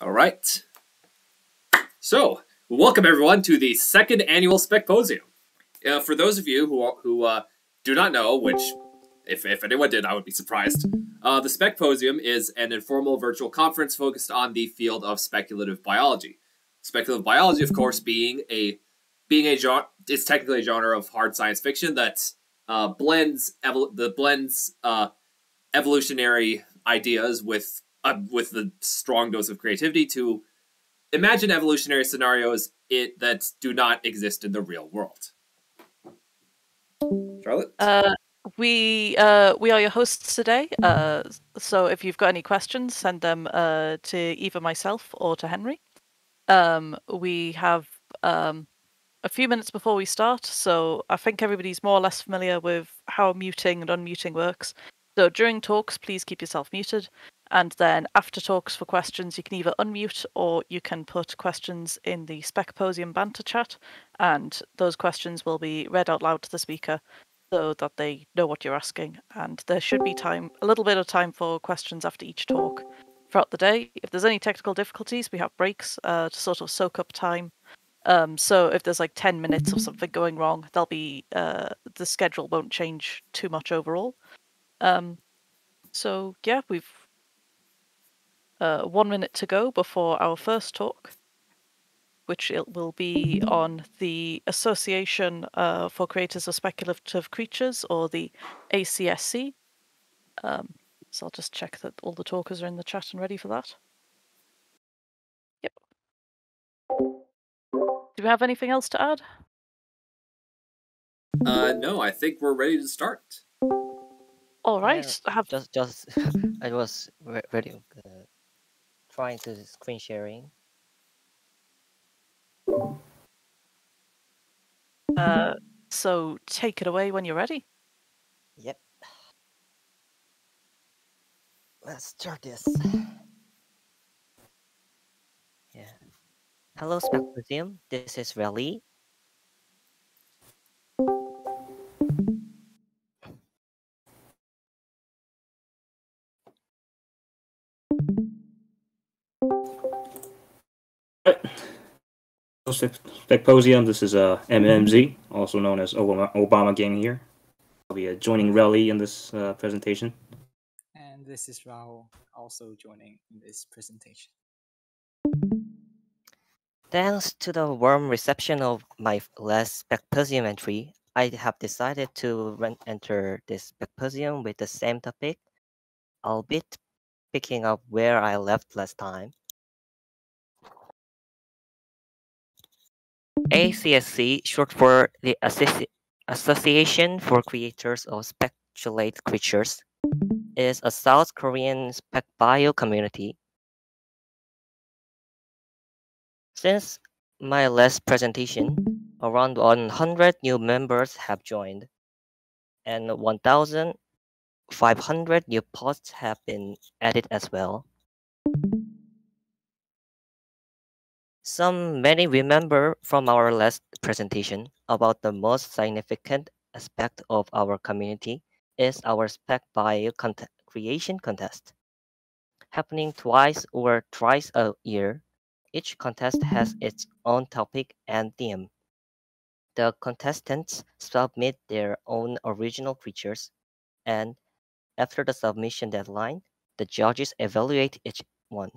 All right. So, welcome everyone to the second annual Specposium. For those of you who do not know, which if anyone did, I would be surprised. The Specposium is an informal virtual conference focused on the field of speculative biology. Speculative biology, of course, being a genre, is technically a genre of hard science fiction that blends evolutionary ideas with the strong dose of creativity to imagine evolutionary scenarios that do not exist in the real world. Charlotte? We are your hosts today. So if you've got any questions, send them to either myself or to Henry. We have a few minutes before we start, so I think everybody's more or less familiar with how muting and unmuting works. So during talks, please keep yourself muted. And then after talks for questions, you can either unmute or you can put questions in the Specposium banter chat, and those questions will be read out loud to the speaker so that they know what you're asking. And there should be a little bit of time for questions after each talk throughout the day. If there's any technical difficulties, we have breaks to sort of soak up time. So if there's like 10 minutes of something going wrong, there'll be the schedule won't change too much overall. So yeah, we've 1 minute to go before our first talk, which it will be on the Association for Creators of Speculative Creatures, or the ACSC. So I'll just check that all the talkers are in the chat and ready for that. Yep. Do we have anything else to add? No, I think we're ready to start. All right. Yeah, just I was ready, trying to screen sharing. So take it away when you're ready. Yep. Let's start this. Yeah. Hello, Specposium. This is Rell. Specposium, this is MNMZ, also known as Obama Gang here. I'll be joining Rell in this presentation. And this is Raho, also joining in this presentation. Thanks to the warm reception of my last Specposium entry, I have decided to enter this Specposium with the same topic, albeit picking up where I left last time. ACSC, short for the Association for Creators of Speculative Creatures, is a South Korean spec bio community. Since my last presentation, around 100 new members have joined, and 1,500 new posts have been added as well. Many remember from our last presentation about the most significant aspect of our community is our spec bio creation contest. Happening twice or thrice a year, each contest has its own topic and theme. The contestants submit their own original creatures, and after the submission deadline, the judges evaluate each one.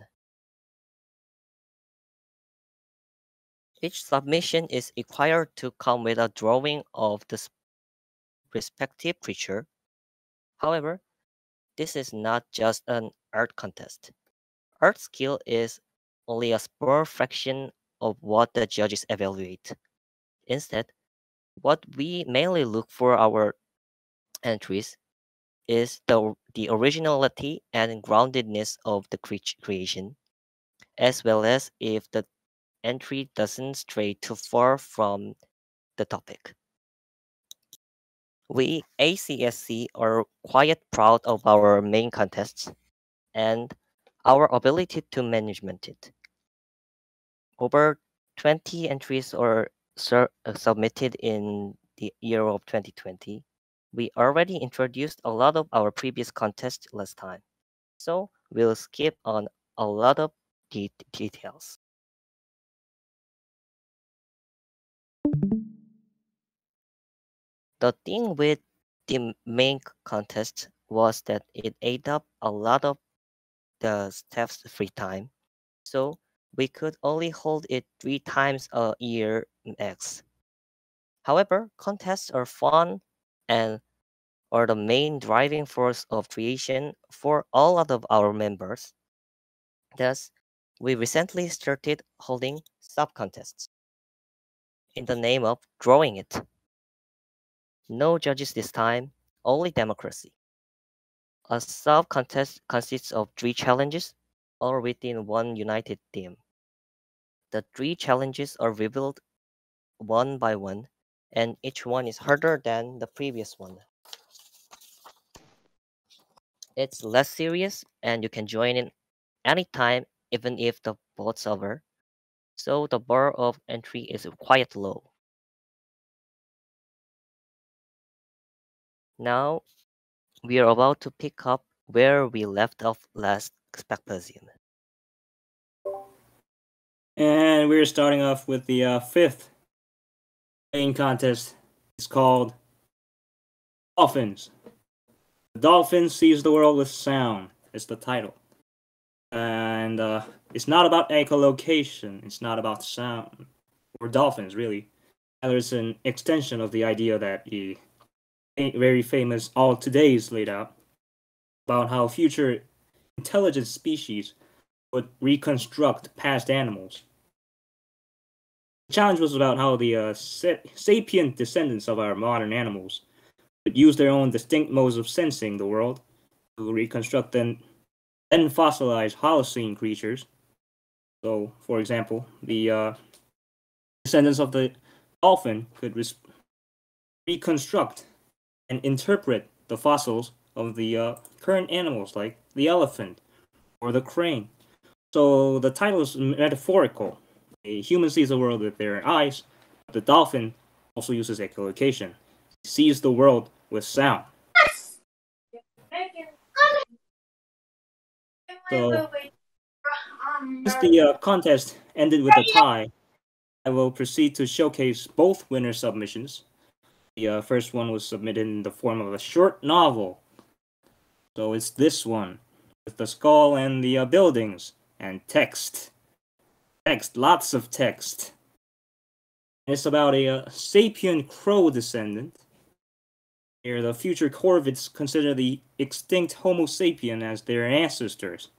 Each submission is required to come with a drawing of the respective creature. However, this is not just an art contest. Art skill is only a small fraction of what the judges evaluate. Instead, what we mainly look for our entries is the originality and groundedness of the creation, as well as if the entry doesn't stray too far from the topic. We ACSC are quite proud of our main contests and our ability to management it. Over 20 entries are submitted in the year of 2020. We already introduced a lot of our previous contests last time, so we'll skip on a lot of details. The thing with the main contest was that it ate up a lot of the staff's free time, so we could only hold it 3 times a year max. However, contests are fun and are the main driving force of creation for all of our members. Thus, we recently started holding sub-contests in the name of drawing it. No judges this time, only democracy. A sub-contest consists of 3 challenges, all within one united theme. The 3 challenges are revealed one by one, and each one is harder than the previous one. It's less serious, and you can join in anytime, even if the vote's over, so the bar of entry is quite low. Now, we are about to pick up where we left off last Specposium. And we're starting off with the 5th main contest. It's called Dolphins. The dolphin sees the world with sound. It's the title. And it's not about echolocation. It's not about sound or dolphins, really. Rather, it's an extension of the idea that the very famous All Todays laid out about how future intelligent species would reconstruct past animals. The challenge was about how the sapient descendants of our modern animals would use their own distinct modes of sensing the world to reconstruct then fossilized Holocene creatures. So, for example, the descendants of the dolphin could reconstruct and interpret the fossils of the current animals like the elephant or the crane. So the title is metaphorical. A human sees the world with their eyes, but the dolphin also uses echolocation. He sees the world with sound. So, since the contest ended with a tie, I will proceed to showcase both winner submissions. The first one was submitted in the form of a short novel. So it's this one, with the skull and the buildings, and text. Text, lots of text. And it's about a sapient crow descendant. Here, the future corvids consider the extinct Homo sapien as their ancestors.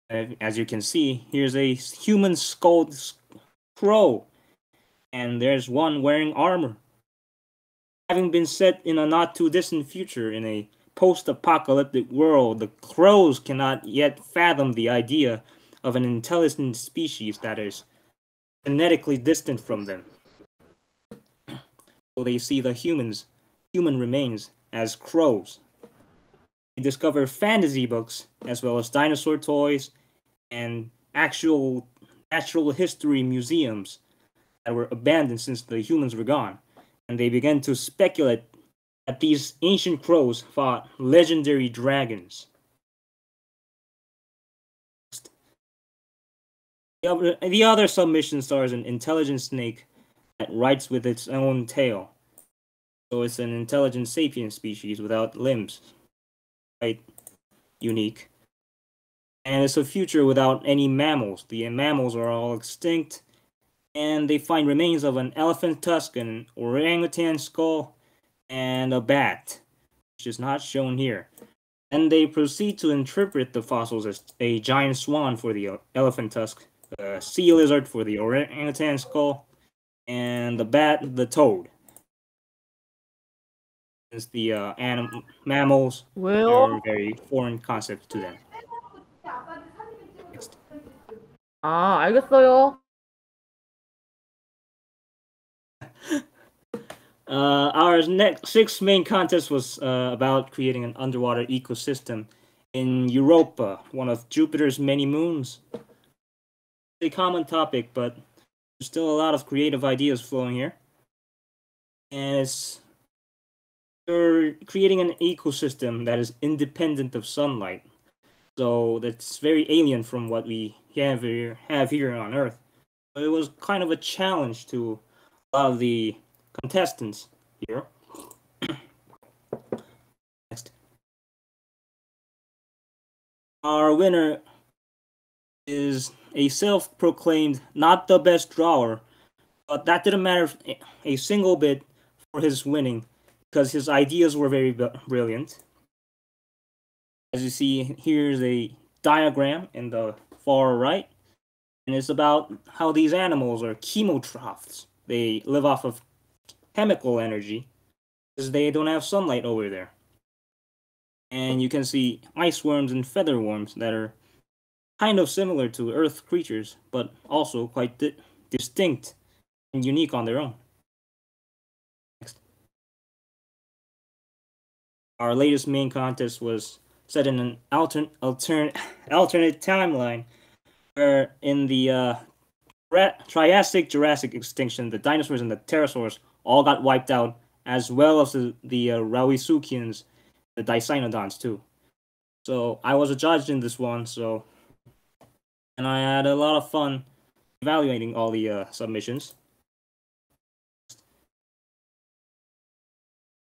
As you can see, here's a human skulled crow, and there's one wearing armor. Having been set in a not too distant future in a post-apocalyptic world, the crows cannot yet fathom the idea of an intelligent species that is genetically distant from them. So they see the human remains as crows. They discover fantasy books as well as dinosaur toys and actual natural history museums that were abandoned since the humans were gone. And they began to speculate that these ancient crows fought legendary dragons. The other submission stars an intelligent snake that writes with its own tail. So it's an intelligent sapient species without limbs. Quite unique. And it's a future without any mammals. The mammals are all extinct. And they find remains of an elephant tusk, an orangutan skull, and a bat, which is not shown here. And they proceed to interpret the fossils as a giant swan for the elephant tusk, a sea lizard for the orangutan skull, and the bat, the toad. Since the mammals are a very foreign concept to them. Next. 알겠어요. Our next 6th main contest was about creating an underwater ecosystem in Europa, one of Jupiter's many moons. A common topic, but there's still a lot of creative ideas flowing here. And you're creating an ecosystem that is independent of sunlight. So that's very alien from what we have here on Earth. It was kind of a challenge to a lot of the contestants here. Next. Our winner is a self-proclaimed not the best drawer, but that didn't matter a single bit for his winning because his ideas were very brilliant. As you see, here's a diagram in the far right, and it's about how these animals are chemotrophs. They live off of chemical energy because they don't have sunlight over there. And you can see ice worms and feather worms that are kind of similar to Earth creatures, but also quite distinct and unique on their own. Next. Our latest main contest was set in an alternate timeline, where in the Triassic-Jurassic extinction, the dinosaurs and the pterosaurs all got wiped out, as well as the Rauisuchians, the Dicynodons too. So I was a judge in this one, and I had a lot of fun evaluating all the submissions.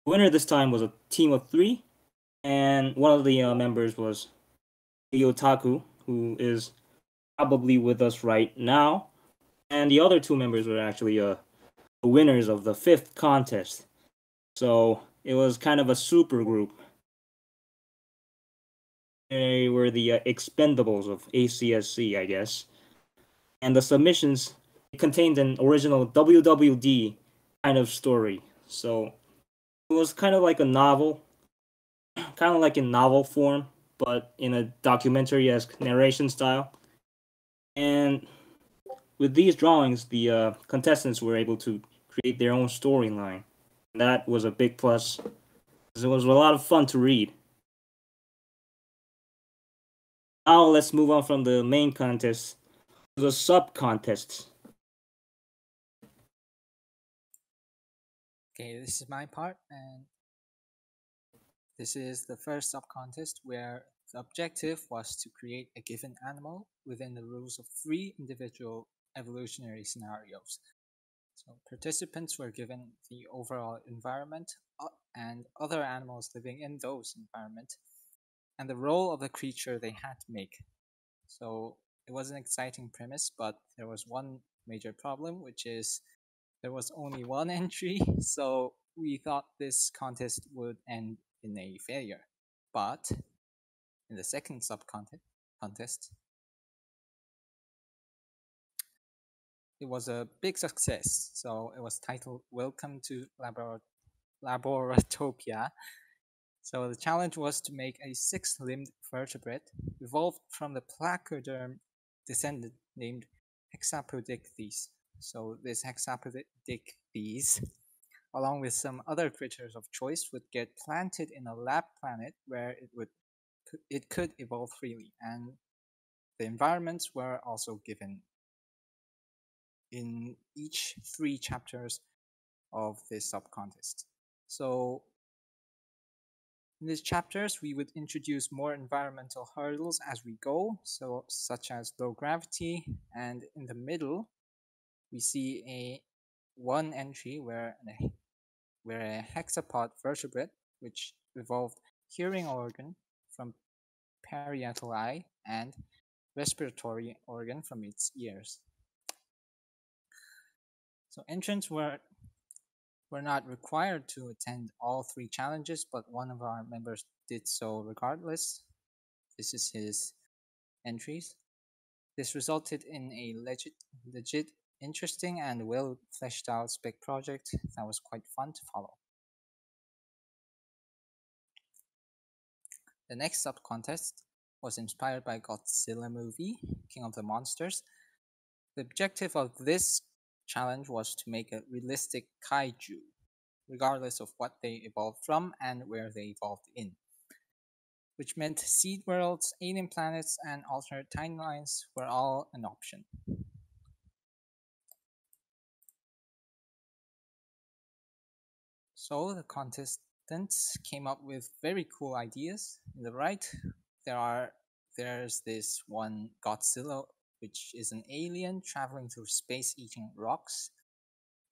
The winner this time was a team of 3, and one of the members was Yotaku, who is probably with us right now, and the other 2 members were actually the winners of the 5th contest. So it was kind of a super group. They were the expendables of ACSC, I guess. And the submissions contained an original WWD kind of story. So it was kind of like a novel, kind of like in novel form, but in a documentary-esque narration style. And with these drawings, the contestants were able to create their own storyline. That was a big plus, because it was a lot of fun to read. Now let's move on from the main contest to the sub-contests. Okay, this is my part, and this is the first sub-contest where the objective was to create a given animal within the rules of 3 individual evolutionary scenarios. So participants were given the overall environment and other animals living in those environments, and the role of the creature they had to make. So it was an exciting premise, but there was one major problem, which is there was only one entry, so we thought this contest would end in a failure. But in the second sub-contest, it was a big success. So it was titled Welcome to Laborotopia. So the challenge was to make a 6-limbed vertebrate evolved from the placoderm descendant named Hexapodicthes. So this Hexapodicthes, along with some other critters of choice, would get planted in a lab planet where it could evolve freely, and the environments were also given in each 3 chapters of this sub-contest. So in these chapters, we would introduce more environmental hurdles as we go, so such as low gravity, and in the middle, we see one entry where a hexapod vertebrate, which evolved hearing organ from parietal eye and respiratory organ from its ears. So entrants were not required to attend all 3 challenges, but one of our members did so regardless. This is his entries. This resulted in a legit, interesting, and well fleshed out spec project that was quite fun to follow. The next sub-contest was inspired by Godzilla movie, King of the Monsters. The objective of this challenge was to make a realistic kaiju, regardless of what they evolved from and where they evolved in, which meant seed worlds, alien planets, and alternate timelines were all an option. So the contestants came up with very cool ideas. On the right, there are there's this one Godzilla, which is an alien traveling through space eating rocks.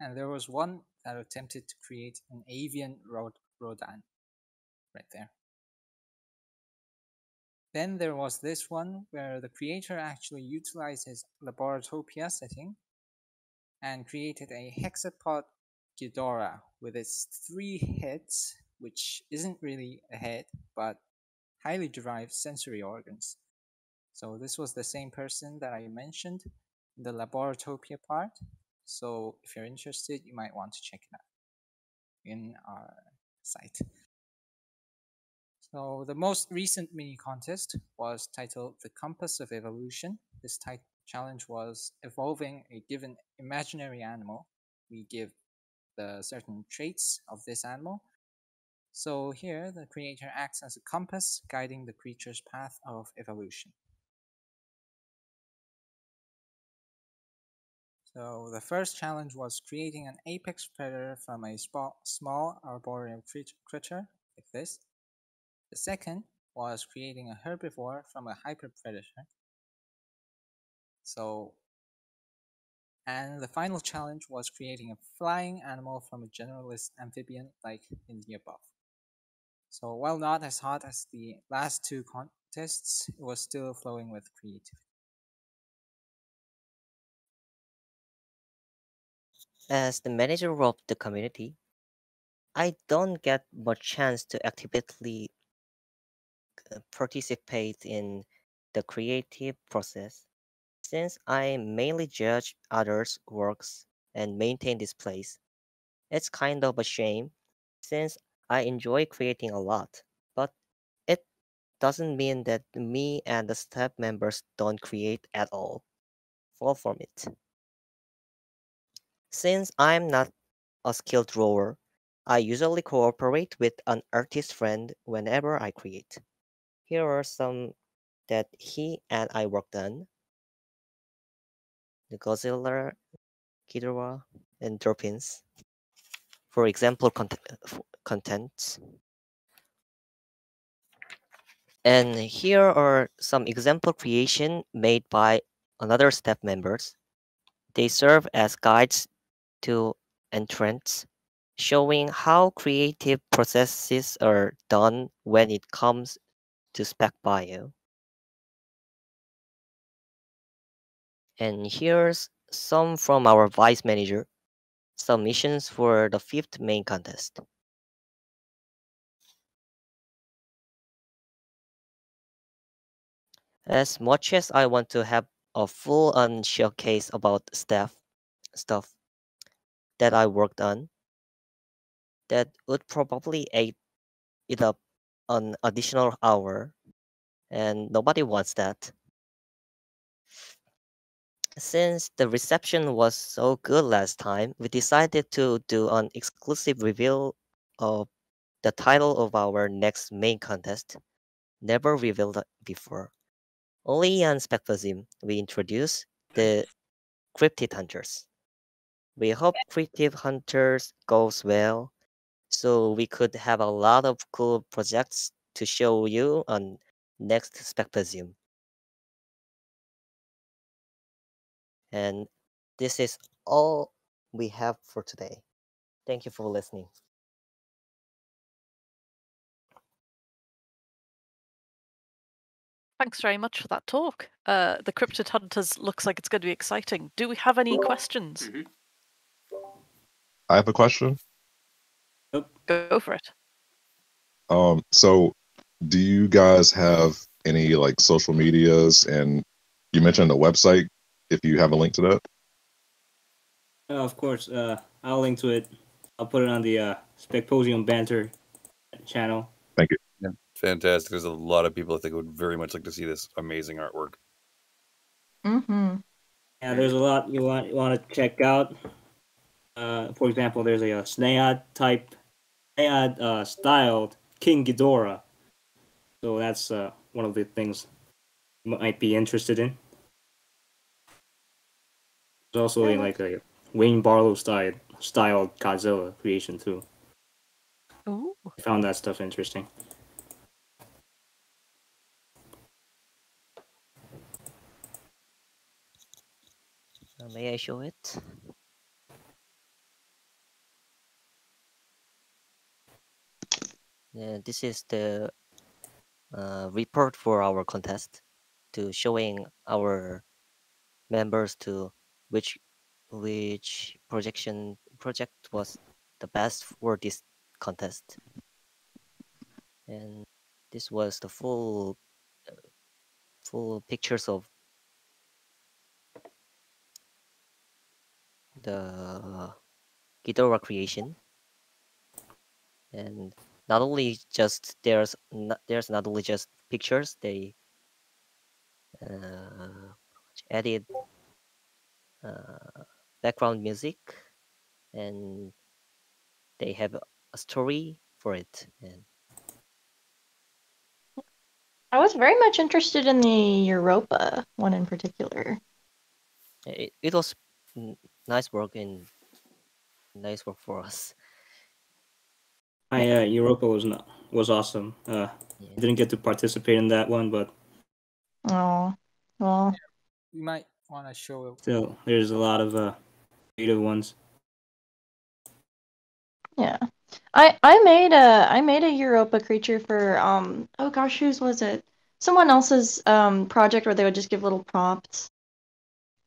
And there was one that attempted to create an avian Rodan, right there. Then there was this one where the creator actually utilized his Laboratopia setting and created a hexapod Ghidorah with its 3 heads, which isn't really a head, but highly derived sensory organs. So this was the same person that I mentioned in the Laboratopia part. So if you're interested, you might want to check it out in our site. So the most recent mini contest was titled The Compass of Evolution. This challenge was evolving a given imaginary animal. We give the certain traits of this animal. So here the creator acts as a compass guiding the creature's path of evolution. So the first challenge was creating an apex predator from a small arboreal creature like this. The second was creating a herbivore from a hyperpredator. And the final challenge was creating a flying animal from a generalist amphibian like in the above. So while not as hot as the last 2 contests, it was still flowing with creativity. As the manager of the community, I don't get much chance to actively participate in the creative process, since I mainly judge others' works and maintain displays. It's kind of a shame, since I enjoy creating a lot, but it doesn't mean that me and the staff members don't create at all. Far from it. Since I'm not a skilled drawer, I usually cooperate with an artist friend whenever I create. Here are some that he and I worked on: the Godzilla, Ghidorah, and Dorpins. For example, contents. And here are some example creation made by another staff members. They serve as guides to entrants, showing how creative processes are done when it comes to spec bio. And here's some from our vice manager, submissions for the 5th main contest. As much as I want to have a full-on showcase about stuff that I worked on, that would probably eat up an additional hour, and nobody wants that. Since the reception was so good last time, we decided to do an exclusive reveal of the title of our next main contest, never revealed before. Only on Specposium we introduce the Cryptid Hunters. We hope Cryptid Hunters goes well, so we could have a lot of cool projects to show you on next Specposium. And this is all we have for today. Thank you for listening. Thanks very much for that talk. The Cryptid Hunters looks like it's going to be exciting. Do we have any questions? I have a question. Go for it. So do you guys have any like social medias? And you mentioned a website, if you have a link to that. Of course, I'll link to it. I'll put it on the Specposium Banter channel. Thank you. Yeah, fantastic. There's a lot of people I think would very much like to see this amazing artwork. Mm-hmm. Yeah, there's a lot you want to check out. For example, there's a Snaead styled King Ghidorah. So that's one of the things you might be interested in. There's also like a Wayne Barlow styled Godzilla creation too. Ooh. I found that stuff interesting. May I show it? Yeah, this is the report for our contest, to showing our members to which project was the best for this contest. And this was the full pictures of the Ghidorah creation. And not only just there's not only just pictures, they added background music, and they have a story for it. And I was very much interested in the Europa one in particular. it was nice work for us. Europa was awesome. Yeah. Didn't get to participate in that one, but Oh, well, You might want to show it. still, there's a lot of creative ones. yeah. I made a Europa creature for oh gosh, whose was it? Someone else's project where they would just give little prompts.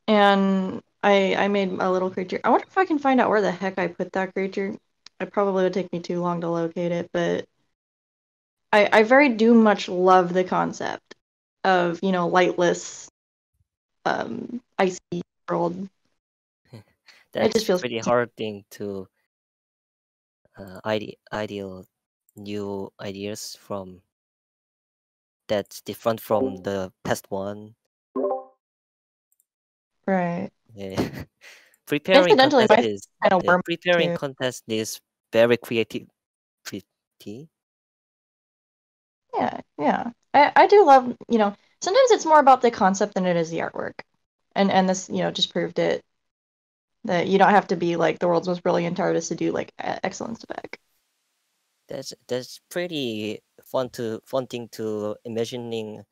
And I made a little creature. I wonder if I can find out where the heck I put that creature. It probably would take me too long to locate it, but I very much love the concept of, lightless icy world. That's just feels pretty hard thing to ideal new ideas from that's different from the past one. right. Yeah. Preparing Incidentally, contest my is kind of worm preparing too. contest is very creative. Pretty. Yeah. I do love, sometimes it's more about the concept than it is the artwork. And this, just proved it. That you don't have to be like the world's most brilliant artist to do like excellent spec. That's pretty fun thing to imagining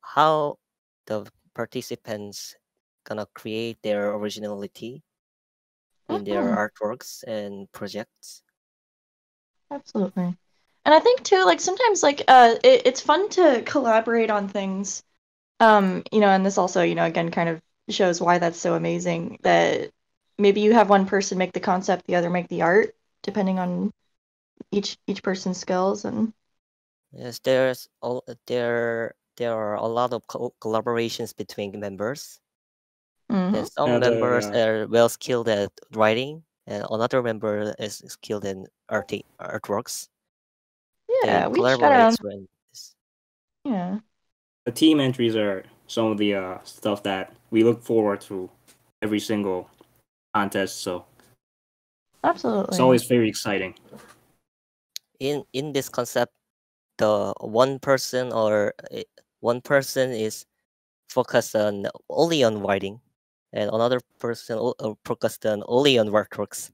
how the participants gonna create their originality in their Mhm. artworks and projects. Absolutely. And I think too, like sometimes like it's fun to collaborate on things. And this also, again kind of shows why that's so amazing that maybe you have one person make the concept, the other make the art, depending on each person's skills and Yes, there are a lot of collaborations between members. Mhm. Some members Yeah. are well skilled at writing, and another member is skilled in artworks. They Yeah, we shut collaborate down. when Yeah. The team entries are some of the stuff that we look forward to every single contest, so Absolutely. it's always very exciting. in this concept, the one person is focused on only on writing, and another person focused on only on artworks,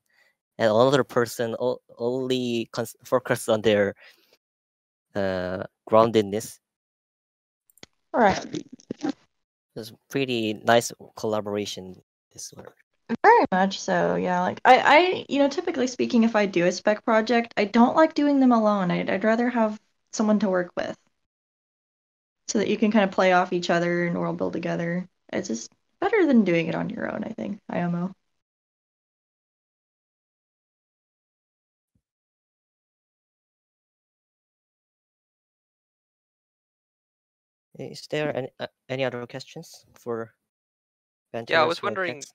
and another person only focused on their groundedness. Right. It's pretty nice collaboration. This work. Very much so, yeah. Like typically speaking, if I do a spec project, I don't like doing them alone. I'd rather have someone to work with, so that you can kind of play off each other and world build together. It's just better than doing it on your own, I think. IMO. Is there any other questions for Yeah, Venturous projects?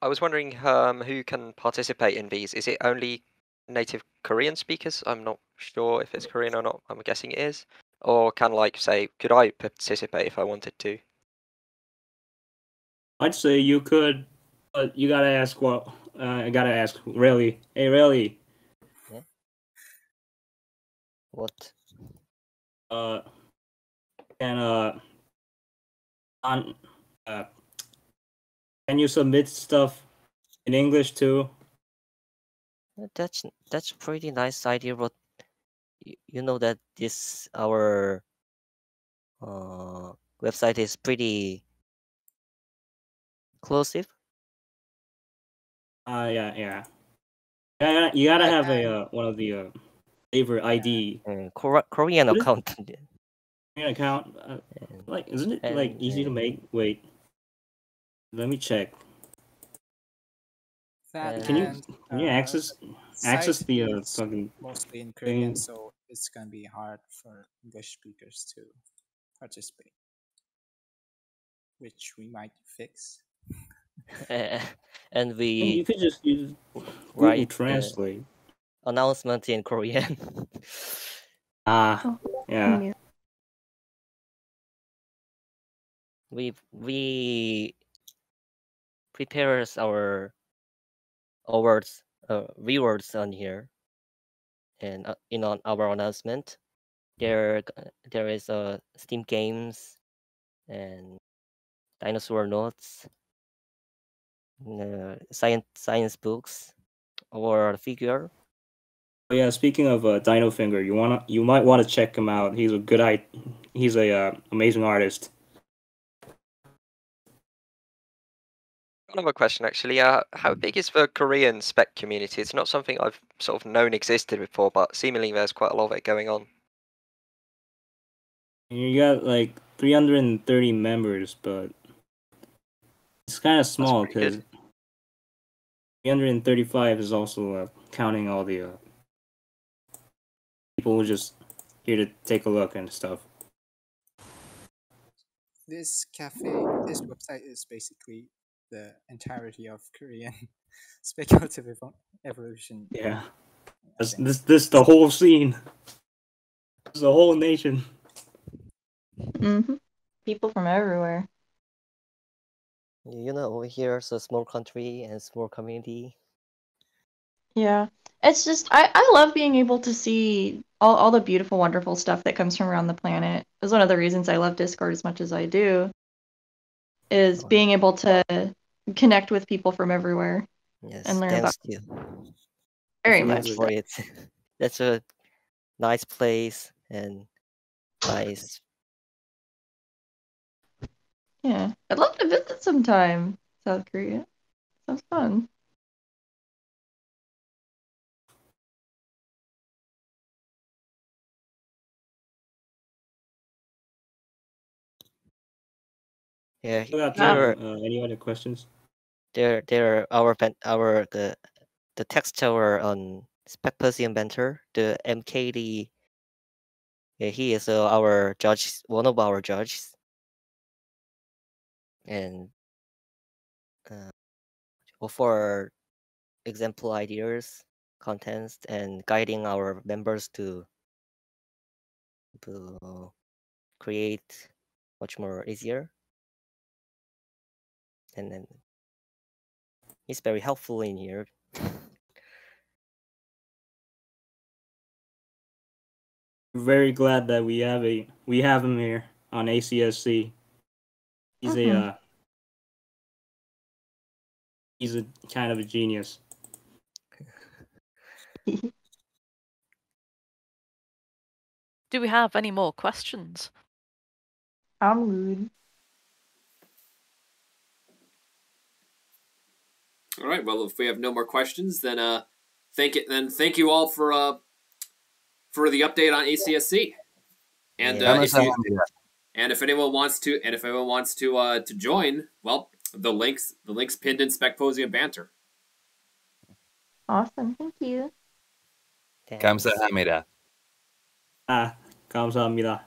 I was wondering who can participate in these. Is it only native Korean speakers? I'm not sure if it's Korean or not. I'm guessing it is. Or can could I participate if I wanted to? I'd say you could, but you gotta ask I gotta ask Relly. Hey, Relly. Yeah. What? Can on can you submit stuff in English too? That's pretty nice idea, but you know that this our website is pretty Inclusive. Yeah. You gotta have a one of the flavor ID Korean What is- account. account. Like, isn't it like easy to make? Wait, let me check. That Can you and, access site the is fucking mostly in Korean, thing? so it's gonna be hard for English speakers to participate, which we might fix. And we You could just use Google write Translate. announcement in Korean. Yeah. We prepares our words, rewords on here, and in on our announcement, there is Steam games and dinosaur notes, science books, or figure. Oh, yeah, speaking of Dino Finger, you might want to check him out. He's he's a amazing artist. Another question, actually. How big is the Korean spec community? It's not something I've sort of known existed before, but seemingly there's quite a lot of it going on. You got like 330 members, but it's kind of small because 335 is also counting all the people who just here to take a look and stuff. This website is basically the entirety of Korean speculative evolution. Yeah, this the whole scene. This is the whole nation. People from everywhere. You know, over here it's a small country and small community. Yeah, it's just I love being able to see all the beautiful, wonderful stuff that comes from around the planet. It's one of the reasons I love Discord as much as I do. Is being able to connect with people from everywhere and learn about. Thanks to you. Very much for it. That's a nice place and nice. Yeah, I'd love to visit sometime. South Korea sounds fun. Yeah, any other questions? There the text tower on Specposium Banter, the MKD. Yeah, he is our judge, one of our judges, and for example ideas, contents, and guiding our members to create much more easier. And then he's very helpful in here. Very glad that we have him here on ACSC. He's he's a kind of a genius. Do we have any more questions? I'm good. All right. Well, if we have no more questions, then thank you all for the update on ACSC. And if anyone wants to join, well, the links pinned in Specposium Banter. Awesome, thank you. 감사합니다. 감사합니다.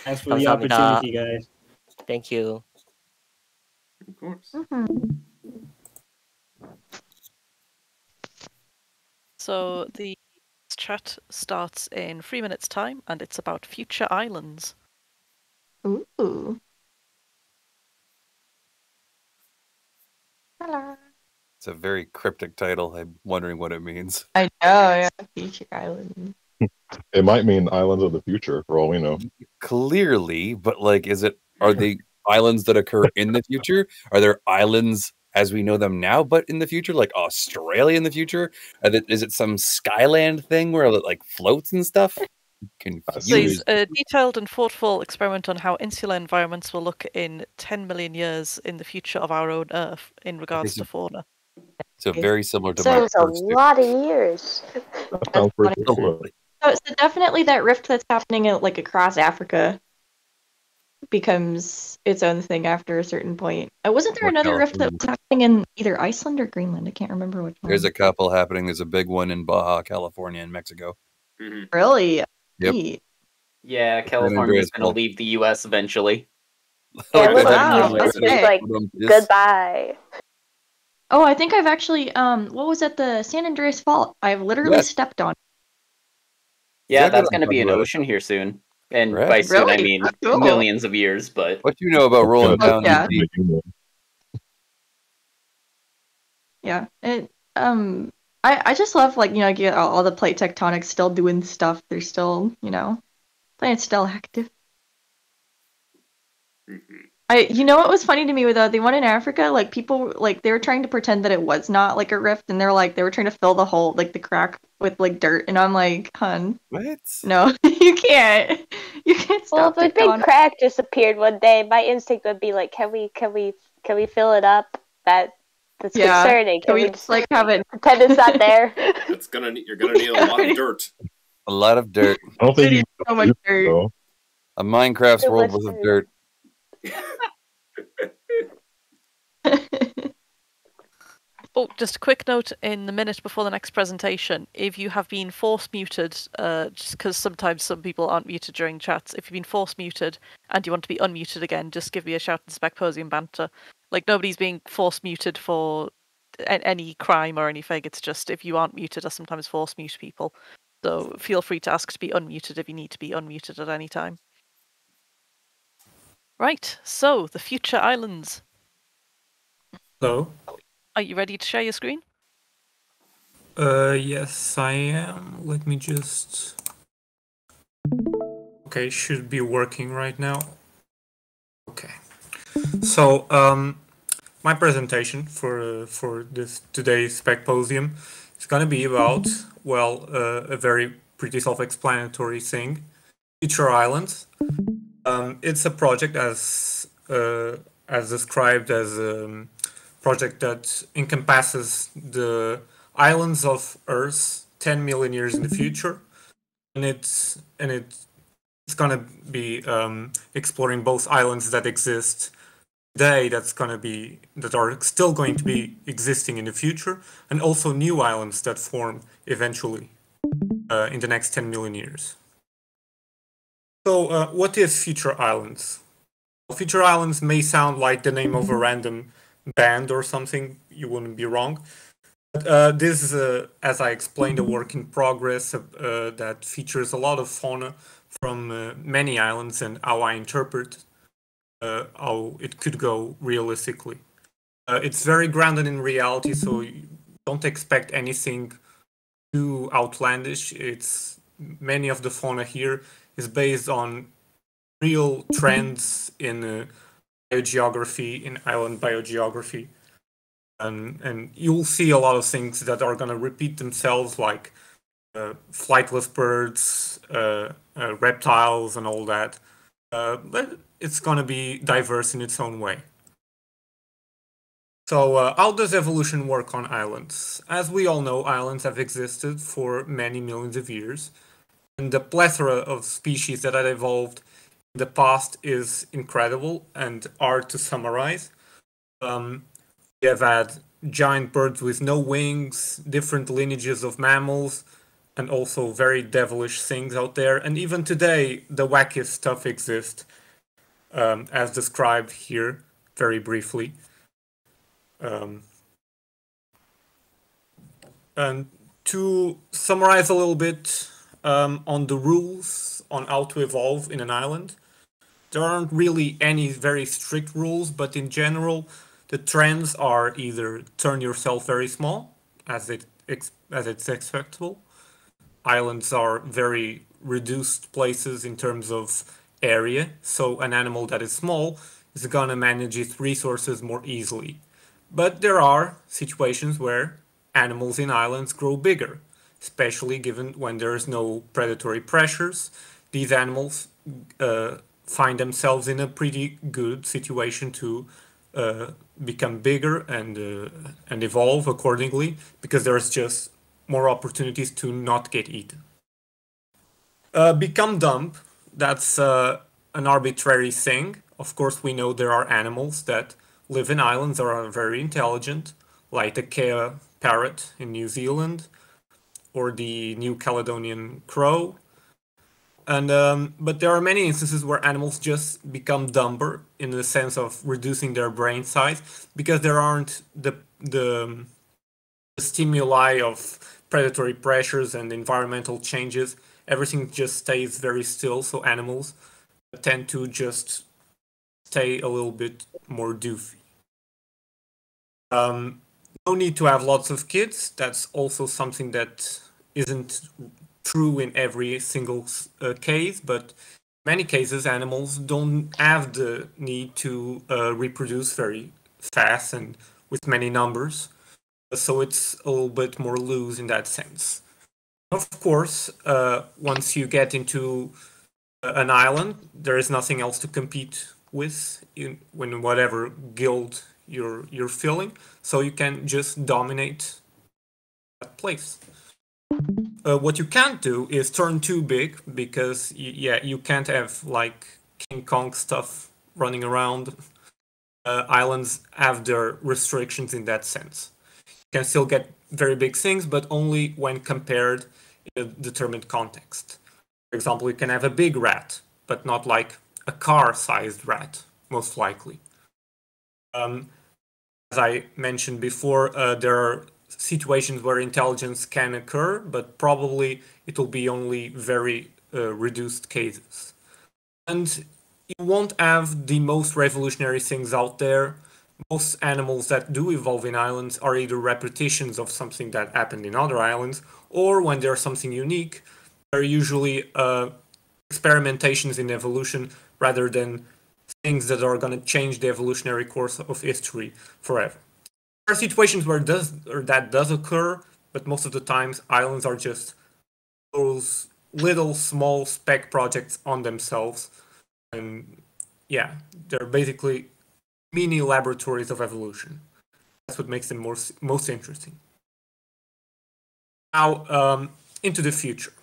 Thanks for the opportunity, guys. Thank you. Of course. So the chat starts in 3 minutes' time, and it's about future islands. Ooh. Hello. It's a very cryptic title. I'm wondering what it means. I know, yeah. Future islands. It might mean islands of the future, for all we know. Clearly, but like, are they islands that occur in the future? Are there islands as we know them now, but in the future, like Australia in the future? Is it some Skyland thing where it like floats and stuff? Confused. Please, a detailed and thoughtful experiment on how insular environments will look in 10 million years in the future of our own Earth in regards to fauna. So very similar to So my it's a first lot of years. That sounds pretty two. similar. So definitely that rift that's happening like across Africa becomes its own thing after a certain point. Wasn't there Or another rift that California. was happening in either Iceland or Greenland? I can't remember which one. There's a couple happening. There's a big one in Baja, California, and Mexico. Really? Yep. Neat. Yeah, California's Andreas going to leave the U.S. eventually. Yeah, Wow, wow, that's it's big. like goodbye. Oh, I think I've actually what was at the San Andreas Fault? I've literally Yes. stepped on. Yeah, Exactly that's what I'm going to be an talking about. ocean here soon. And Right. by soon, I Really? mean Cool. millions of years, but... What do you know about rolling Yeah, down yeah. the deep? Yeah. It I just love like get all the plate tectonics still doing stuff. They're still planet's still active. What was funny to me with the one in Africa, like people like they were trying to pretend that it was not like a rift, and they were trying to fill the hole like the crack with like dirt, and I'm like, hun, What? no, you can't Well, stop if a big tectonics. crack just appeared one day, my instinct would be like, can we fill it up? That's Yeah. concerning. Can we just like have it? pretend it's not there? You're gonna need a lot of dirt. A lot of dirt. I don't think you So much dirt. though. A Minecraft's It world was worth of dirt. Oh, just a quick note in the minute before the next presentation. If you have been force muted, just because sometimes some people aren't muted during chats, if you've been force muted and you want to be unmuted again, just give me a shout in Specposium banter. Like, nobody's being force muted for any crime or anything. It's just if you aren't muted, I sometimes force mute people. So feel free to ask to be unmuted if you need to be unmuted at any time. Right, so the future islands. Hello. Are you ready to share your screen? Yes, I am. Let me just. Okay, should be working right now. Okay. So, my presentation for this today's Specposium is gonna be about a very pretty self-explanatory thing, future islands. It's a project as described as project that encompasses the islands of Earth 10 million years in the future, and it's gonna be exploring both islands that exist today that are still going to be existing in the future, and also new islands that form eventually in the next 10 million years. So what is future islands? Well, future islands may sound like the name of a random band or something. You wouldn't be wrong. But this is, as I explained, a work in progress that features a lot of fauna from many islands and how I interpret how it could go realistically. It's very grounded in reality, so you don't expect anything too outlandish. Many of the fauna here is based on real trends in biogeography, in island biogeography. And you'll see a lot of things that are going to repeat themselves, like flightless birds, reptiles, and all that. But it's going to be diverse in its own way. So how does evolution work on islands? As we all know, islands have existed for many millions of years, and the plethora of species that have evolved in the past is incredible and hard to summarize. We have had giant birds with no wings, different lineages of mammals, and also very devilish things out there. And even today, the wackiest stuff exists, as described here very briefly. And to summarize a little bit on the rules on how to evolve in an island, there aren't really any very strict rules, but in general, the trends are either turn yourself very small, as it's expectable. Islands are very reduced places in terms of area, so an animal that is small is gonna manage its resources more easily. But there are situations where animals in islands grow bigger, especially given when there is no predatory pressures. These animals find themselves in a pretty good situation to become bigger and evolve accordingly, because there's just more opportunities to not get eaten. Become dumb, that's an arbitrary thing. Of course, we know there are animals that live in islands that are very intelligent, like the Kea parrot in New Zealand, or the New Caledonian crow. And but there are many instances where animals just become dumber in the sense of reducing their brain size because there aren't the stimuli of predatory pressures and environmental changes. Everything just stays very still, so animals tend to just stay a little bit more doofy. No need to have lots of kids. That's also something that isn't true in every single case, but in many cases animals don't have the need to reproduce very fast and with many numbers, so it's a little bit more loose in that sense. Of course, once you get into an island, there is nothing else to compete with in whatever guild you're filling, so you can just dominate that place. What you can't do is turn too big, because you can't have like King Kong stuff running around. Islands have their restrictions in that sense. You can still get very big things, but only when compared in a determined context. For example, you can have a big rat, but not like a car-sized rat, most likely. As I mentioned before, there are situations where intelligence can occur, but probably it will be only very reduced cases. And you won't have the most revolutionary things out there. Most animals that do evolve in islands are either repetitions of something that happened in other islands, or when there's something unique, they're usually experimentations in evolution rather than things that are going to change the evolutionary course of history forever. There are situations where that does occur, but most of the times islands are just those little small spec projects on themselves, and yeah, they're basically mini laboratories of evolution. That's what makes them most interesting. Now, into the future.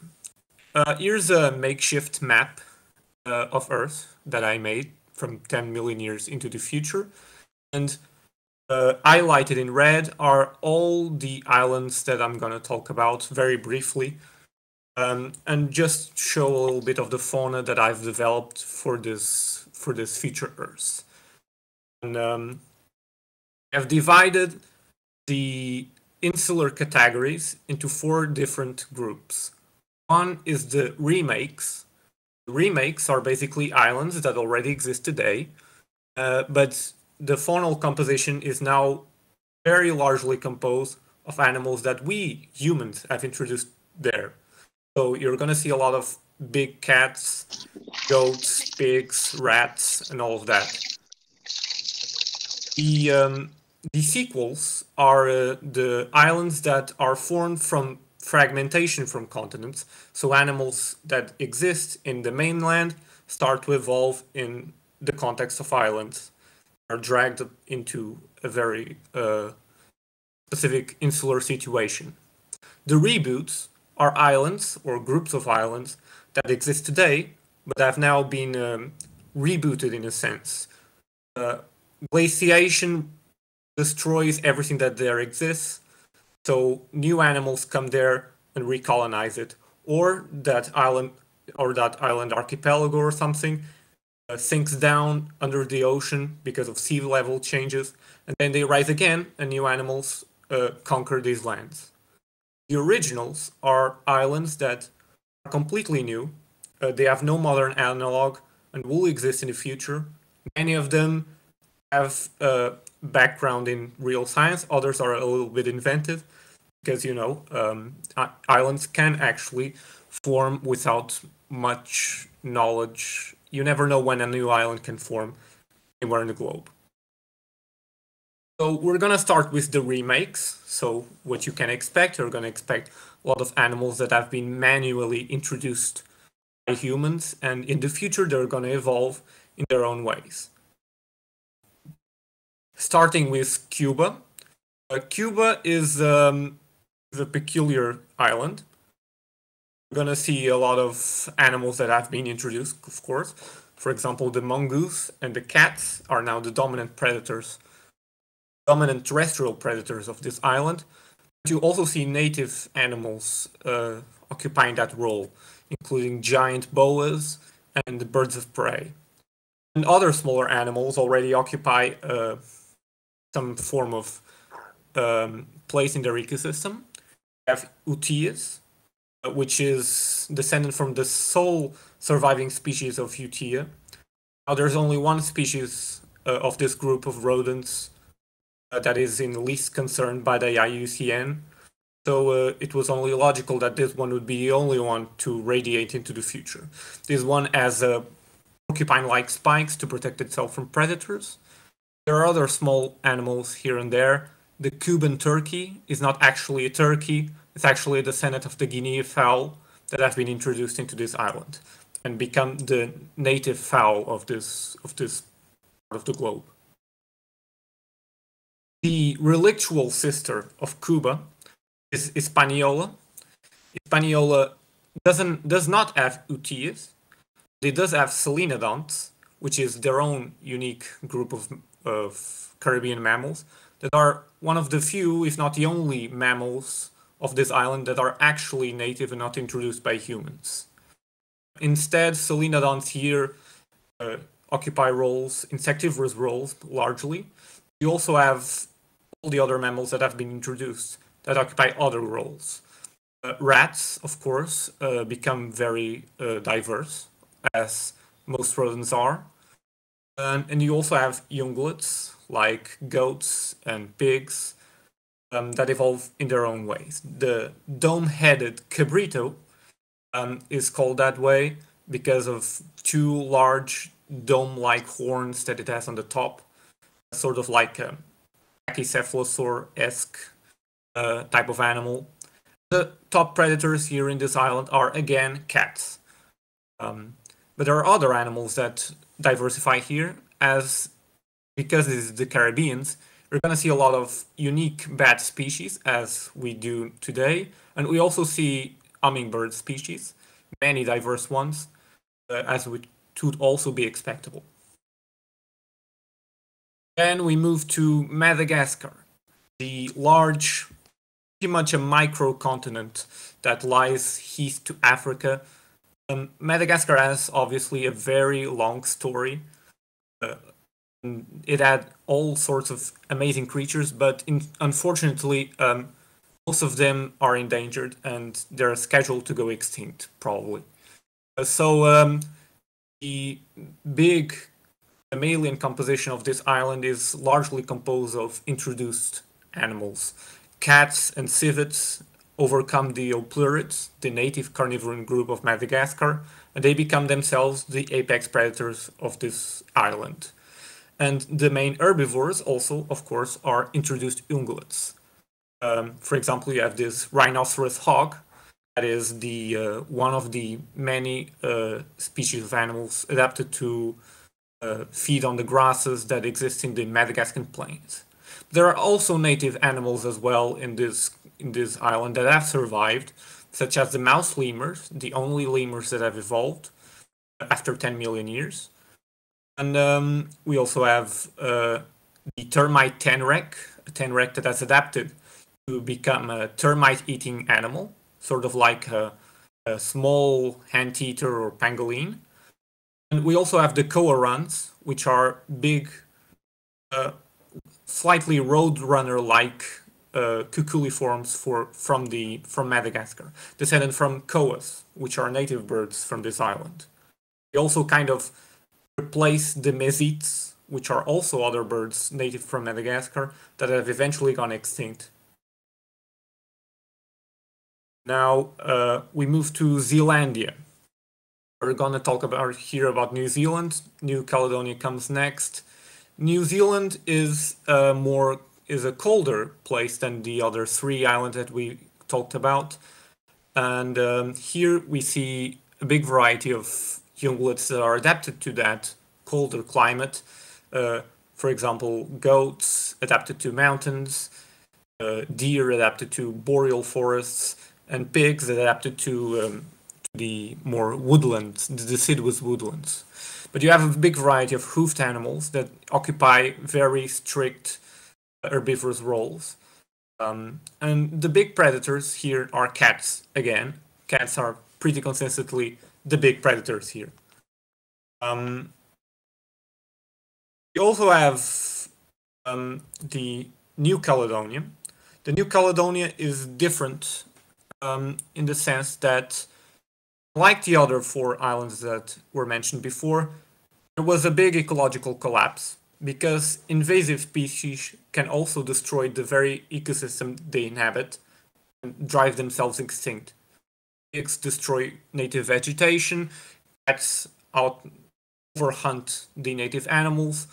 Here's a makeshift map of Earth that I made from 10 million years into the future, and highlighted in red are all the islands that I'm going to talk about very briefly, and just show a little bit of the fauna that I've developed for this future Earth. And I've divided the insular categories into 4 different groups. One is the remakes. The remakes are basically islands that already exist today, but the faunal composition is now very largely composed of animals that we humans have introduced there. So you're going to see a lot of big cats, goats, pigs, rats, and all of that. The sequels are the islands that are formed from fragmentation from continents. So animals that exist in the mainland start to evolve in the context of islands, are dragged into a very specific insular situation. The reboots are islands or groups of islands that exist today, but have now been rebooted in a sense. Glaciation destroys everything that there exists, so new animals come there and recolonize it, or that island archipelago or something sinks down under the ocean because of sea level changes, and then they rise again and new animals conquer these lands. The originals are islands that are completely new. They have no modern analog and will exist in the future. Many of them have a background in real science, others are a little bit inventive, because, you know, islands can actually form without much knowledge. You never know when a new island can form anywhere in the globe. So we're gonna start with the remakes. So what you can expect, you're gonna expect a lot of animals that have been manually introduced by humans, and in the future they're gonna evolve in their own ways. Starting with Cuba. Cuba is a peculiar island. We're gonna see a lot of animals that have been introduced, of course. For example, the mongoose and the cats are now the dominant terrestrial predators of this island. But you also see native animals occupying that role, including giant boas and the birds of prey. And other smaller animals already occupy some form of place in their ecosystem. We have Utias, which is descended from the sole surviving species of Utia. Now there's only one species of this group of rodents that is in the least concerned by the IUCN. So it was only logical that this one would be the only one to radiate into the future. This one has porcupine-like spikes to protect itself from predators. There are other small animals here and there. The Cuban turkey is not actually a turkey. It's actually a descendant of the Guinea fowl that have been introduced into this island and become the native fowl of this part of the globe. The relictual sister of Cuba is Hispaniola. Hispaniola does not have Utias. It does have Selenodonts, which is their own unique group of Caribbean mammals that are one of the few, if not the only, mammals of this island that are actually native and not introduced by humans. Instead, Selenodonts here occupy roles, insectivorous roles, largely. You also have all the other mammals that have been introduced that occupy other roles. Rats, of course, become very diverse, as most rodents are. And you also have ungulates, like goats and pigs, that evolve in their own ways. The dome-headed cabrito is called that way because of two large dome-like horns that it has on the top, sort of like a pachycephalosaur-esque type of animal. The top predators here in this island are, again, cats. But there are other animals that diversify here, as because this is the Caribbean, we're going to see a lot of unique bat species, as we do today, and we also see hummingbird species, many diverse ones, as would also be expectable. Then we move to Madagascar, the large, pretty much a microcontinent that lies east to Africa. Madagascar has obviously a very long story. It had all sorts of amazing creatures, but unfortunately, most of them are endangered and they're scheduled to go extinct, probably. So the big mammalian composition of this island is largely composed of introduced animals. Cats and civets overcome the Oplurids, the native carnivorous group of Madagascar, and they become themselves the apex predators of this island. And the main herbivores also, of course, are introduced ungulates. For example, you have this rhinoceros hog, that is the one of the many species of animals adapted to feed on the grasses that exist in the Madagascan plains. There are also native animals as well in this island that have survived, such as the mouse lemurs, the only lemurs that have evolved after 10 million years. And we also have the termite tenrec, a tenrec that has adapted to become a termite-eating animal, sort of like a small anteater or pangolin. And we also have the coaruns, which are big, slightly roadrunner-like cuculiforms from Madagascar, descended from koas, which are native birds from this island. They also kind of replace the mezites, which are also other birds native from Madagascar that have eventually gone extinct. Now we move to Zealandia. We're gonna talk about New Zealand. New Caledonia comes next. New Zealand is a colder place than the other 3 islands that we talked about, and here we see a big variety of ungulates that are adapted to that colder climate. For example, goats adapted to mountains, deer adapted to boreal forests, and pigs adapted to the more woodlands, the deciduous woodlands. But you have a big variety of hoofed animals that occupy very strict herbivorous roles. And the big predators here are cats again. Cats are pretty consistently the big predators here. We also have the New Caledonia. The New Caledonia is different in the sense that, like the other 4 islands that were mentioned before, there was a big ecological collapse because invasive species can also destroy the very ecosystem they inhabit and drive themselves extinct. Pigs destroy native vegetation, cats overhunt the native animals,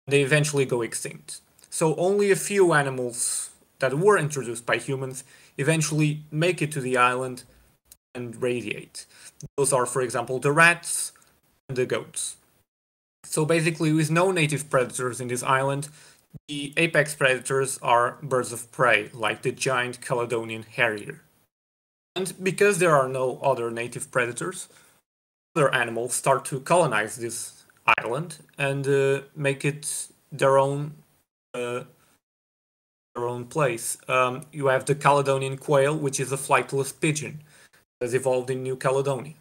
they eventually go extinct. So only a few animals that were introduced by humans eventually make it to the island and radiate. Those are, for example, the rats and the goats. So basically, with no native predators in this island, the apex predators are birds of prey, like the giant Caledonian harrier. And because there are no other native predators, other animals start to colonize this island and make it their own place. You have the Caledonian quail, which is a flightless pigeon that has evolved in New Caledonia.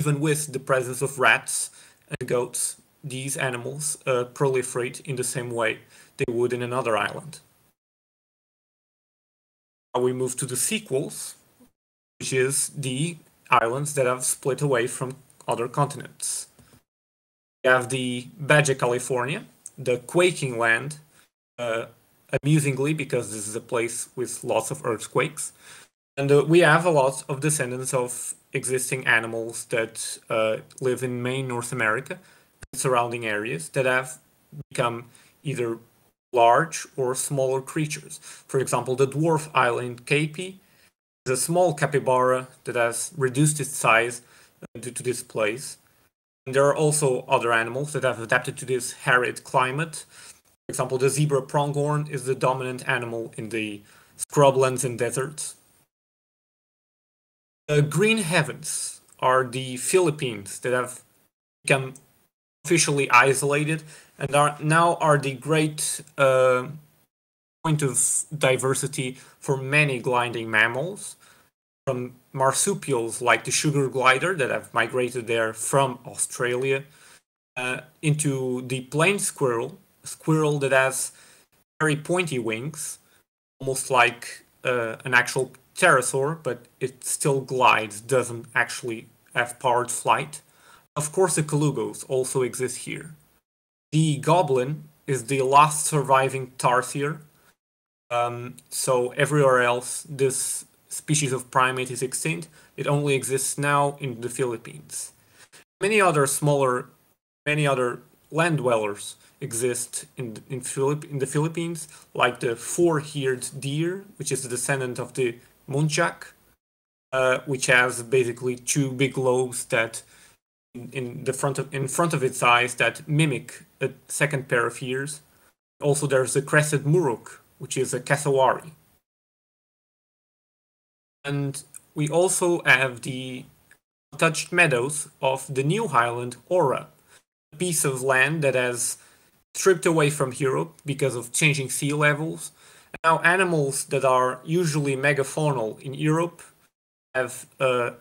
Even with the presence of rats and goats, these animals proliferate in the same way they would in another island. Now we move to the sequels, which is the islands that have split away from other continents. We have the Baja California, the quaking land, amusingly because this is a place with lots of earthquakes. And we have a lot of descendants of existing animals that live in main North America and surrounding areas that have become either large or smaller creatures. For example, the dwarf island Cape is a small capybara that has reduced its size due to this place. And there are also other animals that have adapted to this arid climate. For example, the zebra pronghorn is the dominant animal in the scrublands and deserts. Green heavens are the Philippines that have become officially isolated and are the great point of diversity for many gliding mammals, from marsupials like the sugar glider that have migrated there from Australia, into the plain squirrel that has very pointy wings, almost like an actual pterosaur, but it still glides, doesn't actually have powered flight. Of course, the colugos also exist here. The goblin is the last surviving tarsier, so everywhere else this species of primate is extinct. It only exists now in the Philippines. Many other land dwellers exist in the Philippines, like the four-eared deer, which is a descendant of the muntjac, which has basically 2 big lobes that in front of its eyes that mimic a second pair of ears. Also, there's the crested muruk, which is a cassowary. And we also have the untouched meadows of the new highland Ora, a piece of land that has stripped away from Europe because of changing sea levels. Now animals that are usually megafaunal in Europe have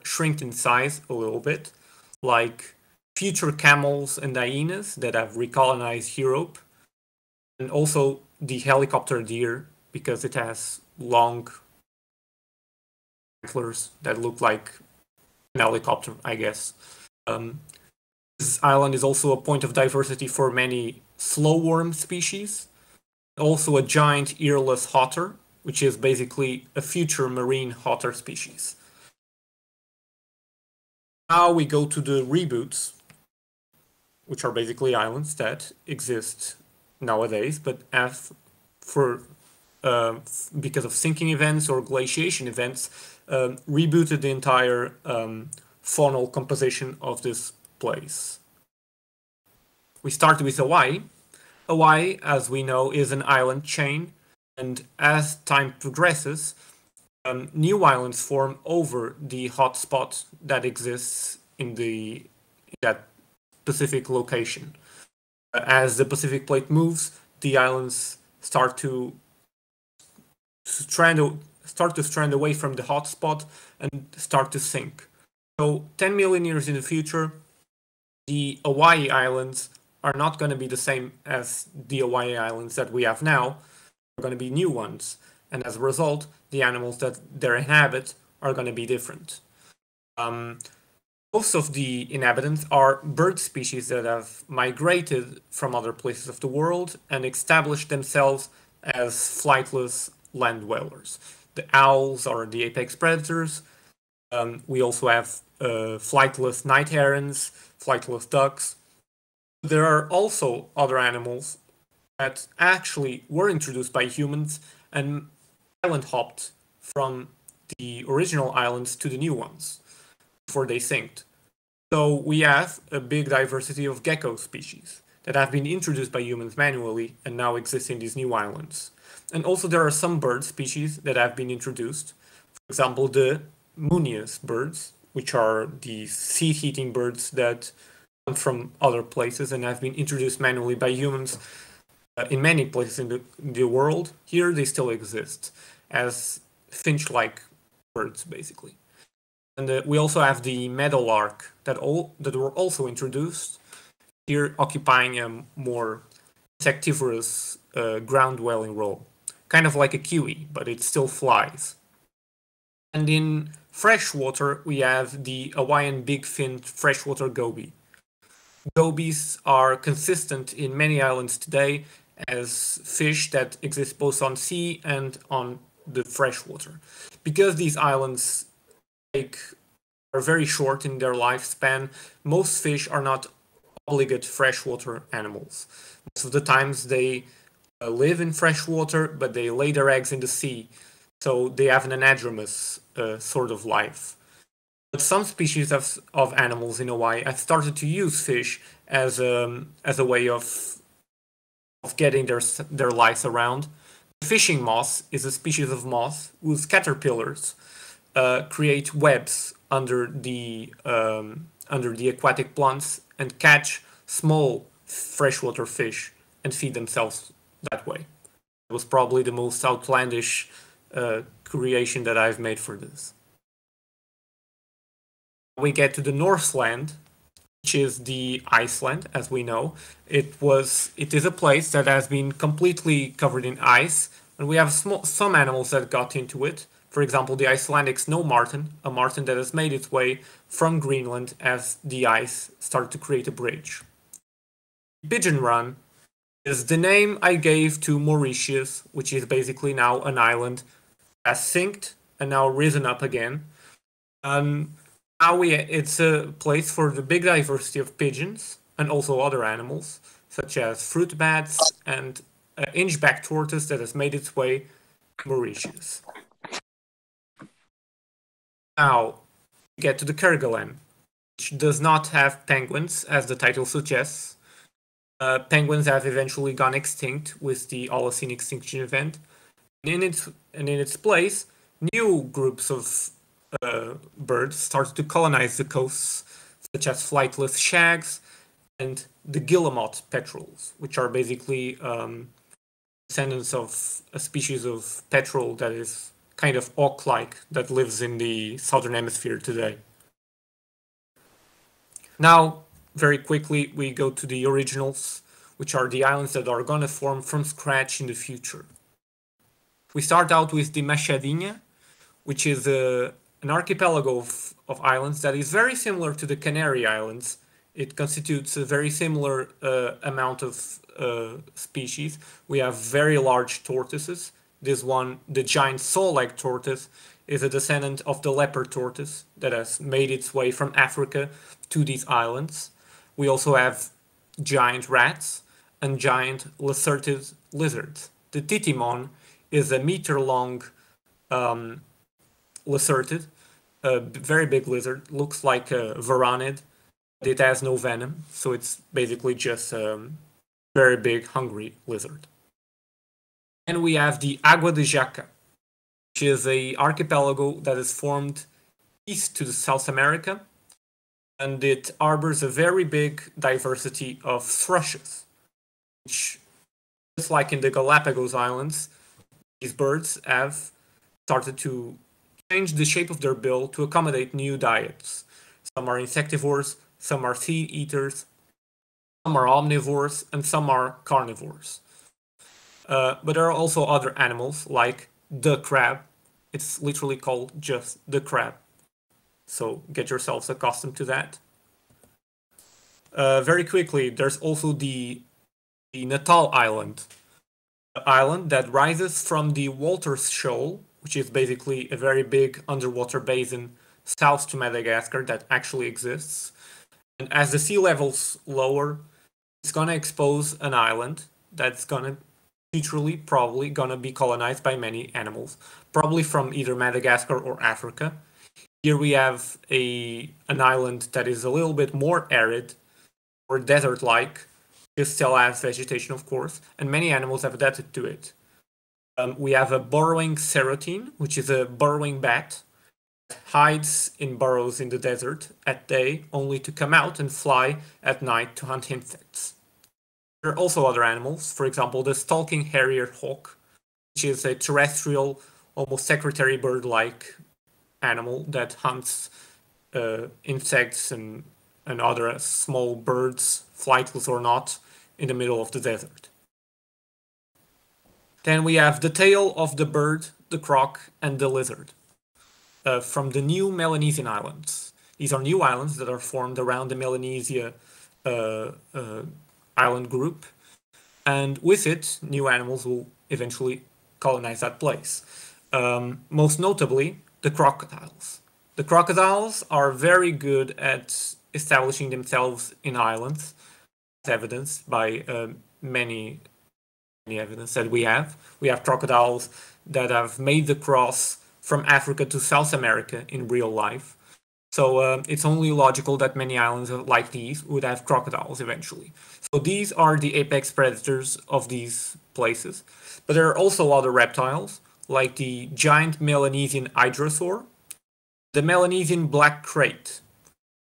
shrunk in size a little bit, like future camels and hyenas that have recolonized Europe, and also the helicopter deer because it has long antlers that look like an helicopter, I guess. This island is also a point of diversity for many slowworm species, also a giant earless otter, which is basically a future marine otter species. Now we go to the reboots, which are basically islands that exist nowadays, but because of sinking events or glaciation events, rebooted the entire faunal composition of this place. We start with Hawaii. Hawaii, as we know, is an island chain, and as time progresses, new islands form over the hotspot that exists in that specific location. As the Pacific plate moves, the islands start to strand away from the hotspot and start to sink. So 10 million years in the future, the Hawaii Islands are not going to be the same as the Hawaii Islands that we have now. They're going to be new ones. And as a result, the animals that they inhabit are going to be different. Most of the inhabitants are bird species that have migrated from other places of the world and established themselves as flightless land dwellers. The owls are the apex predators. We also have flightless night herons, flightless ducks. There are also other animals that actually were introduced by humans and island hopped from the original islands to the new ones before they sinked. So we have a big diversity of gecko species that have been introduced by humans manually and now exist in these new islands. And also there are some bird species that have been introduced. For example, the Munias birds, which are the seed-eating birds that come from other places and have been introduced manually by humans in many places in the world. Here they still exist as finch-like birds, basically. And we also have the meadowlark that were also introduced, here occupying a more insectivorous ground-dwelling role. Kind of like a kiwi, but it still flies. And in freshwater, we have the Hawaiian big-finned freshwater goby. Gobies are consistent in many islands today as fish that exist both on sea and on the freshwater. Because these islands are very short in their lifespan, most fish are not obligate freshwater animals. Most of the times they live in freshwater, but they lay their eggs in the sea, so they have an anadromous sort of life. But some species of animals in Hawaii have started to use fish as a way of getting their lives around. The fishing moth is a species of moth whose caterpillars create webs under the aquatic plants and catch small freshwater fish and feed themselves that way. It was probably the most outlandish creation that I've made for this. We get to the Northland, which is the Iceland, as we know. It is a place that has been completely covered in ice, and we have some animals that got into it. For example, the Icelandic snow marten, a marten that has made its way from Greenland as the ice started to create a bridge. Pigeon Run is the name I gave to Mauritius, which is basically now an island, has sinked and now risen up again. It's a place for the big diversity of pigeons and also other animals, such as fruit bats and an inchback tortoise that has made its way to Mauritius. Now, we get to the Kerguelen, which does not have penguins, as the title suggests. Penguins have eventually gone extinct with the Holocene extinction event. And in its place, new groups of birds started to colonize the coasts, such as flightless shags and the guillemot petrels, which are basically descendants of a species of petrel that is kind of auk-like that lives in the southern hemisphere today. Now, very quickly, we go to the originals, which are the islands that are going to form from scratch in the future. We start out with the Machadinha, which is an archipelago of islands that is very similar to the Canary Islands. It constitutes a very similar amount of species. We have very large tortoises. This one, the giant saw-like tortoise, is a descendant of the leopard tortoise that has made its way from Africa to these islands. We also have giant rats. and giant lacerted lizards. The Titimon is a meter-long lacerted, a very big lizard, looks like a varanid, but it has no venom, so it's basically just a very big, hungry lizard. And we have the Água de Jaca, which is a archipelago that is formed east to South America, and it harbors a very big diversity of thrushes, which, just like in the Galapagos Islands, these birds have started to change the shape of their bill to accommodate new diets. Some are insectivores, some are seed eaters, some are omnivores, and some are carnivores. But there are also other animals like the crab. It's literally called just the crab. So get yourselves accustomed to that. Very quickly, there's also the Natal Island. The island that rises from the Walters Shoal, which is basically a very big underwater basin south to Madagascar that actually exists. And as the sea levels lower, it's gonna expose an island that's gonna literally probably gonna be colonized by many animals, probably from either Madagascar or Africa. Here we have an island that is a little bit more arid or desert-like. It still has vegetation, of course, and many animals have adapted to it. We have a burrowing serotine, which is a burrowing bat that hides in burrows in the desert at day, only to come out and fly at night to hunt insects. There are also other animals, for example, the stalking harrier hawk, which is a terrestrial, almost secretary bird-like animal that hunts insects and other small birds, flightless or not, in the middle of the desert. Then we have the tail of the bird, the croc, and the lizard from the new Melanesian Islands. These are new islands that are formed around the Melanesia island group, and with it, new animals will eventually colonize that place. Most notably, the crocodiles. The crocodiles are very good at establishing themselves in islands, as evidenced by many evidence that we have. We have crocodiles that have made the cross from Africa to South America in real life. So it's only logical that many islands like these would have crocodiles eventually. So these are the apex predators of these places. But there are also other reptiles, like the giant Melanesian hydrosaur, the Melanesian black crate.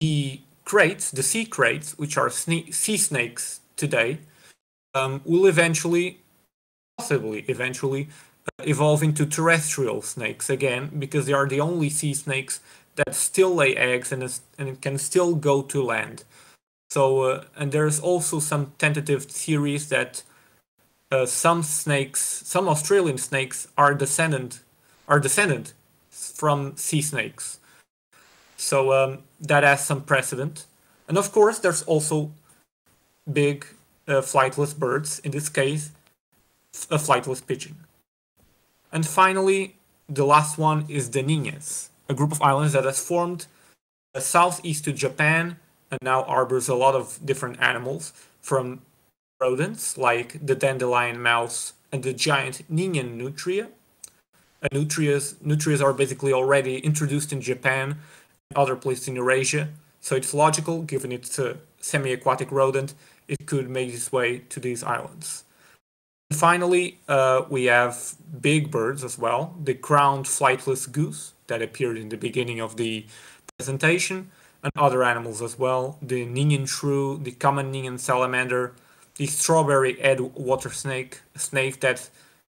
The crates, the sea crates, which are sea snakes today, will possibly eventually, evolve into terrestrial snakes again, because they are the only sea snakes that still lay eggs and can still go to land. So, and there's also some tentative theories that some Australian snakes are descended from sea snakes. So that has some precedent. And of course, there's also big flightless birds, in this case, a flightless pigeon. And finally, the last one is the Ninhas, a group of islands that has formed southeast to Japan and now harbors a lot of different animals, from rodents like the dandelion mouse and the giant Ninhan nutria. Nutrias are basically already introduced in Japan and other places in Eurasia, so it's logical, given it's a semi-aquatic rodent, it could make its way to these islands. And finally, we have big birds as well, the crowned flightless goose that appeared in the beginning of the presentation, and other animals as well, the Ninhan shrew, the common Ninhan salamander, the strawberry-head water snake, a snake that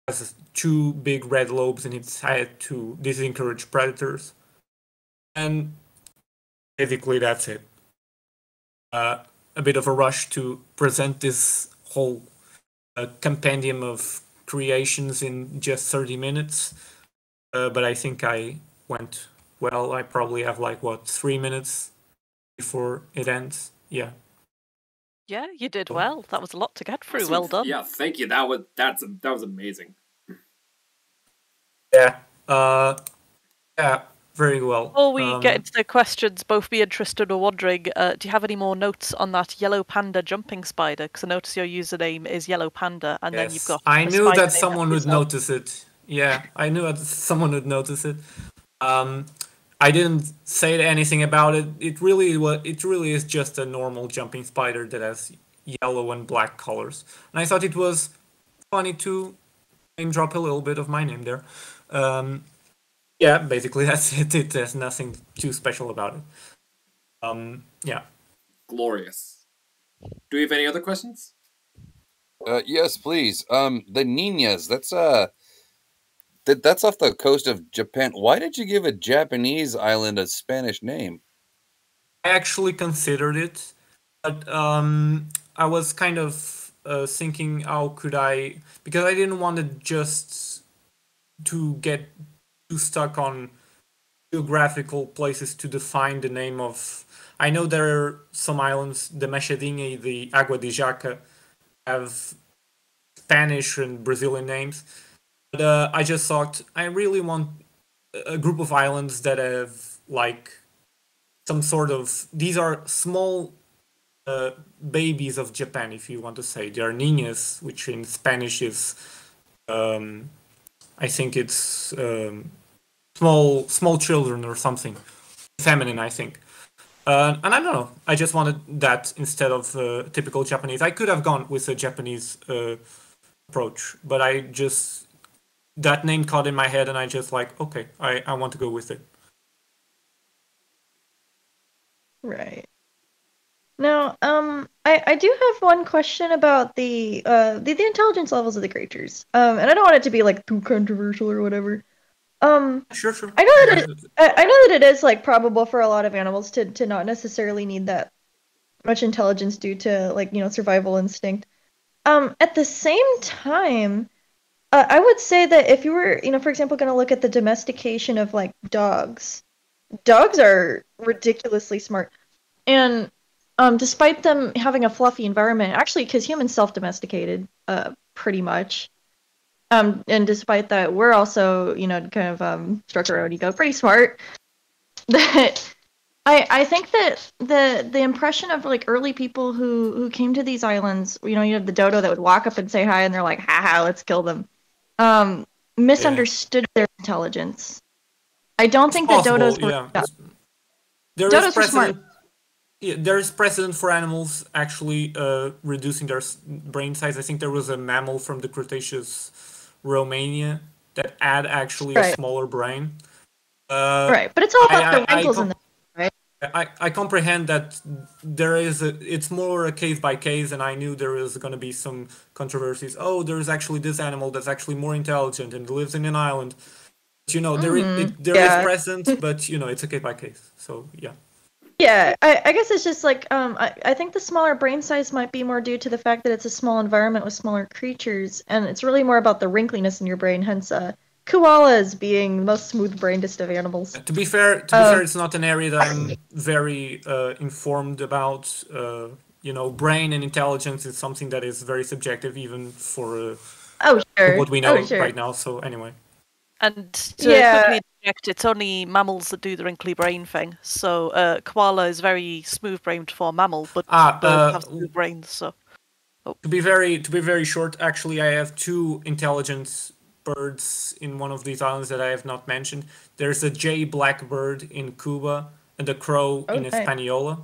has two big red lobes in its head to disencourage predators. And basically that's it. A bit of a rush to present this whole compendium of creations in just 30 minutes. But I think I went well. I probably have 3 minutes before it ends. Yeah. Yeah, you did well. That was a lot to get through. Well done. Yeah, thank you. That was amazing. Yeah. Yeah. very well. Before we get into the questions, both me and Tristan are wondering, do you have any more notes on that yellow panda jumping spider? Because I notice your username is yellow panda, and then you've got. I a knew spider that named someone after would yourself. notice it. Yeah, I knew that someone would notice it. I didn't say anything about it. It really is just a normal jumping spider that has yellow and black colors. And I thought it was funny to name drop a little bit of my name there. Yeah, basically that's it. There's nothing too special about it. Yeah. Glorious. Do we have any other questions? Yes, please. The Ninas, that's off the coast of Japan. Why did you give a Japanese island a Spanish name? I actually considered it, but I was kind of thinking, how could I? Because I didn't want to just to get too stuck on geographical places to define the name of. I know there are some islands, the Machadinha, the Água de Jaca, have Spanish and Brazilian names, but I just thought I really want a group of islands that have like some sort of. These are small babies of Japan, if you want to say. They are niñas, which in Spanish is, I think it's small children or something, feminine, I think. And I don't know. I just wanted that instead of typical Japanese. I could have gone with a Japanese approach, but that name caught in my head, and I just like, okay, I want to go with it. Right. Now, I do have one question about the intelligence levels of the creatures. And I don't want it to be like too controversial or whatever. Sure. I know that it is like probable for a lot of animals to not necessarily need that much intelligence due to like, survival instinct. At the same time, I would say that if you were, for example, going to look at the domestication of like dogs are ridiculously smart. And despite them having a fluffy environment, actually, because humans self-domesticated, pretty much. And despite that, we're also, kind of struck our own ego, pretty smart. That I think that the impression of like early people who came to these islands, you have the dodo that would walk up and say hi, and they're like, haha, let's kill them. Misunderstood their intelligence. I don't think that dodos were. Yeah. Dodos were smart. Yeah, there is precedent for animals actually reducing their brain size. I think there was a mammal from the Cretaceous Romania that had actually a smaller brain. Right, but it's all about the wrinkles in the right? I comprehend that it's more a case by case, and I knew there was going to be some controversies. Oh, there's actually this animal that's actually more intelligent and lives in an island. But, there is precedent, but it's a case by case. So yeah. Yeah, I guess it's just like I think the smaller brain size might be more due to the fact that it's a small environment with smaller creatures, and it's really more about the wrinkliness in your brain. Hence, koalas being the most smooth-brainedest of animals. To be fair, it's not an area that I'm very informed about. Brain and intelligence is something that is very subjective, even for what we know right now. So anyway. And to quickly interject, it's only mammals that do the wrinkly brain thing. So koala is very smooth-brained for a mammal, but birds have smooth brains. So to be very short, actually, I have two intelligence birds in one of these islands that I have not mentioned. There's a jay blackbird in Cuba and a crow in Hispaniola.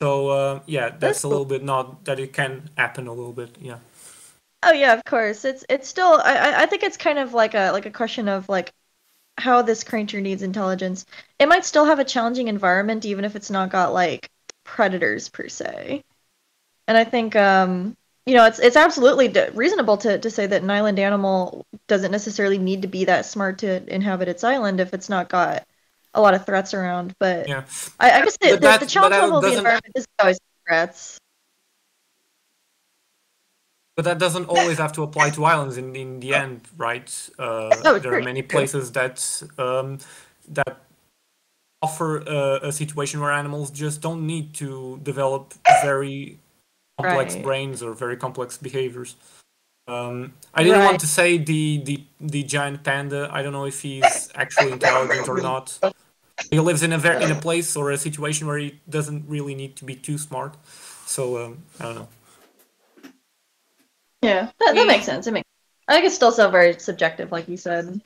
So that's a little bit not that it can happen a little bit. Yeah. Oh yeah, of course. It's still I think it's kind of like a question of like how this creature needs intelligence. It might still have a challenging environment even if it's not got like predators per se. And I think it's absolutely reasonable to say that an island animal doesn't necessarily need to be that smart to inhabit its island if it's not got a lot of threats around. But yeah. I guess the challenge level of the environment is always threats. But that doesn't always have to apply to islands in the end, right? There are many places that offer a situation where animals just don't need to develop very complex brains or very complex behaviors. I didn't want Right. to say the giant panda. I don't know if he's actually intelligent or not. He lives in a place or a situation where he doesn't really need to be too smart. So I don't know. Yeah, that makes sense. I think it's still so very subjective, like you said.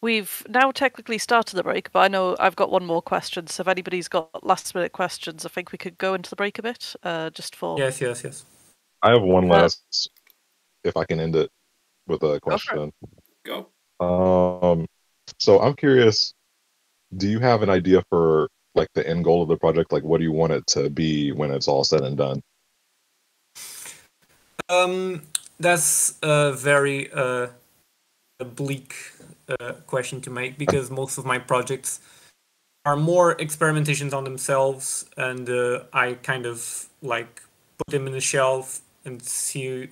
We've now technically started the break, but I know I've got one more question. So if anybody's got last minute questions, I think we could go into the break a bit, just for. Yes. I have one last, if I can end it with a question. Go. So I'm curious, do you have an idea for like the end goal of the project? Like, what do you want it to be when it's all said and done? That's a very bleak question to make, because most of my projects are more experimentations on themselves, and I kind of like put them in the shelf and see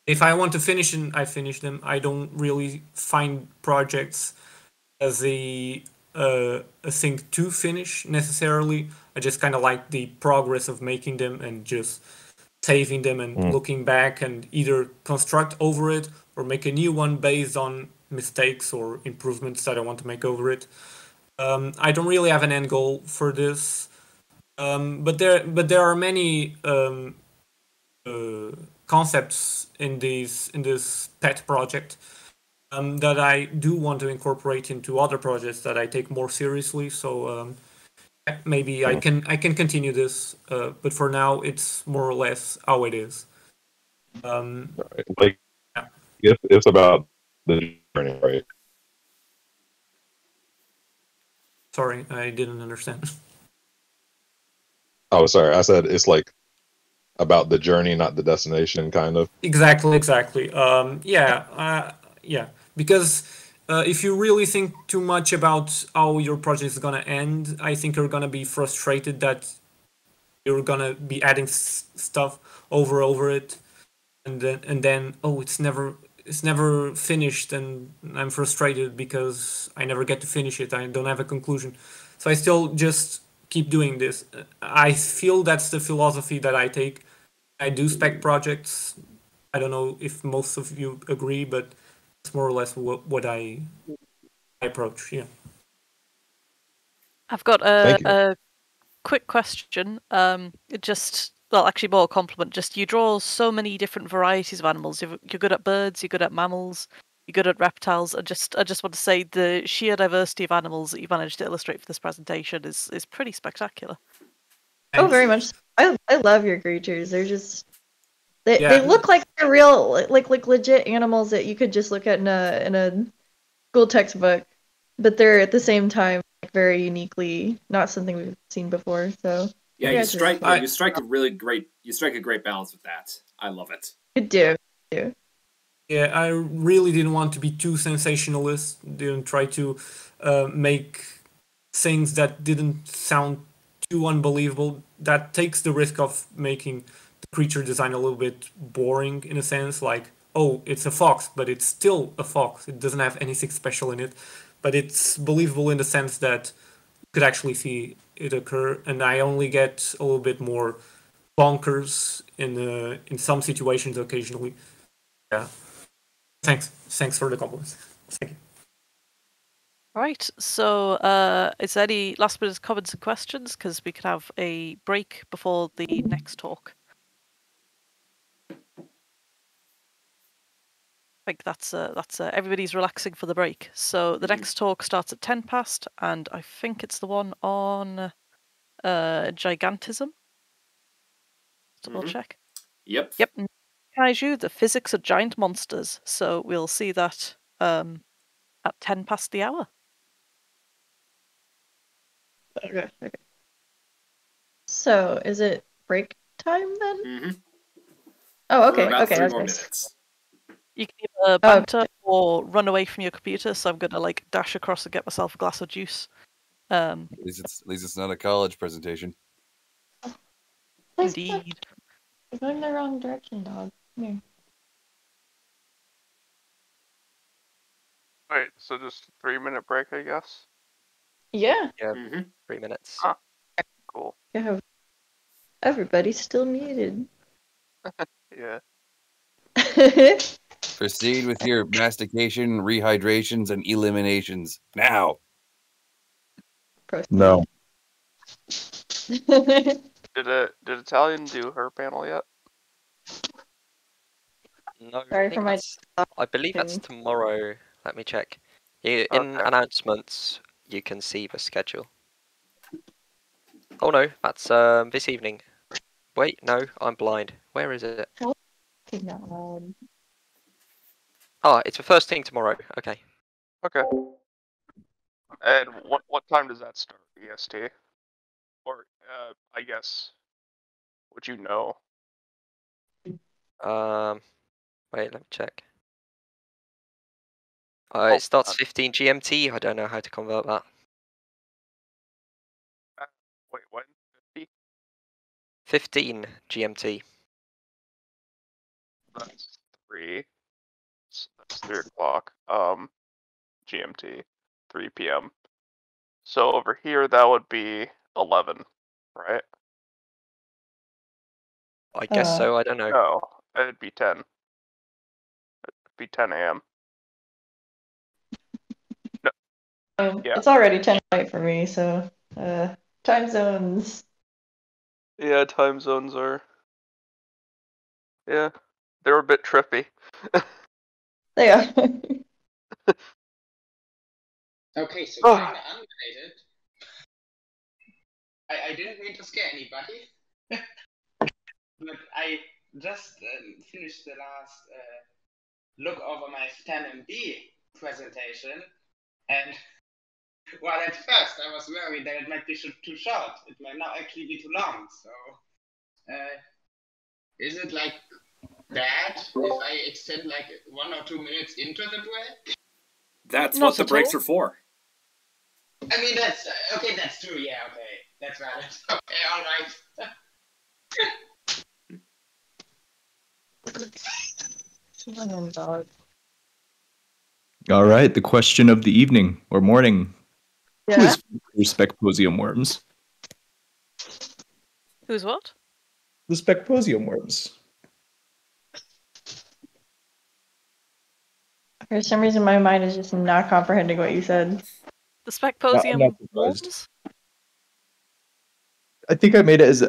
if I want to finish them. I finish them. I don't really find projects as a thing to finish necessarily. I just kind of like the progress of making them and just saving them and looking back and either construct over it or make a new one based on mistakes or improvements that I want to make over it. I don't really have an end goal for this, but there are many concepts in this pet project that I do want to incorporate into other projects that I take more seriously. So maybe I can continue this, but for now it's more or less how it is. Like, it's about the journey, right? Sorry, I didn't understand. Oh, sorry. I said it's like about the journey, not the destination, kind of. Exactly. Yeah. Because if you really think too much about how your project is gonna end, I think you're gonna be frustrated that you're gonna be adding stuff over it, and then oh, it's never finished, and I'm frustrated because I never get to finish it. I don't have a conclusion, so I still just keep doing this. I feel that's the philosophy that I take. I do spec projects. I don't know if most of you agree, but it's more or less what I approach. Yeah. I've got a quick question. Well, actually, more a compliment. Just you draw so many different varieties of animals. You're good at birds. You're good at mammals. You're good at reptiles. I just want to say the sheer diversity of animals that you managed to illustrate for this presentation is pretty spectacular. Oh, very much. I love your creatures. They're just they Yeah. look like they're real, like legit animals that you could just look at in a school textbook, but they're at the same time like, very uniquely not something we've seen before. So yeah, you strike a great balance with that. I love it. You do. Yeah, I really didn't want to be too sensationalist. Didn't try to make things that didn't sound too unbelievable. That takes the risk of making the creature design a little bit boring in a sense. Like, oh, it's a fox, but it's still a fox. It doesn't have anything special in it, but it's believable in the sense that you could actually see it occur. And I only get a little bit more bonkers in some situations occasionally. Yeah. Thanks for the compliments. Thank you. Right. So, is there any last minute comments and questions? Because we could have a break before the next talk. I think that's everybody's relaxing for the break. So the next talk starts at 10 past, and I think it's the one on gigantism. Double check. Yep. Kaiju, the physics of giant monsters. So we'll see that at 10 past the hour. Okay. So is it break time then? Mm-hmm. Oh, okay. For about okay. 3 I was more gonna say- minutes. You can either banter or run away from your computer. So I'm gonna like dash across and get myself a glass of juice. At least it's not a college presentation. Indeed. You're going the wrong direction, dog. Come here. Wait, so just 3-minute break, I guess? Yeah. Yeah, Mm-hmm. 3 minutes. Ah, cool. Yeah. Everybody's still muted. Yeah. Proceed with your mastication, rehydrations, and eliminations now. No. Did Italian do her panel yet? No, Sorry I think for my. I believe that's tomorrow. Let me check. In Okay. announcements, you can see the schedule. Oh no, that's this evening. Wait, no, I'm blind. Where is it? Ah, it's the first thing tomorrow. Okay. Okay. And what time does that start? EST? Or I guess would you know? Wait, let me check. It starts 15 GMT. I don't know how to convert that. Wait, when? 50? 15 GMT. That's 3. That's 3 o'clock. GMT, 3 p.m. So over here that would be 11, right? I guess so. I don't know. No, it'd be 10. It'd be 10 a.m. No. Yeah. It's already 10 night for me, so time zones. Yeah, time zones are. Yeah, they're a bit trippy. They are. Okay, so kind of unrelated. I didn't mean to scare anybody, but I just finished the last look over my Phtanum B presentation, and while at first I was worried that it might be too short, it might now actually be too long. So, is it like bad if I extend like 1 or 2 minutes into the break? That's what the breaks are for. I mean, that's okay. That's true. Yeah. Okay, that's valid. Okay. All right. All right, the question of the evening or morning. Yeah. Who is your Specposium worms? Who's what? The Specposium worms. For some reason, my mind is just not comprehending what you said. The Specposium worms? I think I made it as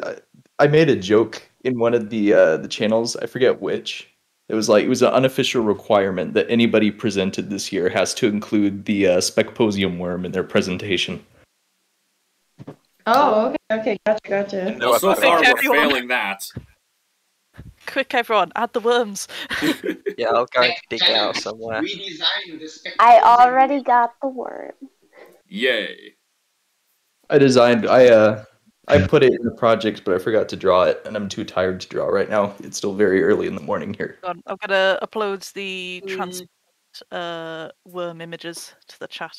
I made a joke in one of the channels. I forget which. It was an unofficial requirement that anybody presented this year has to include the Specposium worm in their presentation. Oh, okay, gotcha. Well, so far we're failing that. Quick, everyone, add the worms. Yeah, I'll go dig it out somewhere. I already got the worm. Yay. I put it in the project, but I forgot to draw it, and I'm too tired to draw right now. It's still very early in the morning here. I'm gonna upload the worm images to the chat.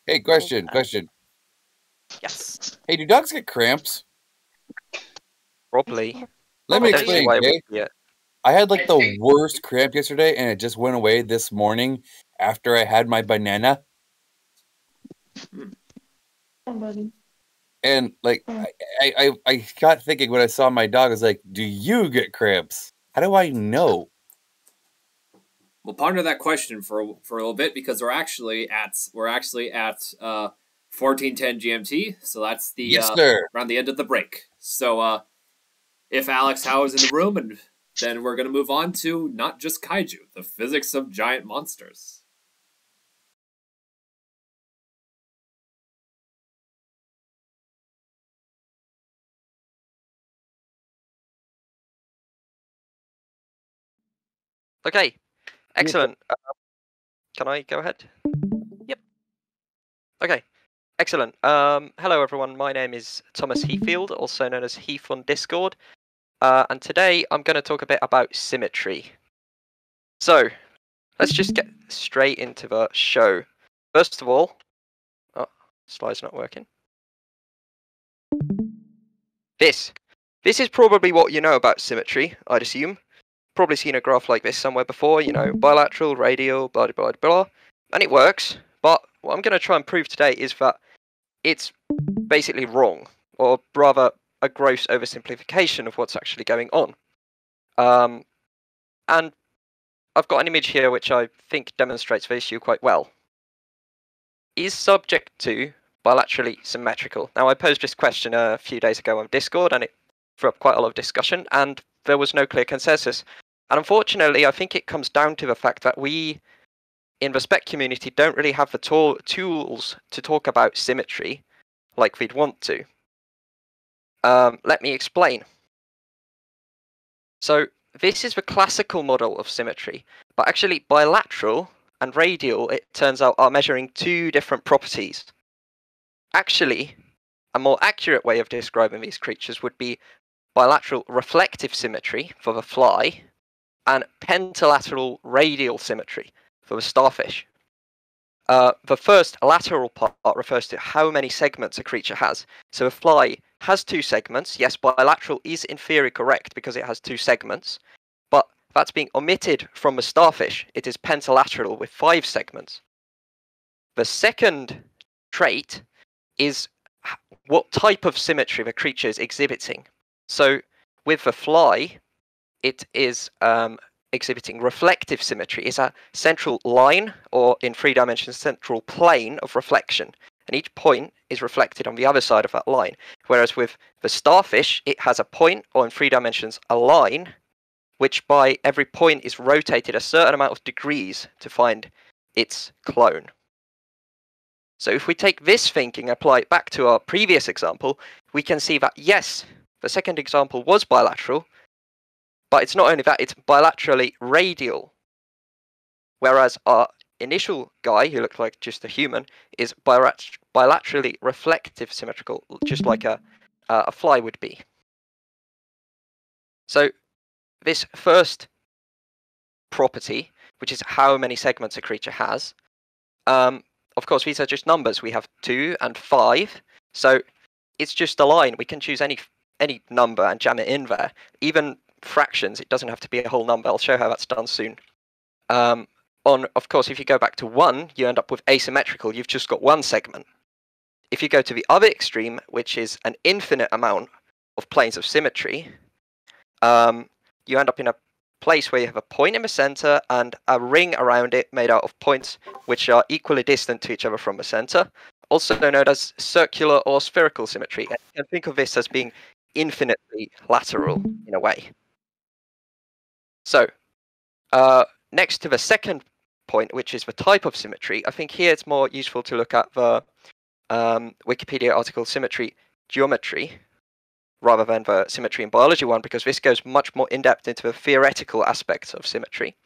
Hey, question. Yes. Hey, do dogs get cramps? Probably. Let me I don't see explain, why it okay? would be it. I had like the worst cramp yesterday, and it just went away this morning after I had my banana. And like, I got thinking when I saw my dog, I was like, "Do you get cramps? How do I know?" We'll ponder that question for a little bit because we're actually at 14:10 GMT, so that's the Yes, sir. around the end of the break. So if Alex Howe is in the room, and then we're gonna move on to not just Kaiju, the physics of giant monsters. Okay, excellent. Can I go ahead? Yep. Okay, excellent. Hello everyone, my name is Thomas Heathfield, also known as Heath on Discord. And today I'm going to talk a bit about symmetry. So, let's just get straight into the show. First of all, slide's not working. This is probably what you know about symmetry, I'd assume. Probably seen a graph like this somewhere before, you know, bilateral, radial, blah, blah, blah, blah. And it works, but what I'm going to try and prove today is that it's basically wrong, or rather a gross oversimplification of what's actually going on. And I've got an image here which I think demonstrates the issue quite well. Is subject to bilaterally symmetrical? Now, I posed this question a few days ago on Discord, and it threw up quite a lot of discussion, and there was no clear consensus. And unfortunately, I think it comes down to the fact that we, in the spec community, don't really have the tools to talk about symmetry like we'd want to. Let me explain. So, this is the classical model of symmetry, but actually bilateral and radial, it turns out, are measuring two different properties. Actually, a more accurate way of describing these creatures would be bilateral reflective symmetry for the fly and pentalateral radial symmetry for the starfish. The first lateral part refers to how many segments a creature has. So a fly has two segments. Yes, bilateral is in theory correct because it has two segments, but that's being omitted from the starfish. It is pentalateral with 5 segments. The second trait is what type of symmetry the creature is exhibiting. So with the fly, it is exhibiting reflective symmetry. It's a central line, or in 3 dimensions, central plane of reflection. And each point is reflected on the other side of that line. Whereas with the starfish, it has a point, or in 3 dimensions, a line, which by every point is rotated a certain amount of degrees to find its clone. So if we take this thinking, apply it back to our previous example, we can see that yes, the second example was bilateral, but it's not only that, it's bilaterally radial. Whereas our initial guy, who looked like just a human, is bilaterally reflective symmetrical, just like a fly would be. So this first property, which is how many segments a creature has, of course, these are just numbers. We have 2 and 5, so it's just a line. We can choose any number and jam it in there. Even fractions, it doesn't have to be a whole number. I'll show how that's done soon. Of course, if you go back to 1, you end up with asymmetrical. You've just got 1 segment. If you go to the other extreme, which is an infinite amount of planes of symmetry, you end up in a place where you have a point in the center and a ring around it made out of points which are equally distant to each other from the center, also known as circular or spherical symmetry. And you can think of this as being infinitely lateral in a way. So, next to the second point, which is the type of symmetry, I think here it's more useful to look at the Wikipedia article Symmetry Geometry, rather than the Symmetry in Biology one, because this goes much more in-depth into the theoretical aspects of symmetry.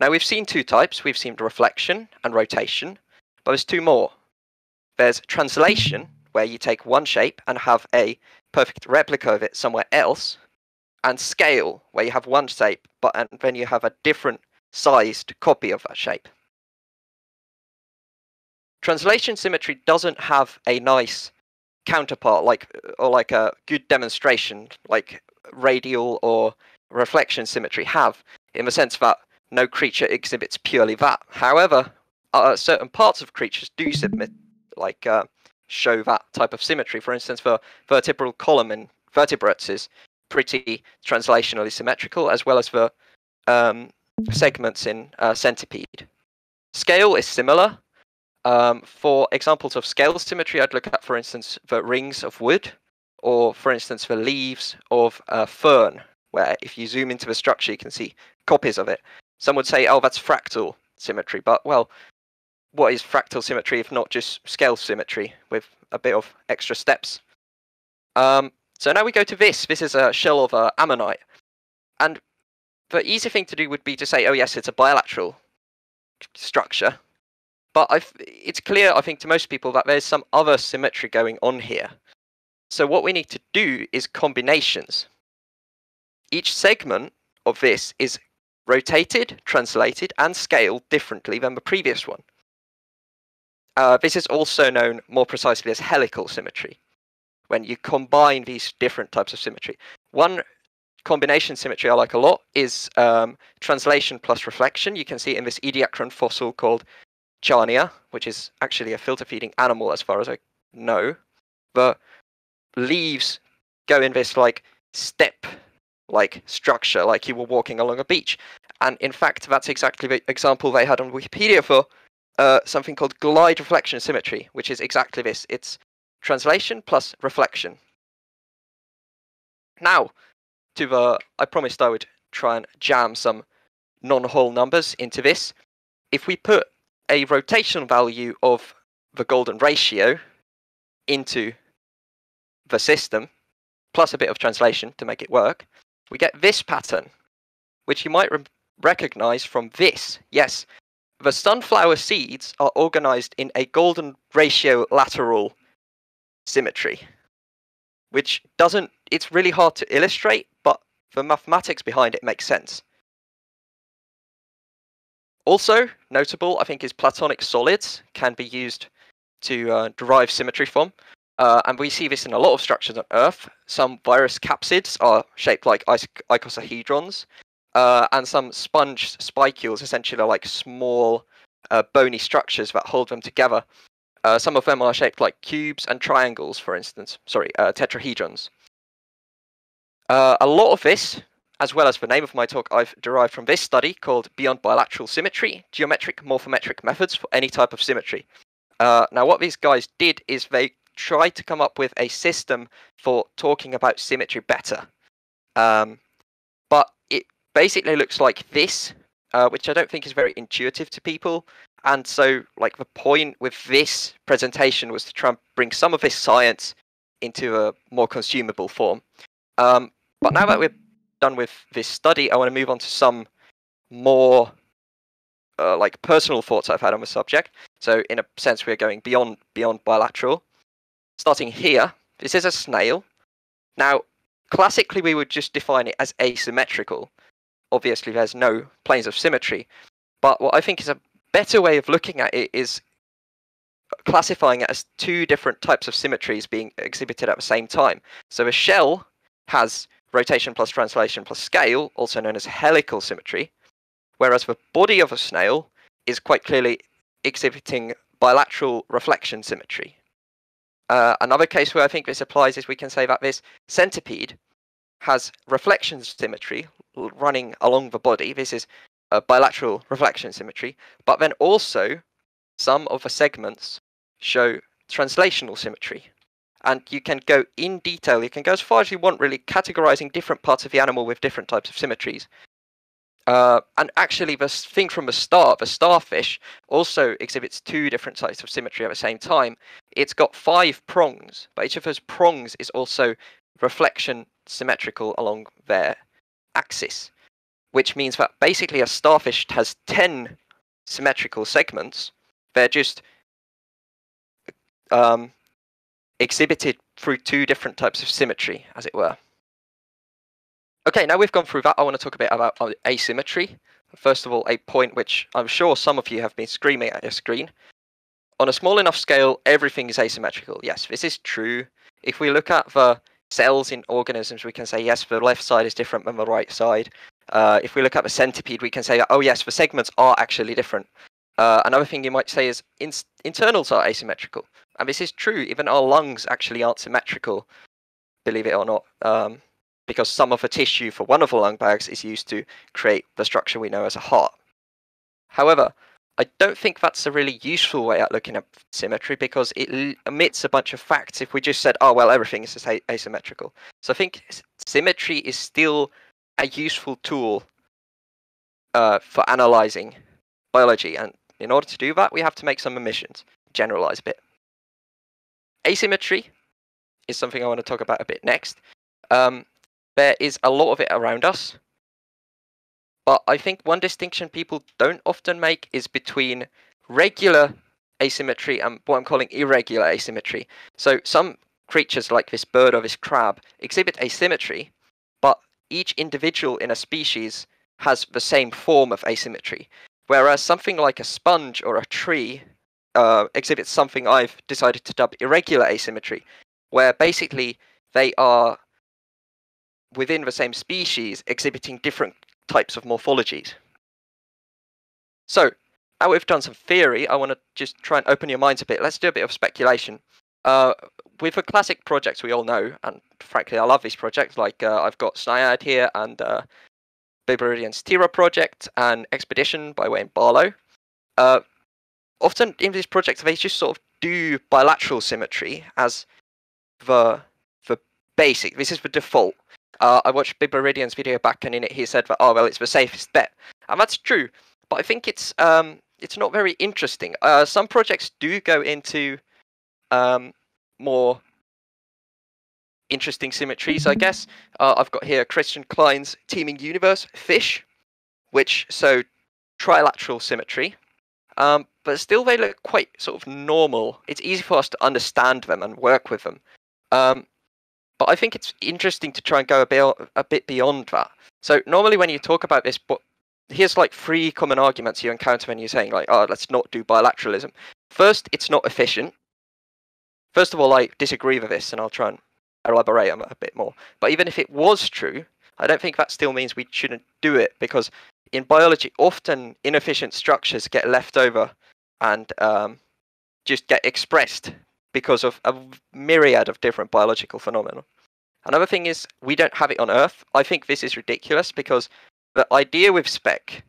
Now, we've seen 2 types. We've seen reflection and rotation, but there's 2 more. There's translation, where you take one shape and have a perfect replica of it somewhere else, and scale, where you have one shape, and then you have a different sized copy of that shape. Translation symmetry doesn't have a nice counterpart, like a good demonstration, like radial or reflection symmetry have, in the sense that no creature exhibits purely that. However, certain parts of creatures do show that type of symmetry. For instance, the vertebral column in vertebrates is pretty translationally symmetrical, as well as the segments in centipede. Scale is similar. For examples of scale symmetry, I'd look at, for instance, the rings of wood, or for instance, the leaves of a fern, where if you zoom into the structure, you can see copies of it. Some would say, oh, that's fractal symmetry, but, well, what is fractal symmetry if not just scale symmetry with a bit of extra steps? So now we go to this. This is a shell of ammonite. And the easy thing to do would be to say, oh, yes, it's a bilateral structure. But it's clear, I think, to most people that there's some other symmetry going on here. So what we need to do is combinations. Each segment of this is rotated, translated, and scaled differently than the previous one. This is also known more precisely as helical symmetry, when you combine these different types of symmetry. One combination symmetry I like a lot is translation plus reflection. You can see it in this Ediacaran fossil called Charnia, which is actually a filter-feeding animal as far as I know. The leaves go in this step-like structure, like you were walking along a beach. And in fact, that's exactly the example they had on Wikipedia for something called glide reflection symmetry, which is exactly this. It's translation plus reflection. Now, I promised I would try and jam some non-whole numbers into this. If we put a rotation value of the golden ratio into the system, plus a bit of translation to make it work, we get this pattern, which you might recognize from this. Yes, the sunflower seeds are organized in a golden ratio lateral symmetry, which it's really hard to illustrate, but the mathematics behind it makes sense. Also notable, I think, is platonic solids can be used to derive symmetry from. And we see this in a lot of structures on Earth. Some virus capsids are shaped like icosahedrons, and some sponge spicules essentially are like small bony structures that hold them together. Some of them are shaped like cubes and triangles, for instance. Sorry, tetrahedrons. A lot of this, as well as the name of my talk, I've derived from this study called Beyond Bilateral Symmetry, Geometric Morphometric Methods for Any Type of Symmetry. Now, what these guys did is they tried to come up with a system for talking about symmetry better. But it basically looks like this, which I don't think is very intuitive to people. And so, like, the point with this presentation was to try and bring some of this science into a more consumable form. But now that we're done with this study, I want to move on to some more like personal thoughts I've had on the subject. So in a sense, we're going beyond bilateral. Starting here, this is a snail. Now, classically, we would just define it as asymmetrical. Obviously, there's no planes of symmetry. But what I think is a better way of looking at it is classifying it as two different types of symmetries being exhibited at the same time. So a shell has rotation plus translation plus scale, also known as helical symmetry, whereas the body of a snail is quite clearly exhibiting bilateral reflection symmetry. Another case where I think this applies is we can say that this centipede has reflection symmetry running along the body. This is a bilateral reflection symmetry, but then also some of the segments show translational symmetry. And you can go in detail, you can go as far as you want, really, categorizing different parts of the animal with different types of symmetries. And actually, the thing from the start, the starfish, also exhibits two different types of symmetry at the same time. It's got 5 prongs, but each of those prongs is also reflection symmetrical along their axis, which means that basically a starfish has 10 symmetrical segments. They're just exhibited through 2 different types of symmetry, as it were. Okay, now we've gone through that, I want to talk a bit about asymmetry. First of all, a point which I'm sure some of you have been screaming at your screen. On a small enough scale, everything is asymmetrical. Yes, this is true. If we look at the cells in organisms, we can say, yes, the left side is different than the right side. If we look at the centipede, we can say, oh yes, the segments are actually different. Another thing you might say is internals are asymmetrical. And this is true, even our lungs actually aren't symmetrical, believe it or not. Because some of the tissue for one of the lung bags is used to create the structure we know as a heart. However, I don't think that's a really useful way at looking at symmetry because it omits a bunch of facts if we just said, oh, well, everything is asymmetrical. So I think symmetry is still a useful tool for analyzing biology. And in order to do that, we have to make some omissions, generalize a bit. Asymmetry is something I want to talk about a bit next. There is a lot of it around us, but I think one distinction people don't often make is between regular asymmetry and what I'm calling irregular asymmetry. So some creatures like this bird or this crab exhibit asymmetry, but each individual in a species has the same form of asymmetry, whereas something like a sponge or a tree exhibits something I've decided to dub irregular asymmetry, where basically they are within the same species exhibiting different types of morphologies. So, now we've done some theory, I want to just try and open your minds a bit. Let's do a bit of speculation. With the classic projects we all know, and frankly I love these projects, like I've got SNIAD here and Biberidian's Tira project and Expedition by Wayne Barlow. Often in these projects, they just sort of do bilateral symmetry as the basic. This is the default. I watched Biberidian's video back, and in it he said that, oh well, it's the safest bet, and that's true. But I think it's not very interesting. Some projects do go into more interesting symmetries, I guess. I've got here Christian Klein's Teeming Universe Fish, which so trilateral symmetry. But still they look quite sort of normal. It's easy for us to understand them and work with them. But I think it's interesting to try and go a bit beyond that. So normally when you talk about this, but here's like 3 common arguments you encounter when you're saying like, oh, let's not do bilateralism. First, it's not efficient. First of all, I disagree with this, and I'll try and elaborate on it a bit more. But even if it was true, I don't think that still means we shouldn't do it, because in biology, often inefficient structures get left over and just get expressed because of a myriad of different biological phenomena. Another thing is, we don't have it on Earth. I think this is ridiculous, because the idea with Spec,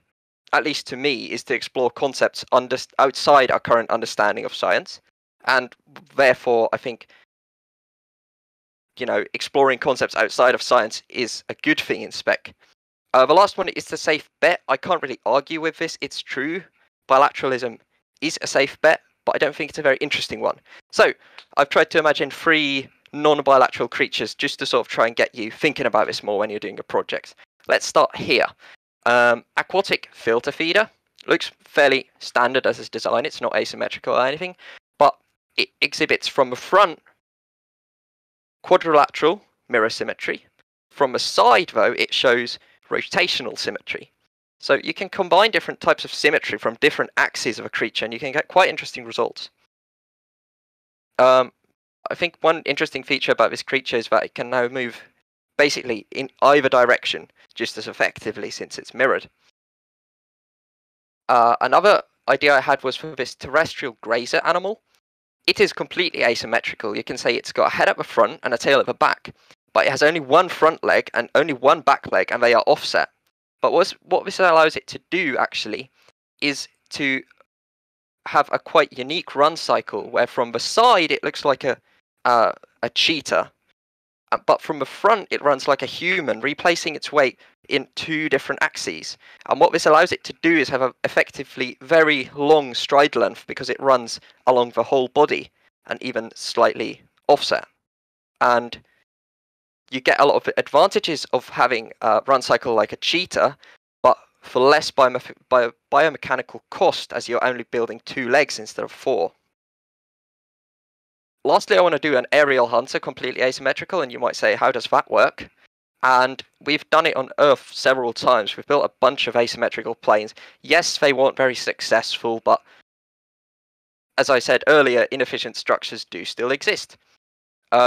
at least to me, is to explore concepts outside our current understanding of science. And therefore, I think, exploring concepts outside of science is a good thing in Spec. The last one is the safe bet. I can't really argue with this. It's true. Bilateralism is a safe bet, but I don't think it's a very interesting one. So I've tried to imagine 3 non-bilateral creatures just to sort of try and get you thinking about this more when you're doing a project. Let's start here. Aquatic filter feeder. Looks fairly standard as its design. It's not asymmetrical or anything, but it exhibits from the front quadrilateral mirror symmetry. From the side, though, it shows rotational symmetry. So you can combine different types of symmetry from different axes of a creature, and you can get quite interesting results. I think one interesting feature about this creature is that it can now move basically in either direction just as effectively, since it's mirrored. Another idea I had was for this terrestrial grazer animal. It is completely asymmetrical. You can say it's got a head at the front and a tail at the back, but it has only one front leg and only one back leg, and they are offset. But what this allows it to do, actually, is to have a quite unique run cycle, where from the side it looks like a cheetah, but from the front it runs like a human, replacing its weight in 2 different axes. And what this allows it to do is have an effectively very long stride length, because it runs along the whole body and even slightly offset. And you get a lot of advantages of having a run cycle like a cheetah, but for less biomechanical cost, as you're only building 2 legs instead of 4. Lastly, I want to do an aerial hunter, completely asymmetrical, and you might say, how does that work? And we've done it on Earth several times. We've built a bunch of asymmetrical planes. Yes, they weren't very successful, but as I said earlier, inefficient structures do still exist.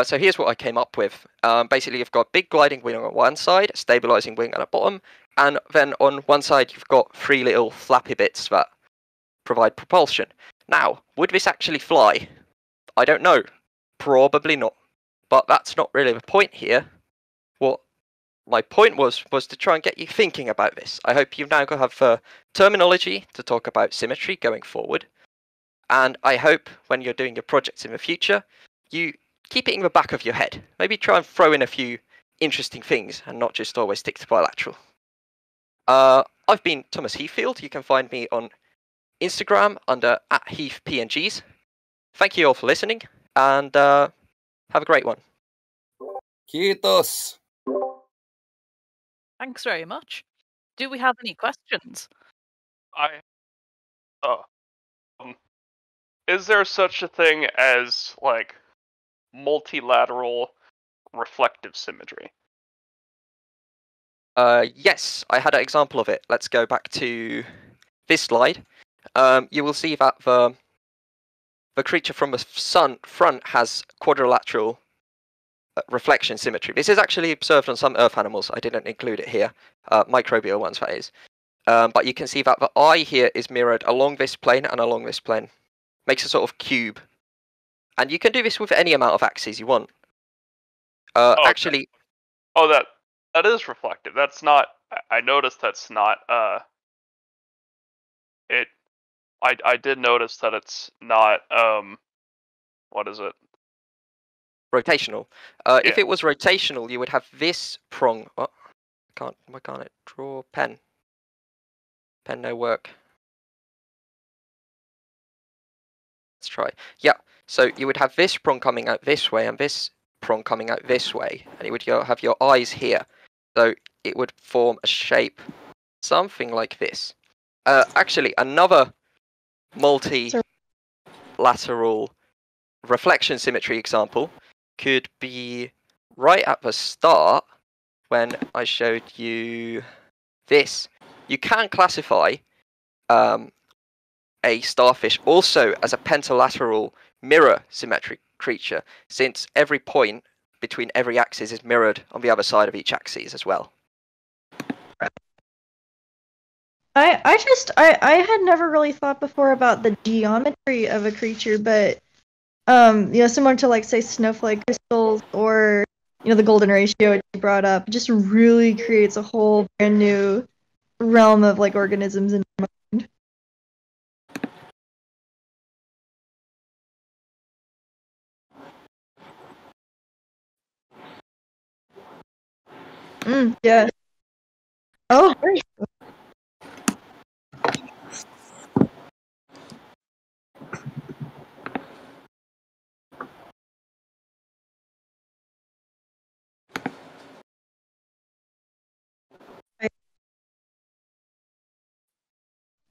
So here's what I came up with. Basically, you've got big gliding wing on one side, stabilizing wing at the bottom, and then on one side you've got 3 little flappy bits that provide propulsion. Now, would this actually fly? I don't know. Probably not. But that's not really the point here. What my point was to try and get you thinking about this. I hope you've now got to have terminology to talk about symmetry going forward. And I hope when you're doing your projects in the future, you keep it in the back of your head. Maybe try and throw in a few interesting things and not just always stick to bilateral. I've been Thomas Heathfield. You can find me on Instagram under @HeathPNGs. Thank you all for listening, and have a great one. Kiitos. Thanks very much. Do we have any questions? Is there such a thing as like multilateral reflective symmetry? Yes, I had an example of it. Let's go back to this slide. You will see that the creature from the front has quadrilateral reflection symmetry. This is actually observed on some earth animals. I didn't include it here. Microbial ones, that is. But you can see that the eye here is mirrored along this plane and along this plane. Makes a sort of cube. And you can do this with any amount of axes you want. Actually... Oh, that is reflective. That's not I noticed that's not it. I did notice that it's not what is it? Rotational. If it was rotational, you would have this prong. Oh, why can't it draw pen? Pen no work. Let's try. Yeah. So you would have this prong coming out this way and this prong coming out this way, and it would have your eyes here. So it would form a shape something like this. Actually, another multilateral reflection symmetry example could be right at the start when I showed you this. You can classify a starfish also as a pentalateral mirror symmetric creature, since every point between every axis is mirrored on the other side of each axis as well. I had never really thought before about the geometry of a creature, but similar to like say snowflake crystals or the golden ratio you brought up, it just really creates a whole brand new realm of like organisms in my mind. Yeah. Oh, great.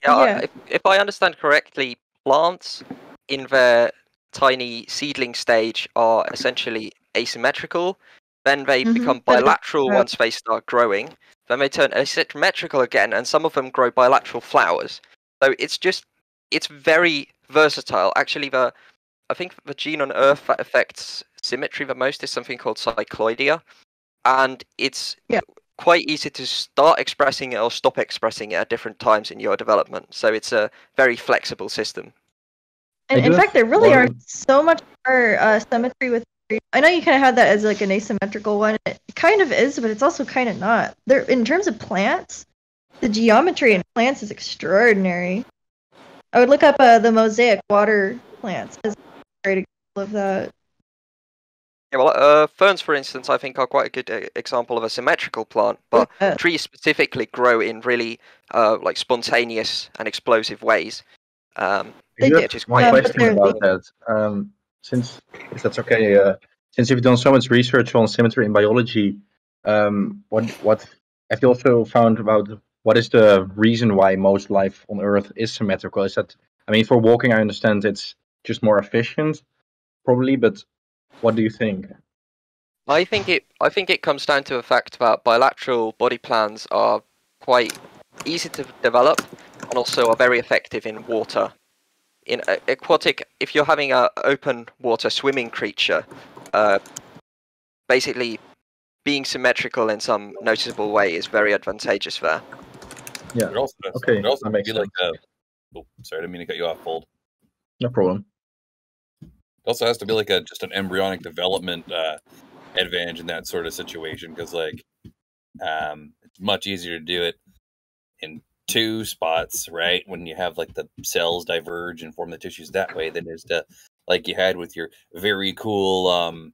Yeah. If I understand correctly, plants in their tiny seedling stage are essentially asymmetrical. Then they become bilateral once they start growing. Then they turn asymmetrical again, and some of them grow bilateral flowers. So it's very versatile. Actually, I think the gene on Earth that affects symmetry the most is something called cycloidea, and it's quite easy to start expressing it or stop expressing it at different times in your development. So it's a very flexible system. And in fact, there really are so much more symmetry with. I know you kind of had that as like an asymmetrical one. It kind of is, but it's also kind of not. There, in terms of plants, the geometry in plants is extraordinary. I would look up the mosaic water plants as a great example of that. Yeah, well, ferns, for instance, I think are quite a good example of a symmetrical plant, but trees specifically grow in really like spontaneous and explosive ways. Which is quite question about that. Since, if that's okay, since you've done so much research on symmetry in biology, what have you also found about what is the reason why most life on Earth is symmetrical? Is that, I mean, for walking, I understand it's just more efficient, probably, but what do you think? I think it comes down to the fact that bilateral body plans are quite easy to develop and also are very effective in water. In aquatic, if you're having an open water swimming creature, basically being symmetrical in some noticeable way is very advantageous there. Yeah. It also, okay. It also that makes be like oh, sorry, I didn't mean to cut you off, Fold. No problem. It also has to be like just an embryonic development advantage in that sort of situation, because like it's much easier to do it in two spots, right? When you have like the cells diverge and form the tissues that way, than is to like you had with your very cool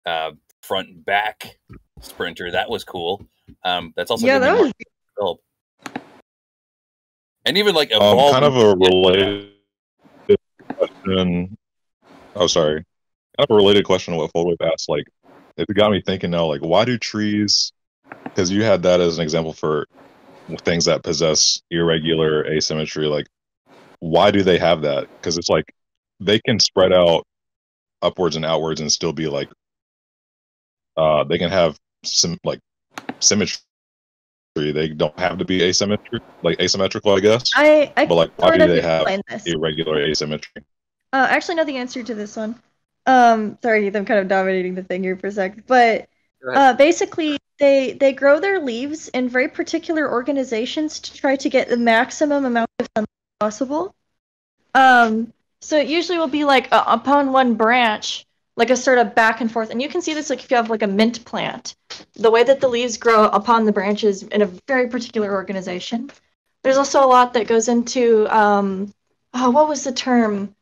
front and back sprinter. That was cool. That's also that was develop. And even like evolve. Kind of a related question. Oh, sorry. Kind of a related question to what Foldwave asked. Like, it got me thinking now. Like, why do trees? Because you had that as an example for things that possess irregular asymmetry. Like, why do they have that? Because it's like they can spread out upwards and outwards and still be like they can have some like symmetry. They don't have to be asymmetrical, I guess. But like, why do they have irregular asymmetry? I actually know the answer to this one. Sorry, I'm kind of dominating the thing here for a sec, but basically they grow their leaves in very particular organizations to try to get the maximum amount of sun possible. So it usually will be like upon one branch like a sort of back and forth. And you can see this like if you have like a mint plant, the way that the leaves grow upon the branches in a very particular organization. There's also a lot that goes into, what was the term?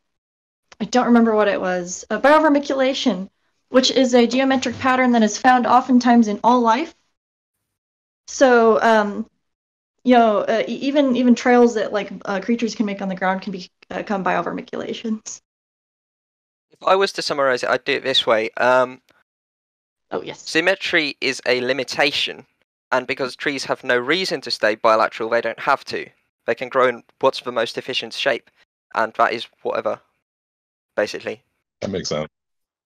I don't remember what it was. Biovermiculation, which is a geometric pattern that is found oftentimes in all life. So, even trails that like creatures can make on the ground can become biovermiculations. If I was to summarize it, I'd do it this way. Oh, yes. Symmetry is a limitation, and because trees have no reason to stay bilateral, they don't have to. They can grow in what's the most efficient shape, and that is whatever, basically. That makes sense.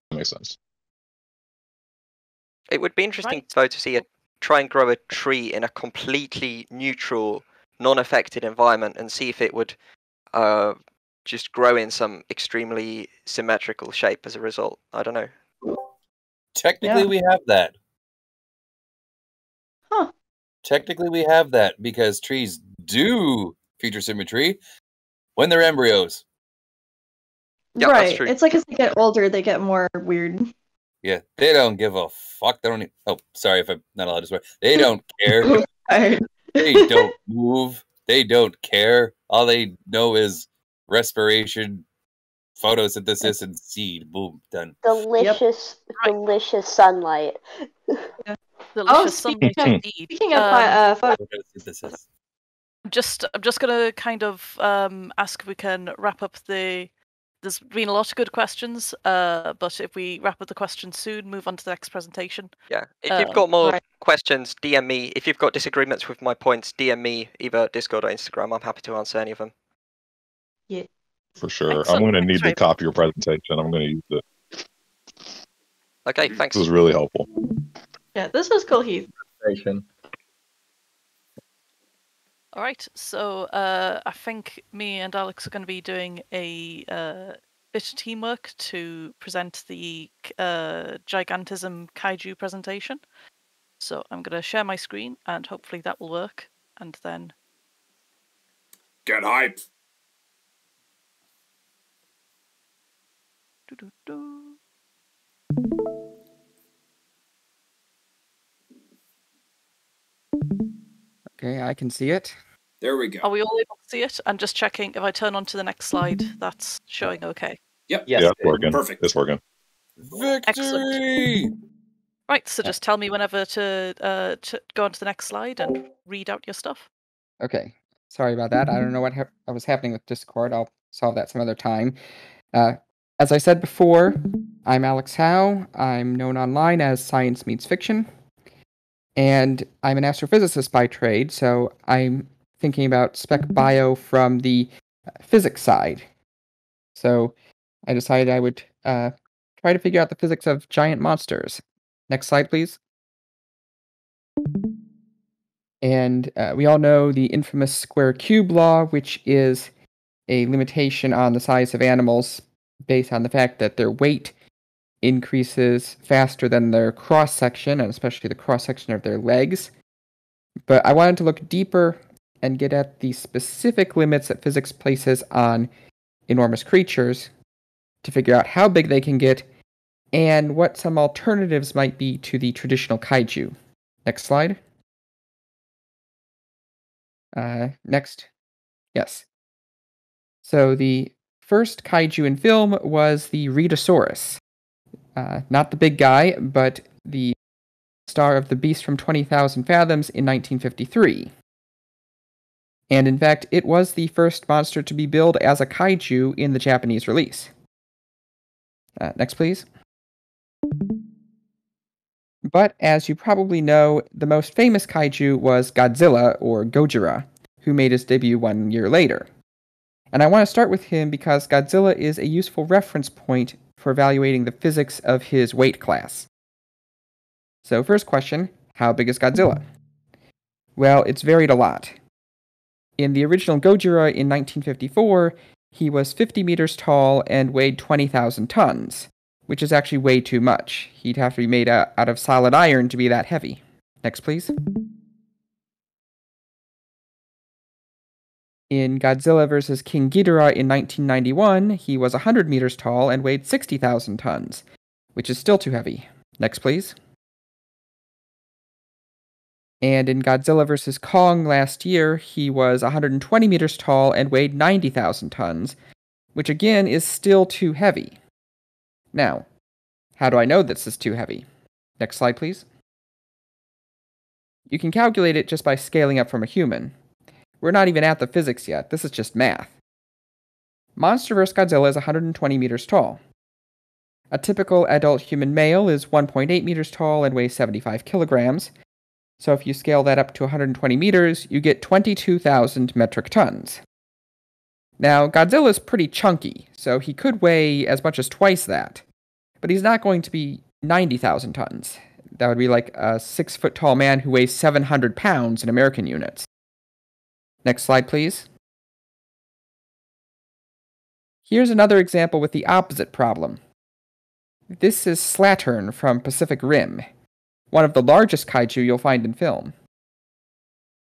That makes sense. It would be interesting, though, to see try and grow a tree in a completely neutral, non-affected environment and see if it would just grow in some extremely symmetrical shape as a result. I don't know. Technically, we have that. Huh. Technically, we have that because trees do feature symmetry when they're embryos. Yeah, right. that's true. It's like as they get older, they get more weird. Yeah, they don't give a fuck. They don't. Oh, sorry if I'm not allowed to swear. They don't care. They don't move. They don't care. All they know is respiration, photosynthesis, and seed. Boom, done. Delicious, delicious sunlight. Delicious speaking sunlight of- indeed. Speaking of Photosynthesis. I'm just gonna kind of ask if we can wrap up the. There's been a lot of good questions, but if we wrap up the questions soon, move on to the next presentation. Yeah, if you've got more right. questions, DM me. If you've got disagreements with my points, DM me either Discord or Instagram. I'm happy to answer any of them. Yeah. For sure. Excellent. I'm going to need Thanks, to copy your presentation. I'm going to use it. Okay, thanks. This was really helpful. Yeah, this was cool, Heath. All right, so I think me and Alex are going to be doing a bit of teamwork to present the Gigantism Kaiju presentation. So I'm going to share my screen, and hopefully that will work. And then Get hyped. Okay, I can see it. There we go. are we all able to see it? I'm just checking if I turn on to the next slide, that's showing okay. Yep. Yes. Yeah, it's working. Perfect. It's working. Victory! Right, so just tell me whenever to go on to the next slide and read out your stuff. Okay, sorry about that. I don't know what was happening with Discord. I'll solve that some other time. As I said before, I'm Alex Howe. I'm known online as Science Meets Fiction. And I'm an astrophysicist by trade, so I'm thinking about spec bio from the physics side. So I decided I would try to figure out the physics of giant monsters. Next slide, please. And we all know the infamous square cube law, which is a limitation on the size of animals based on the fact that their weight increases faster than their cross-section, and especially the cross-section of their legs. But I wanted to look deeper and get at the specific limits that physics places on enormous creatures to figure out how big they can get and what some alternatives might be to the traditional kaiju. Next slide. Next. Yes. So the first kaiju in film was the Rhedosaurus. Not the big guy, but the star of The Beast from 20,000 Fathoms in 1953. And in fact, it was the first monster to be billed as a kaiju in the Japanese release. Next, please. But as you probably know, the most famous kaiju was Godzilla, or Gojira, who made his debut 1 year later. And I want to start with him because Godzilla is a useful reference point for evaluating the physics of his weight class. So first question, how big is Godzilla? Well, it's varied a lot. In the original Gojira in 1954, he was 50 meters tall and weighed 20,000 tons, which is actually way too much. He'd have to be made out of solid iron to be that heavy. Next, please. In Godzilla vs. King Ghidorah in 1991, he was 100 meters tall and weighed 60,000 tons, which is still too heavy. Next, please. And in Godzilla vs. Kong last year, he was 120 meters tall and weighed 90,000 tons, which again is still too heavy. Now, how do I know this is too heavy? Next slide, please. You can calculate it just by scaling up from a human. We're not even at the physics yet, this is just math. Monster vs. Godzilla is 120 meters tall. A typical adult human male is 1.8 meters tall and weighs 75 kilograms. So if you scale that up to 120 meters, you get 22,000 metric tons. Now, Godzilla is pretty chunky, so he could weigh as much as twice that. But he's not going to be 90,000 tons. That would be like a 6-foot-tall man who weighs 700 pounds in American units. Next slide, please. Here's another example with the opposite problem. This is Slattern from Pacific Rim, one of the largest kaiju you'll find in film.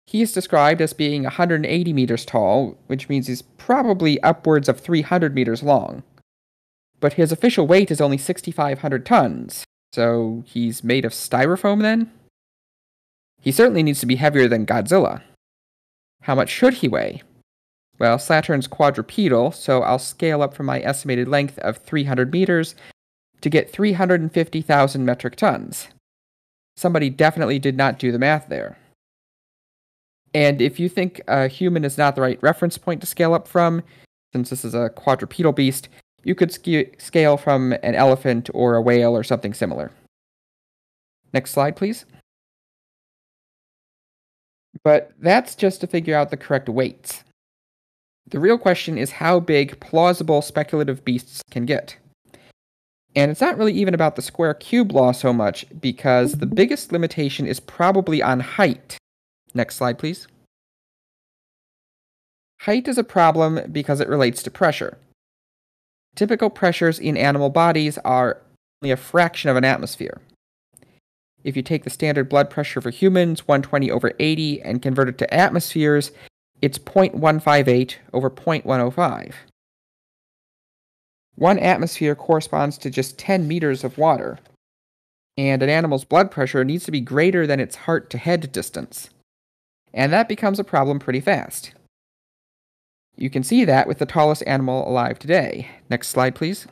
He is described as being 180 meters tall, which means he's probably upwards of 300 meters long. But his official weight is only 6,500 tons, so he's made of styrofoam then? He certainly needs to be heavier than Godzilla. How much should he weigh? Well, Slattern's quadrupedal, so I'll scale up from my estimated length of 300 meters to get 350,000 metric tons. Somebody definitely did not do the math there. And if you think a human is not the right reference point to scale up from, since this is a quadrupedal beast, you could scale from an elephant or a whale or something similar. Next slide, please. But that's just to figure out the correct weights. The real question is how big plausible speculative beasts can get. And it's not really even about the square cube law so much, because the biggest limitation is probably on height. Next slide, please. Height is a problem because it relates to pressure. Typical pressures in animal bodies are only a fraction of an atmosphere. If you take the standard blood pressure for humans, 120 over 80, and convert it to atmospheres, it's 0.158 over 0.105. 1 atmosphere corresponds to just 10 meters of water, and an animal's blood pressure needs to be greater than its heart-to-head distance. And that becomes a problem pretty fast. You can see that with the tallest animal alive today. Next slide, please.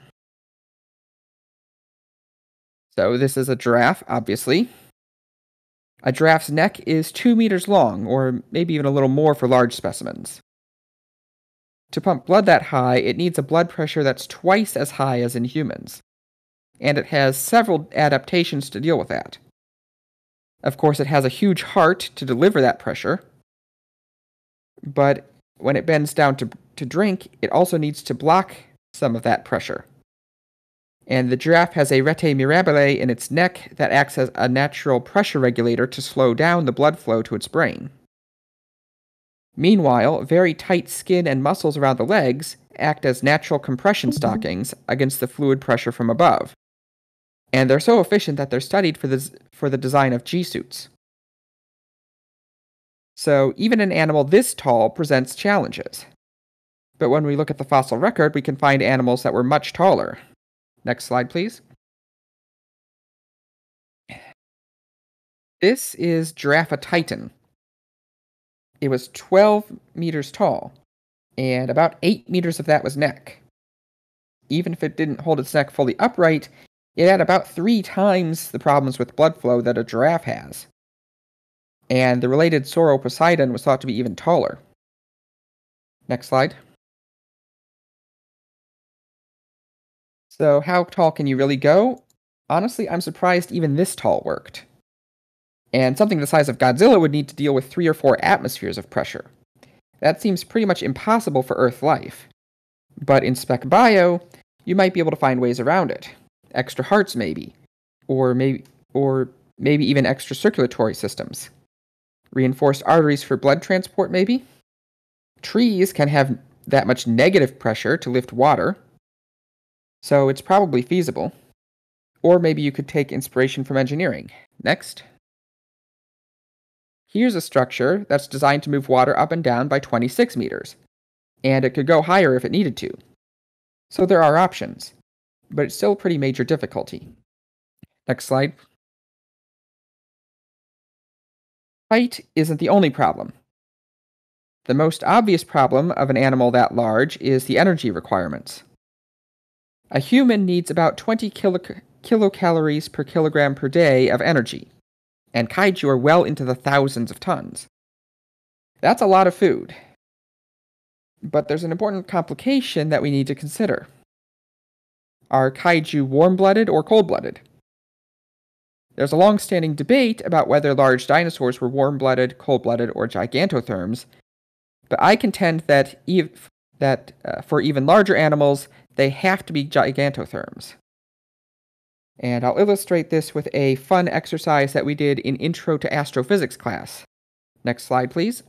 So this is a giraffe, obviously. A giraffe's neck is 2 meters long, or maybe even a little more for large specimens. To pump blood that high, it needs a blood pressure that's twice as high as in humans. And it has several adaptations to deal with that. Of course, it has a huge heart to deliver that pressure. But when it bends down to drink, it also needs to block some of that pressure. And the giraffe has a rete mirabile in its neck that acts as a natural pressure regulator to slow down the blood flow to its brain. Meanwhile, very tight skin and muscles around the legs act as natural compression stockings against the fluid pressure from above. And they're so efficient that they're studied for the design of G-suits. So even an animal this tall presents challenges. But when we look at the fossil record, we can find animals that were much taller. Next slide, please. This is Giraffa titan. It was 12 meters tall, and about 8 meters of that was neck. Even if it didn't hold its neck fully upright, it had about 3 times the problems with blood flow that a giraffe has. And the related Sauroposeidon was thought to be even taller. Next slide. So how tall can you really go? Honestly, I'm surprised even this tall worked. And something the size of Godzilla would need to deal with 3 or 4 atmospheres of pressure. That seems pretty much impossible for Earth life. But in Specbio, you might be able to find ways around it. Extra hearts maybe. Or maybe even extra circulatory systems. Reinforced arteries for blood transport maybe? Trees can have that much negative pressure to lift water. So it's probably feasible. Or maybe you could take inspiration from engineering. Next. Here's a structure that's designed to move water up and down by 26 meters. And it could go higher if it needed to. So there are options. but it's still a pretty major difficulty. Next slide. Height isn't the only problem. The most obvious problem of an animal that large is the energy requirements. A human needs about 20 kilocalories per kilogram per day of energy, and kaiju are well into the thousands of tons. That's a lot of food. But there's an important complication that we need to consider. Are kaiju warm-blooded or cold-blooded? There's a long-standing debate about whether large dinosaurs were warm-blooded, cold-blooded, or gigantotherms, but I contend that for even larger animals, they have to be gigantotherms. And I'll illustrate this with a fun exercise that we did in Intro to Astrophysics class. Next slide, please.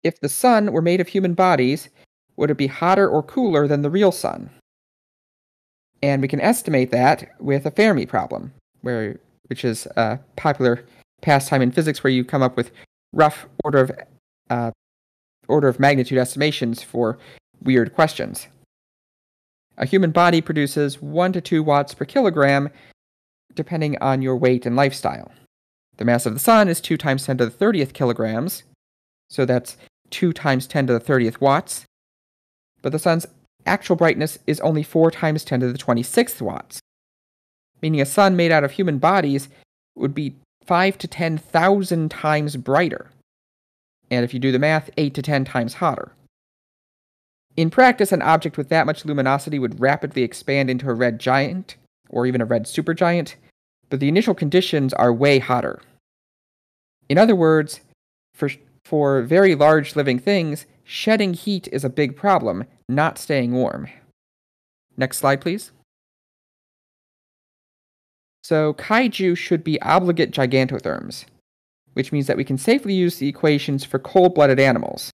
If the sun were made of human bodies, would it be hotter or cooler than the real sun? And we can estimate that with a Fermi problem, which is a popular pastime in physics where you come up with rough order of magnitude estimations for weird questions. A human body produces 1 to 2 watts per kilogram, depending on your weight and lifestyle. The mass of the sun is 2 times 10 to the 30th kilograms, so that's 2 times 10 to the 30th watts. But the sun's actual brightness is only 4 times 10 to the 26th watts, meaning a sun made out of human bodies would be 5 to 10,000 times brighter, and if you do the math, 8 to 10 times hotter. In practice, an object with that much luminosity would rapidly expand into a red giant, or even a red supergiant, but the initial conditions are way hotter. In other words, for very large living things, shedding heat is a big problem, not staying warm. Next slide, please. So, kaiju should be obligate gigantotherms, which means that we can safely use the equations for cold-blooded animals,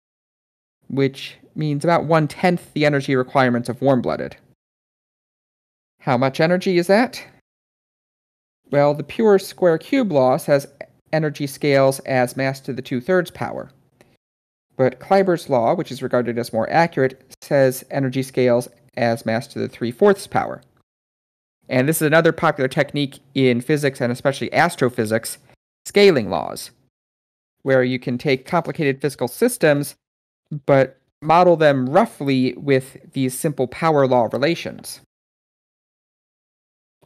which means about 1/10 the energy requirements of warm-blooded. How much energy is that? Well, the pure square cube law says energy scales as mass to the 2/3 power. But Kleiber's law, which is regarded as more accurate, says energy scales as mass to the 3/4 power. And this is another popular technique in physics and especially astrophysics, scaling laws, where you can take complicated physical systems, but model them roughly with these simple power law relations.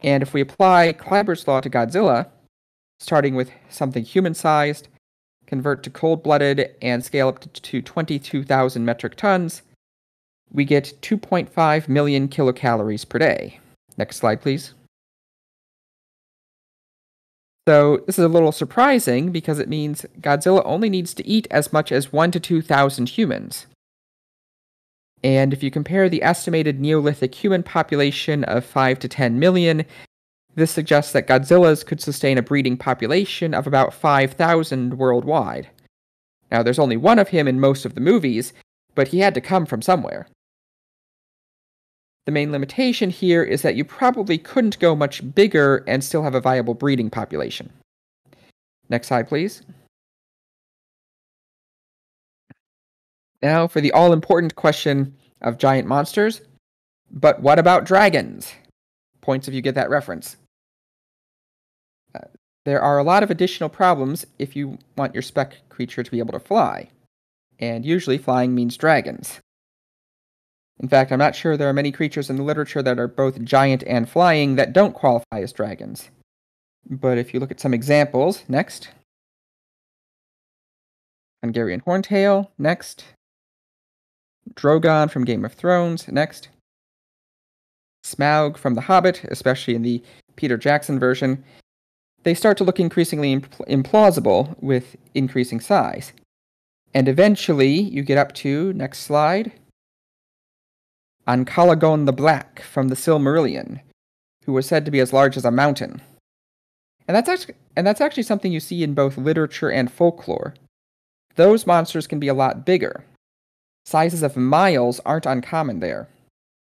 And if we apply Kleiber's law to Godzilla, starting with something human-sized, convert to cold-blooded, and scale up to 22,000 metric tons, we get 2.5 million kilocalories per day. Next slide, please. So this is a little surprising because it means Godzilla only needs to eat as much as 1 to 2,000 humans. And if you compare the estimated Neolithic human population of 5 to 10 million, this suggests that Godzillas could sustain a breeding population of about 5,000 worldwide. Now, there's only one of him in most of the movies, but he had to come from somewhere. The main limitation here is that you probably couldn't go much bigger and still have a viable breeding population. Next slide, please. Now for the all-important question of giant monsters. But what about dragons? Points if you get that reference. There are a lot of additional problems if you want your spec creature to be able to fly. And usually flying means dragons. In fact, I'm not sure there are many creatures in the literature that are both giant and flying that don't qualify as dragons. But if you look at some examples, next. Hungarian Horntail, next. Drogon from Game of Thrones, next. Smaug from The Hobbit, especially in the Peter Jackson version. They start to look increasingly implausible with increasing size. And eventually, you get up to, next slide, Ancalagon the Black from the Silmarillion, who was said to be as large as a mountain. And that's actually something you see in both literature and folklore. Those monsters can be a lot bigger. Sizes of miles aren't uncommon there,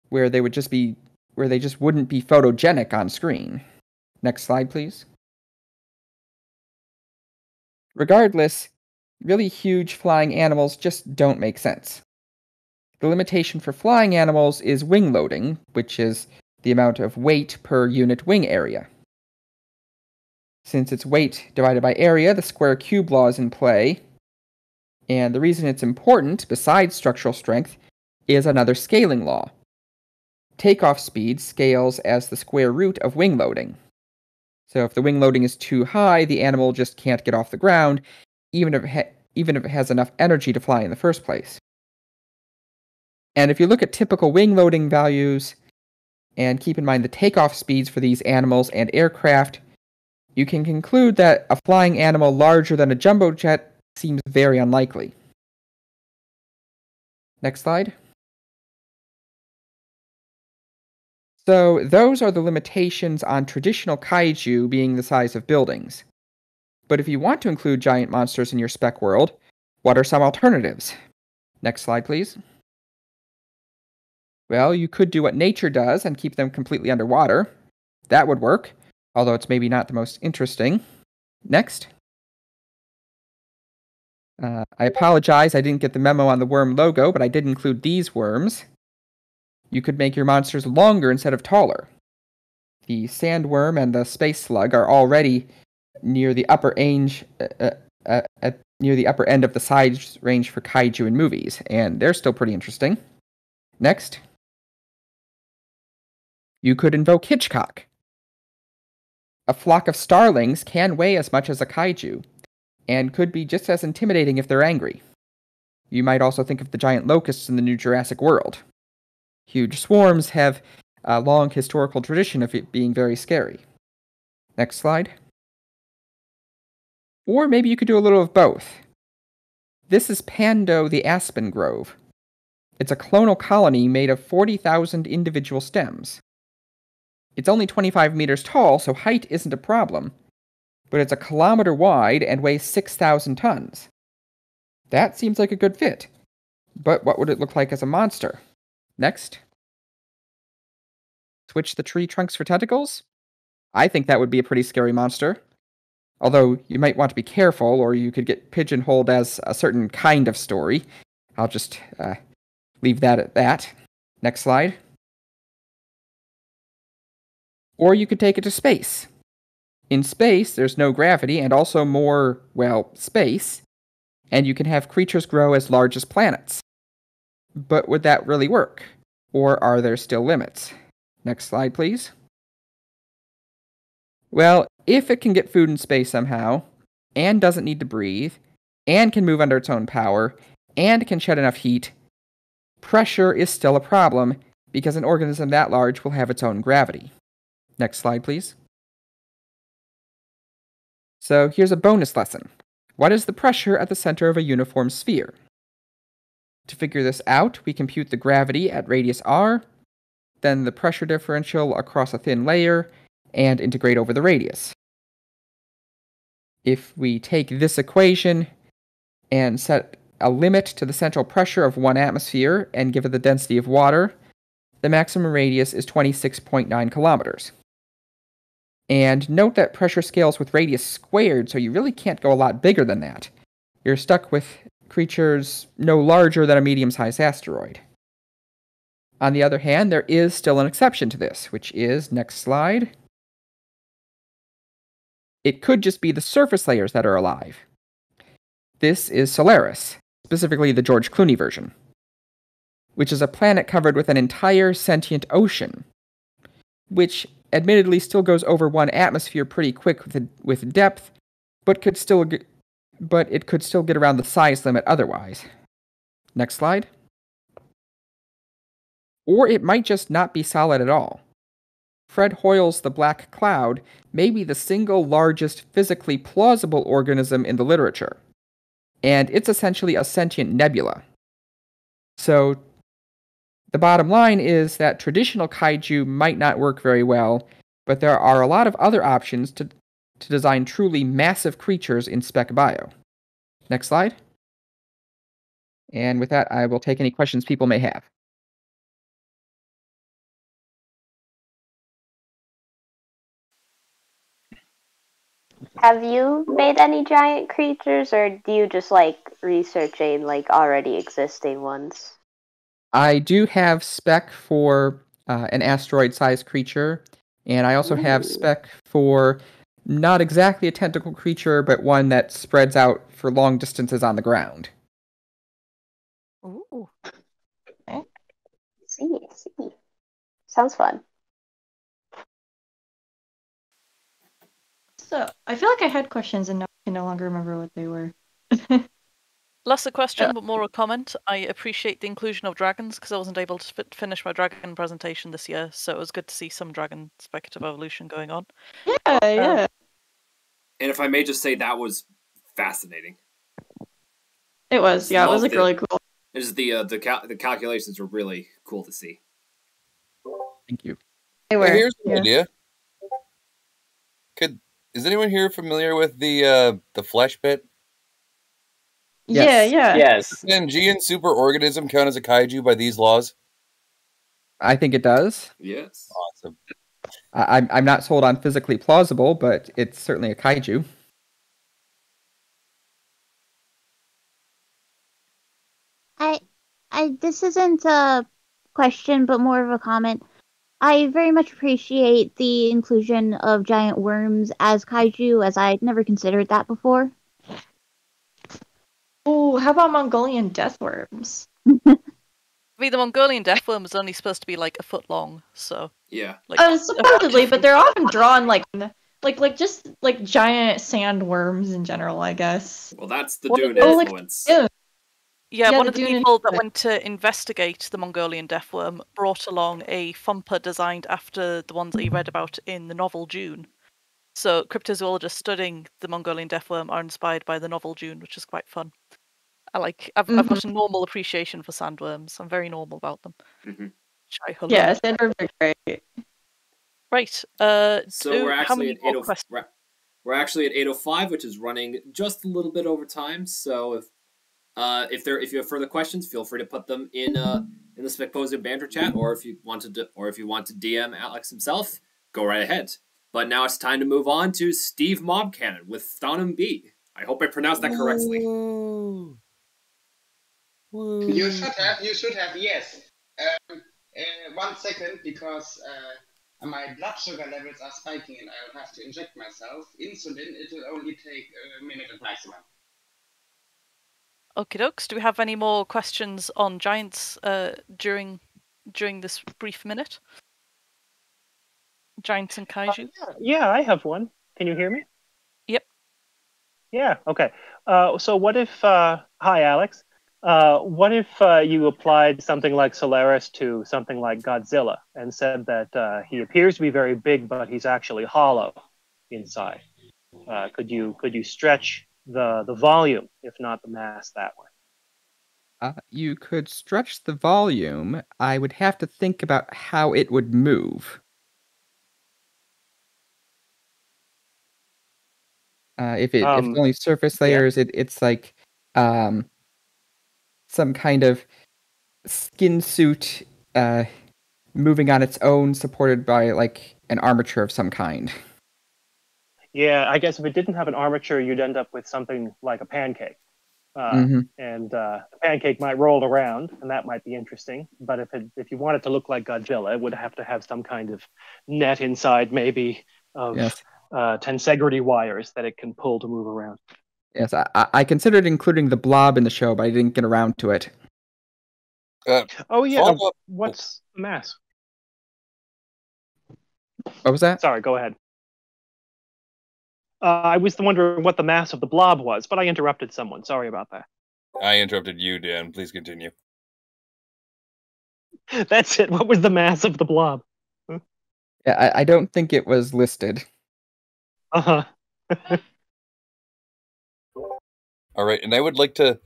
where they just wouldn't be photogenic on screen. Next slide, please. Regardless, really huge flying animals just don't make sense. The limitation for flying animals is wing loading, which is the amount of weight per unit wing area. Since it's weight divided by area, the square cube law is in play. And the reason it's important, besides structural strength, is another scaling law. Takeoff speed scales as the square root of wing loading. So if the wing loading is too high, the animal just can't get off the ground, even if it has enough energy to fly in the first place. And if you look at typical wing loading values, and keep in mind the takeoff speeds for these animals and aircraft, you can conclude that a flying animal larger than a jumbo jet seems very unlikely. Next slide. So those are the limitations on traditional kaiju being the size of buildings. But if you want to include giant monsters in your spec world, what are some alternatives? Next slide, please. Well, you could do what nature does and keep them completely underwater. That would work, although it's maybe not the most interesting. Next. I apologize, I didn't get the memo on the worm logo, but I did include these worms. You could make your monsters longer instead of taller. The sandworm and the space slug are already near the upper end of the size range for kaiju in movies, and they're still pretty interesting. Next. You could invoke Hitchcock. A flock of starlings can weigh as much as a kaiju, and could be just as intimidating if they're angry. You might also think of the giant locusts in the new Jurassic World. Huge swarms have a long historical tradition of it being very scary. Next slide. Or maybe you could do a little of both. This is Pando the Aspen Grove. It's a clonal colony made of 40,000 individual stems. It's only 25 meters tall, so height isn't a problem, but it's a kilometer wide and weighs 6,000 tons. That seems like a good fit, but what would it look like as a monster? Next. Switch the tree trunks for tentacles? I think that would be a pretty scary monster. Although you might want to be careful, or you could get pigeonholed as a certain kind of story. I'll just leave that at that. Next slide. Or you could take it to space. In space, there's no gravity and also more, well, space, and you can have creatures grow as large as planets. But would that really work? Or are there still limits? Next slide, please. Well, if it can get food in space somehow, and doesn't need to breathe, and can move under its own power, and can shed enough heat, pressure is still a problem, because an organism that large will have its own gravity. Next slide, please. So here's a bonus lesson. What is the pressure at the center of a uniform sphere? To figure this out, we compute the gravity at radius r, then the pressure differential across a thin layer, and integrate over the radius. If we take this equation and set a limit to the central pressure of 1 atmosphere and give it the density of water, the maximum radius is 26.9 kilometers. And note that pressure scales with radius squared, so you really can't go a lot bigger than that. You're stuck with creatures no larger than a medium-sized asteroid. On the other hand, there is still an exception to this, which is, next slide, it could just be the surface layers that are alive. This is Solaris, specifically the George Clooney version, which is a planet covered with an entire sentient ocean, which admittedly still goes over 1 atmosphere pretty quick with depth, but it could still get around the size limit otherwise. Next slide. Or it might just not be solid at all. Fred Hoyle's The Black Cloud may be the single largest physically plausible organism in the literature, and it's essentially a sentient nebula. So the bottom line is that traditional kaiju might not work very well, but there are a lot of other options to design truly massive creatures in Spec Bio. Next slide. And with that, I will take any questions people may have. Have you made any giant creatures, or do you just like researching like already existing ones? I do have spec for an asteroid-sized creature, and I also have spec for not exactly a tentacle creature, but one that spreads out for long distances on the ground. Ooh. Okay. See. Sounds fun. So I feel like I had questions and now I can no longer remember what they were. Less a question, but more a comment. I appreciate the inclusion of dragons because I wasn't able to finish my dragon presentation this year, so it was good to see some dragon speculative evolution going on. Yeah. And if I may just say, that was fascinating. It was, yeah, it was like really cool. Just the calculations were really cool to see. Thank you. They were. Here's an idea. Is anyone here familiar with the flesh pit? Yes. Yeah. Yes. Can G and superorganism count as a kaiju by these laws? I think it does. Yes. Awesome. I'm not sold on physically plausible, but it's certainly a kaiju. This isn't a question, but more of a comment. I very much appreciate the inclusion of giant worms as kaiju, as I'd never considered that before. Oh, how about Mongolian deathworms? I mean, the Mongolian deathworm was only supposed to be like a foot long, so yeah. Like, supposedly, but they're often drawn like just like giant sandworms in general, I guess. Well, that's the One Dune of the- influence. Yeah, Yeah, one the of the Dune people that went to investigate the Mongolian deathworm brought along a thumper designed after the ones that he read about in the novel Dune. So cryptozoologists studying the Mongolian deathworm are inspired by the novel Dune, which is quite fun. I've got a normal appreciation for sandworms. I'm very normal about them. Which I Yeah, love. sandworms are great. Right. So we're how actually many at more 8:05. questions? We're actually at 8:05, which is running just a little bit over time. So if you have further questions, feel free to put them in the Specposium banter chat, or if you want to DM Alex himself, go right ahead. But now it's time to move on to Steve Mobcannon with Phtanum B. I hope I pronounced that correctly. You should have, yes. 1 second, because my blood sugar levels are spiking and I'll have to inject myself. Insulin, it will only take a minute at maximum. Okie dokes. Do we have any more questions on giants during this brief minute? Giants and kaiju? Yeah, I have one. Can you hear me? Yep. Yeah, okay. So what if, hi Alex, what if you applied something like Solaris to something like Godzilla and said that he appears to be very big, but he's actually hollow inside? Could you stretch the volume, if not the mass, that way? You could stretch the volume. I would have to think about how it would move. If it's only surface layers, it's like some kind of skin suit moving on its own, supported by like an armature of some kind. Yeah, I guess if it didn't have an armature, you'd end up with something like a pancake. And the pancake might roll around, and that might be interesting. But if you want it to look like Godzilla, it would have to have some kind of net inside, maybe, of tensegrity wires that it can pull to move around. Yes, I considered including the blob in the show, but I didn't get around to it. Oh yeah, what's the mass? What was that? Sorry, go ahead. I was wondering what the mass of the blob was, but I interrupted someone. Sorry about that. I interrupted you, Dan. Please continue. That's it. What was the mass of the blob? Yeah, I don't think it was listed. Uh-huh. All right, and I would like to,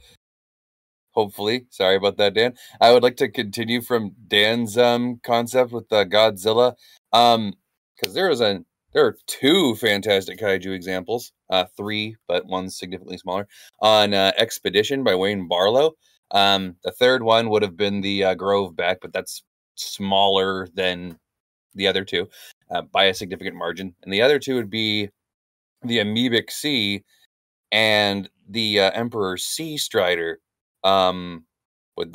hopefully, sorry about that, Dan. I would like to continue from Dan's concept with Godzilla, because there are two fantastic kaiju examples, 3, but one's significantly smaller, on Expedition by Wayne Barlow. The third one would have been the Grove Back, but that's smaller than the other two by a significant margin. And the other two would be the Amoebic Sea and the Emperor Sea Strider. Would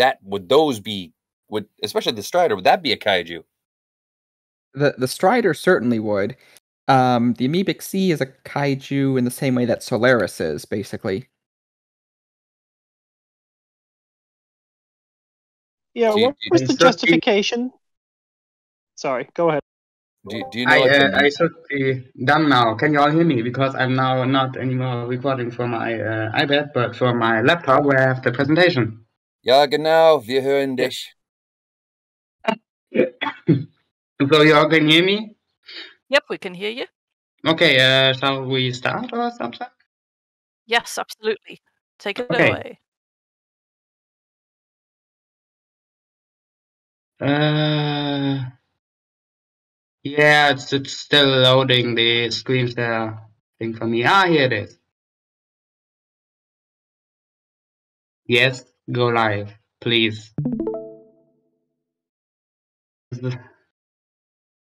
would, especially the Strider, would that be a kaiju? The Strider certainly would. The Amoebic Sea is a kaiju in the same way that Solaris is, basically. Yeah, what was the justification? Sorry, go ahead. Do you know? I should be done now. Can you all hear me? Because I'm now not anymore recording from my iPad, but from my laptop where I have the presentation. Ja, genau, wir hören dich. So you all can hear me? Yep, we can hear you. Okay, shall we start or something? Yes, absolutely. Take it Okay. away. Yeah, it's still loading the screen share thing for me. Here it is. Yes, go live, please.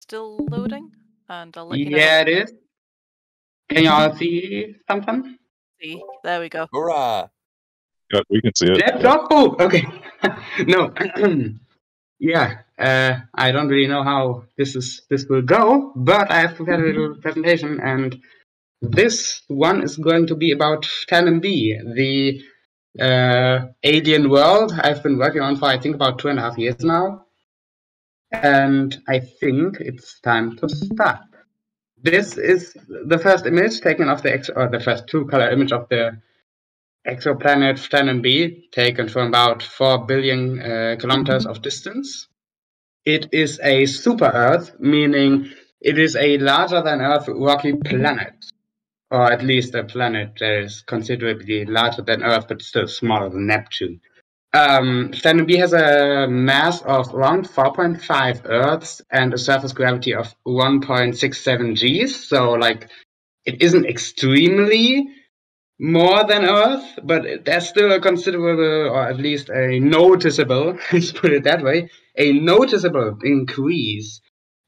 Still loading, and I'll let you know. Yeah, it is. Can you all see something? See, there we go. Hurrah! Yeah, we can see it. Let's go. Oh, okay. No. Yeah, I don't really know how this will go, but I have prepared a little presentation, and this one is going to be about Phtanum B, the alien world I've been working on for I think about 2.5 years now, and I think it's time to start. This is the first image taken of the first two-color image of the exoplanet Phtanum B, taken from about 4 billion kilometers of distance. It is a super-Earth, meaning it is a larger-than-Earth rocky planet, or at least a planet that is considerably larger than Earth, but still smaller than Neptune. Phtanum B has a mass of around 4.5 Earths and a surface gravity of 1.67 Gs, so like it isn't extremely more than Earth, but there's still a considerable, or at least a noticeable, let's put it that way, a noticeable increase.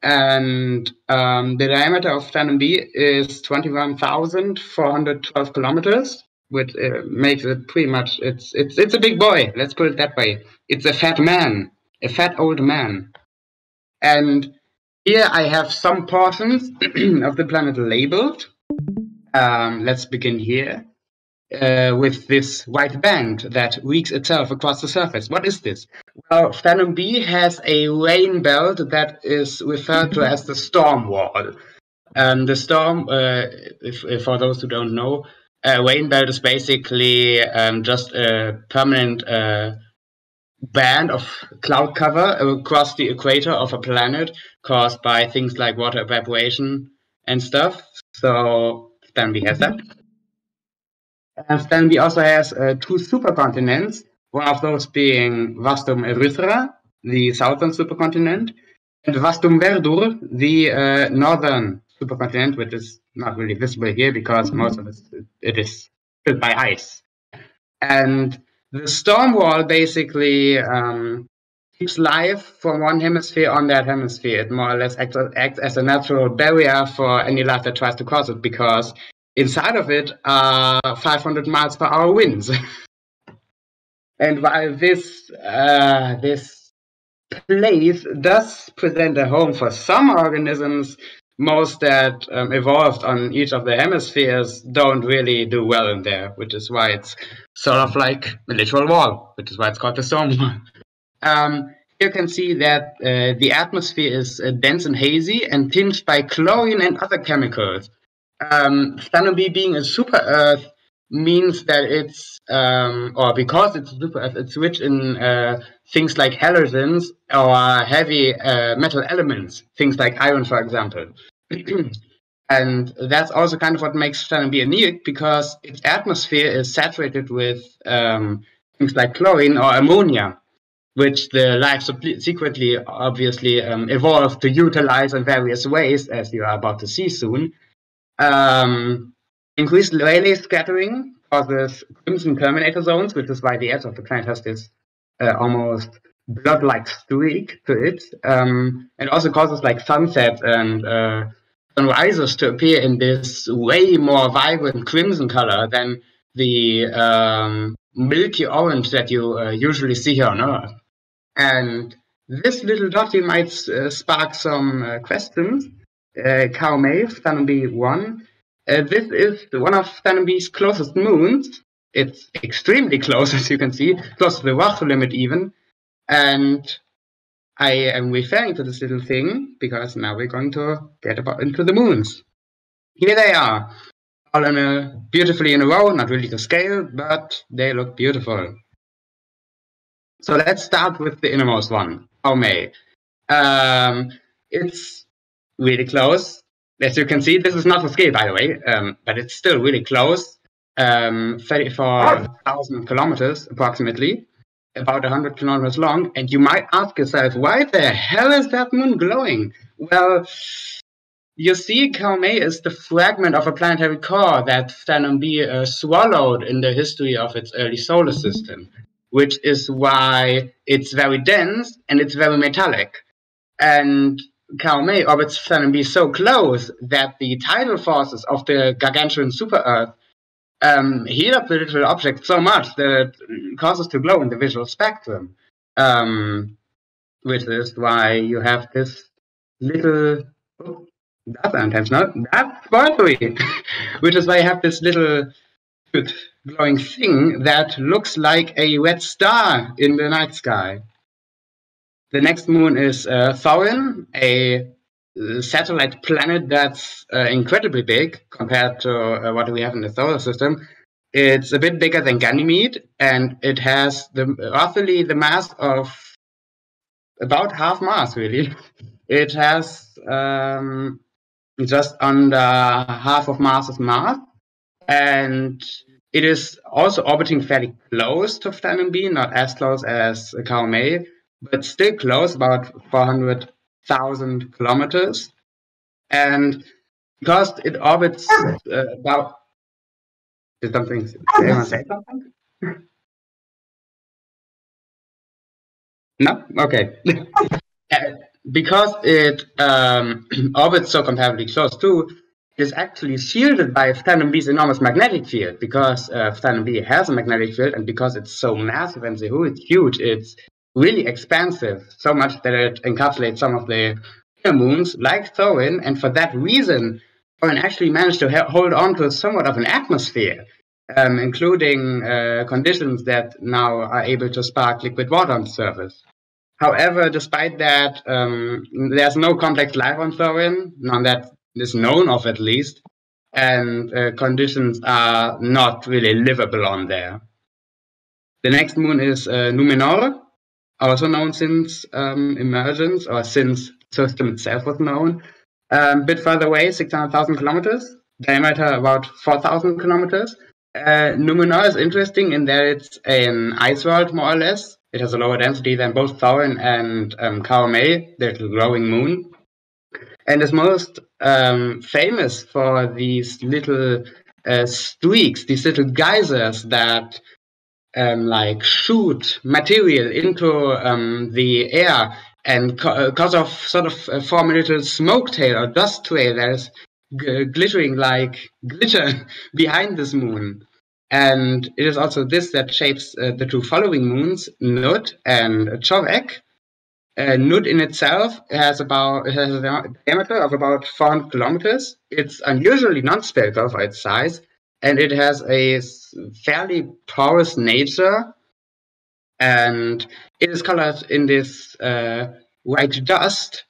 And the diameter of Phtanum B is 21,412 kilometers, which makes it pretty much, it's a big boy, let's put it that way. It's a fat man, a fat old man. And here I have some portions of the planet labeled. Let's begin here. With this white band that weaks itself across the surface. What is this? Well, Phtanum B has a rain belt that is referred to as the storm wall. The storm, if for those who don't know, a rain belt is basically just a permanent band of cloud cover across the equator of a planet caused by things like water evaporation and stuff. So Phtanum B has that. Phtanum B also has 2 supercontinents, one of those being Vastum Erythra, the southern supercontinent, and Vastum Verdur, the northern supercontinent, which is not really visible here because most of it is filled by ice. And the storm wall basically keeps life from one hemisphere on that hemisphere. It more or less acts as a natural barrier for any life that tries to cross it, because inside of it are 500 miles per hour winds. And while this place does present a home for some organisms, most that evolved on each of the hemispheres don't really do well in there, which is why it's sort of like a literal wall, which is why it's called the storm wall. You can see that the atmosphere is dense and hazy and tinged by chlorine and other chemicals. Phtanum B being a super Earth means that it's, or because it's a super Earth, it's rich in things like halogens or heavy metal elements, things like iron, for example. And that's also kind of what makes Phtanum B unique, because its atmosphere is saturated with things like chlorine or ammonia, which the life secretly, obviously, evolved to utilize in various ways, as you are about to see soon. Increased Rayleigh scattering causes crimson terminator zones, which is why the edge of the planet has this almost blood-like streak to it. It also causes like sunsets and sunrises to appear in this way more vibrant crimson color than the milky orange that you usually see here on Earth. And this little dot might spark some questions. Howe, Phtanum B1. This is one of Phtanum B's closest moons. It's extremely close, as you can see, close to the Raho limit even. And I am referring to this little thing because now we're going to get into the moons. Here they are, all beautifully in a row, not really to scale, but they look beautiful. So let's start with the innermost one, Howe. It's really close. As you can see, this is not to scale, by the way, but it's still really close. 34,000 kilometers approximately, about 100 kilometers long. And you might ask yourself, why the hell is that moon glowing? Well, you see, Howe is the fragment of a planetary core that Phtanum B swallowed in the history of its early solar system, which is why it's very dense and it's very metallic. And Howe orbits Phtanum B so close that the tidal forces of the gargantuan super-Earth heat up the little object so much that it causes to glow in the visual spectrum, which is why you have this little... That's unintentional. That's spoilery! Which is why you have this little glowing thing that looks like a red star in the night sky. The next moon is Thorin, a satellite planet that's incredibly big compared to what we have in the solar system. It's a bit bigger than Ganymede, and it has roughly the mass of about half Mars, really. It has just under half of Mars's mass, and it is also orbiting fairly close to Phtanum B, not as close as Howe, but still close, about 400,000 kilometers. And because it orbits about... Did anyone say something? No? Okay. Because it orbits so comparably close to, it is actually shielded by Phtanum B's enormous magnetic field. Because Phtanum B has a magnetic field, and because it's so massive and so huge, it's really expansive, so much that it encapsulates some of the inner moons, like Thorin, and for that reason, Thorin actually managed to hold on to somewhat of an atmosphere, including conditions that now are able to spark liquid water on the surface. However, despite that, there's no complex life on Thorin, none that is known of at least, and conditions are not really livable on there. The next moon is Numenor, also known since emergence, or since the system itself was known. A bit further away, 600,000 kilometers, diameter about 4,000 kilometers. Numenor is interesting in that it's an ice world, more or less. It has a lower density than both Thorin and Howe, the glowing moon. And is most famous for these little streaks, these little geysers that like shoot material into the air, and cause of sort of form a little smoke tail or dust trail that is glittering like glitter behind this moon. And it is also this that shapes the two following moons, Nud and Chorek. Nud in itself has a diameter of about 400 kilometers. It's unusually non-spherical for its size, and it has a fairly porous nature. And it is colored in this white dust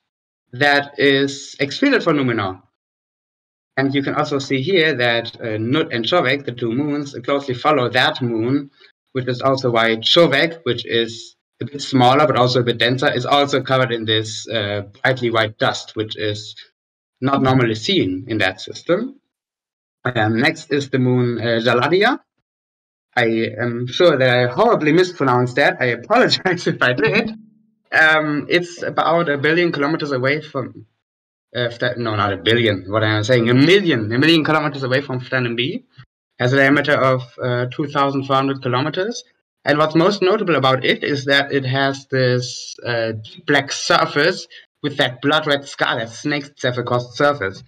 that is excreted from Numenor. And you can also see here that Nud and Chorek, the two moons, closely follow that moon, which is also why Chorek, which is a bit smaller but also a bit denser, is also covered in this brightly white dust, which is not normally seen in that system. Next is the moon Jaladia. I am sure that I horribly mispronounced that. I apologize if I did. It's about 1 billion kilometers away from... no, not 1 billion. What am I saying? 1 million kilometers away from Phtanum B. Has a diameter of 2,400 kilometers. And what's most notable about it is that it has this deep black surface with that blood red scar that snakes itself across the surface.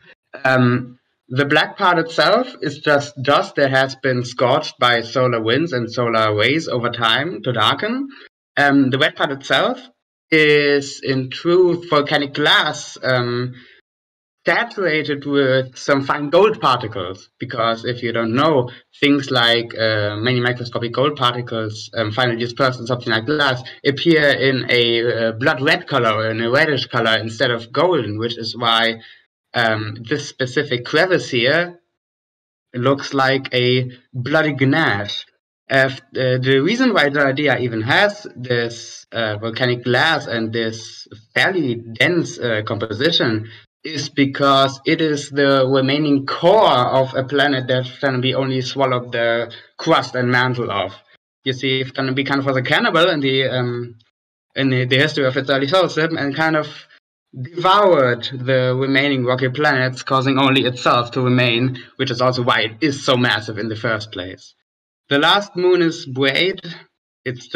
The black part itself is just dust that has been scorched by solar winds and solar rays over time to darken. The wet part itself is in true volcanic glass saturated with some fine gold particles, because if you don't know, things like many microscopic gold particles finally dispersed in something like glass appear in a blood red color or in a reddish color instead of golden, which is why this specific crevice here looks like a bloody gnash. The reason why Dorothea even has this volcanic glass and this fairly dense composition is because it is the remaining core of a planet that Phtanum only swallowed the crust and mantle of. You see, Phtanum kind of was a cannibal in the history of its early solar system and kind of devoured the remaining rocky planets, causing only itself to remain, which is also why it is so massive in the first place. The last moon is bright. It's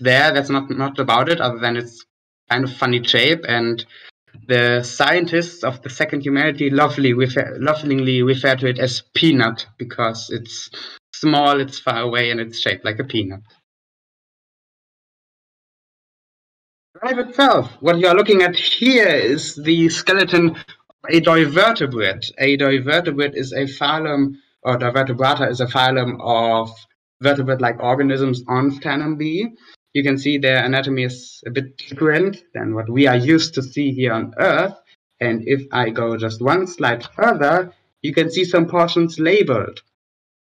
there. That's not about it, other than it's kind of funny shape, and the scientists of the second humanity lovingly refer to it as peanut because it's small, it's far away, and it's shaped like a peanut. Drive itself, what you are looking at here is the skeleton of a divertebrate. A divertebrate is a phylum, or divertebrata is a phylum of vertebrate-like organisms on Phtanum B. You can see their anatomy is a bit different than what we are used to see here on Earth. And if I go just one slide further, you can see some portions labeled.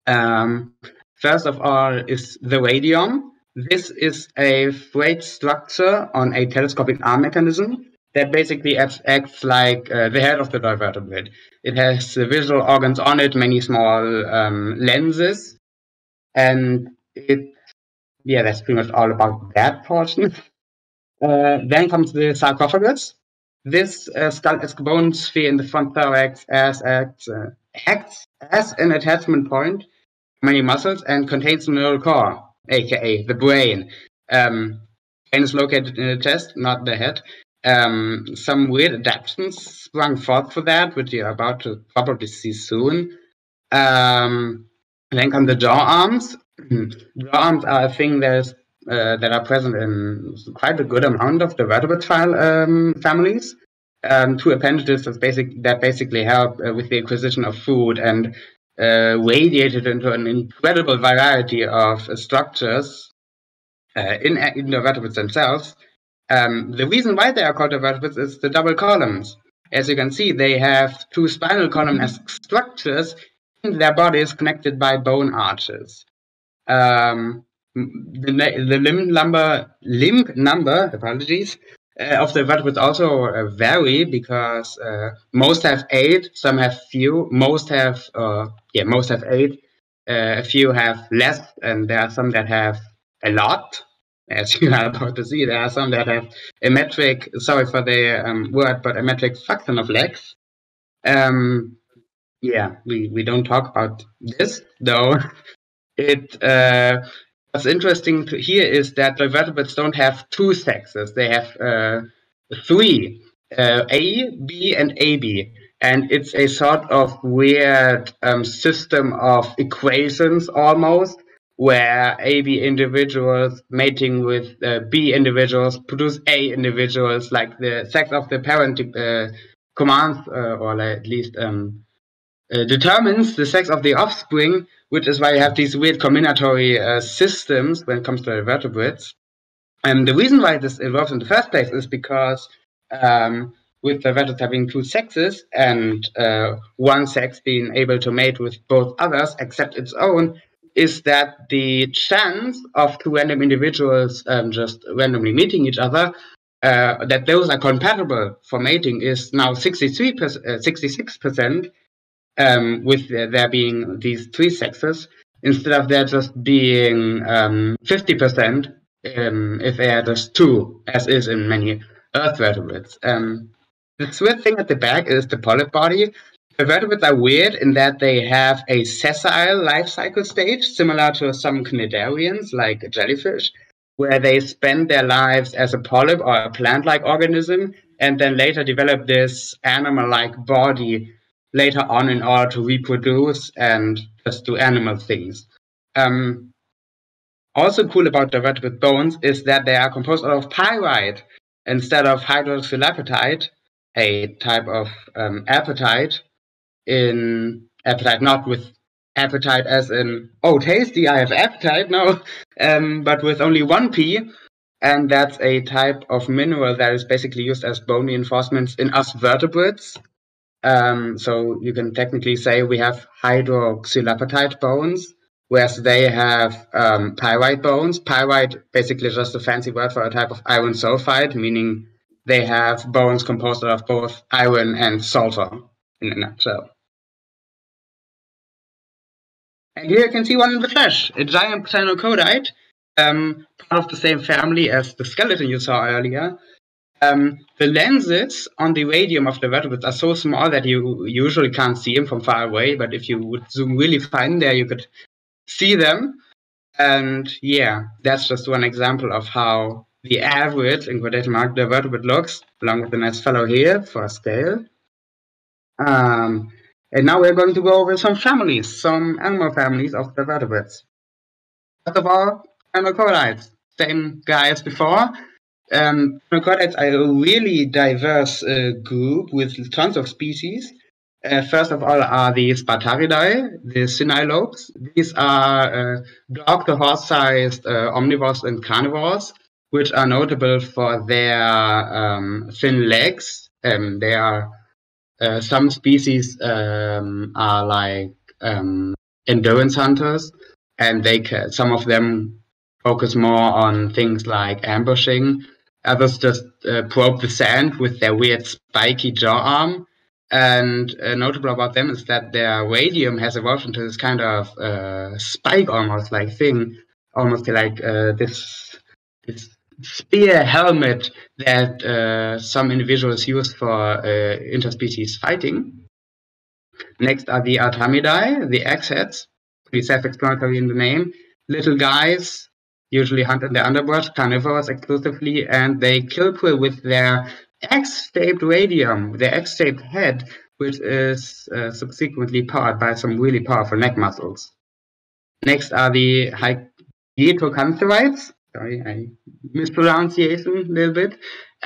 First of all is the radium. This is a freight structure on a telescopic arm mechanism that basically acts like the head of the divertebrate. It has visual organs on it, many small lenses, and that's pretty much all about that portion. Then comes the sarcophagus. This skull-esque bone sphere in the front thorax acts as an attachment point for many muscles and contains the neural core, aka the brain. Brain is located in the chest, not the head. Some weird adaptations sprung forth for that, which you're about to probably see soon. Then come the jaw arms. Jaw arms are a thing that are present in quite a good amount of the vertebrate families. Two appendages that basically help with the acquisition of food and radiated into an incredible variety of structures in the vertebrates themselves. The reason why they are called the vertebrates is the double columns. As you can see, they have two spinal column-esque structures in their bodies connected by bone arches. The limb number of the vertebrates also vary because most have 8, some have few. Most have 8. A few have less, and there are some that have a lot. As you are about to see, there are some that have a metric. Sorry for the word, but a metric fraction of legs. We don't talk about this though. What's interesting to hear is that the vertebrates don't have 2 sexes; they have 3, A, B, and AB, and it's a sort of weird system of equations almost, where AB individuals mating with B individuals produce A individuals, like the sex of the parent commands, or at least determines the sex of the offspring, which is why you have these weird combinatory systems when it comes to the vertebrates. And the reason why this evolves in the first place is because with the vertebrates having 2 sexes and one sex being able to mate with both others except its own, is that the chance of 2 random individuals just randomly meeting each other, that those are compatible for mating, is now 66%, with there being these 3 sexes, instead of there just being 50% if there are just 2, as is in many Earth vertebrates. The weird thing at the back is the polyp body. The vertebrates are weird in that they have a sessile life cycle stage, similar to some cnidarians, like jellyfish, where they spend their lives as a polyp or a plant-like organism, and then later develop this animal-like body later on in order to reproduce and just do animal things. Also cool about the vertebrate bones is that they are composed out of pyrite instead of hydroxylapatite, a type of apatite in appetite, not with appetite as in, oh, tasty, I have appetite, no, but with only one P, and that's a type of mineral that is basically used as bone reinforcements in us vertebrates. So you can technically say we have hydroxylapatite bones, whereas they have pyrite bones. Pyrite basically just a fancy word for a type of iron sulfide, meaning they have bones composed of both iron and sulfur in a nutshell. And here you can see one in the flesh, a giant ptenocodite, part of the same family as the skeleton you saw earlier. The lenses on the radium of the vertebrates are so small that you usually can't see them from far away, but if you would zoom really fine there, you could see them. And yeah, that's just one example of how the average, in quotation mark, the vertebrate looks, along with the nice fellow here for scale. And now we're going to go over some families, some animal families of the vertebrates. First of all, ptenocodites, same guy as before. Ptenocodites are a really diverse group with tons of species. First of all are the Spartaridae, the synilopes. These are dog to horse-sized omnivores and carnivores, which are notable for their thin legs. They are some species are like endurance hunters, and some of them focus more on things like ambushing. Others just probe the sand with their weird spiky jaw arm. And notable about them is that their radium has evolved into this kind of spike almost like thing, almost like this spear helmet that some individuals use for interspecies fighting. Next are the Artemidae, the axe-heads, pretty self-explanatory in the name. Little guys, usually hunt in the underbrush, carnivores exclusively, and they kill prey with their axe-shaped radium, their axe-shaped head, which is subsequently powered by some really powerful neck muscles. Next are the Hyetocantherites. Sorry, I mispronunciation a little bit.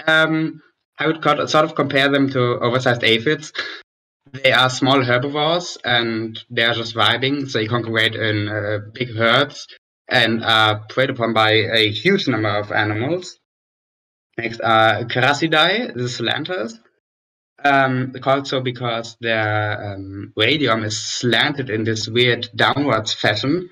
I would sort of compare them to oversized aphids. They are small herbivores and they are just vibing, so they congregate in big herds and are preyed upon by a huge number of animals. Next are Carassidae, the Slanters. Called so because their radium is slanted in this weird downwards fashion.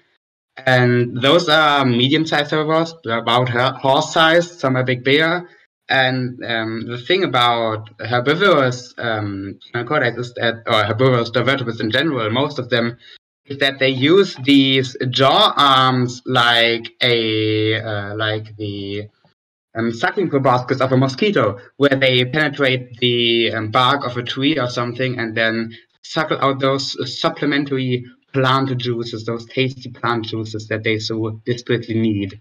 And those are medium-sized herbivores, they're about horse-sized, some are big bigger. And the thing about herbivorous ptenocodites is that, or herbivorous vertebrates in general, most of them, is that they use these jaw arms like the sucking proboscis of a mosquito, where they penetrate the bark of a tree or something and then suckle out those supplementary plant juices, those tasty plant juices that they so desperately need.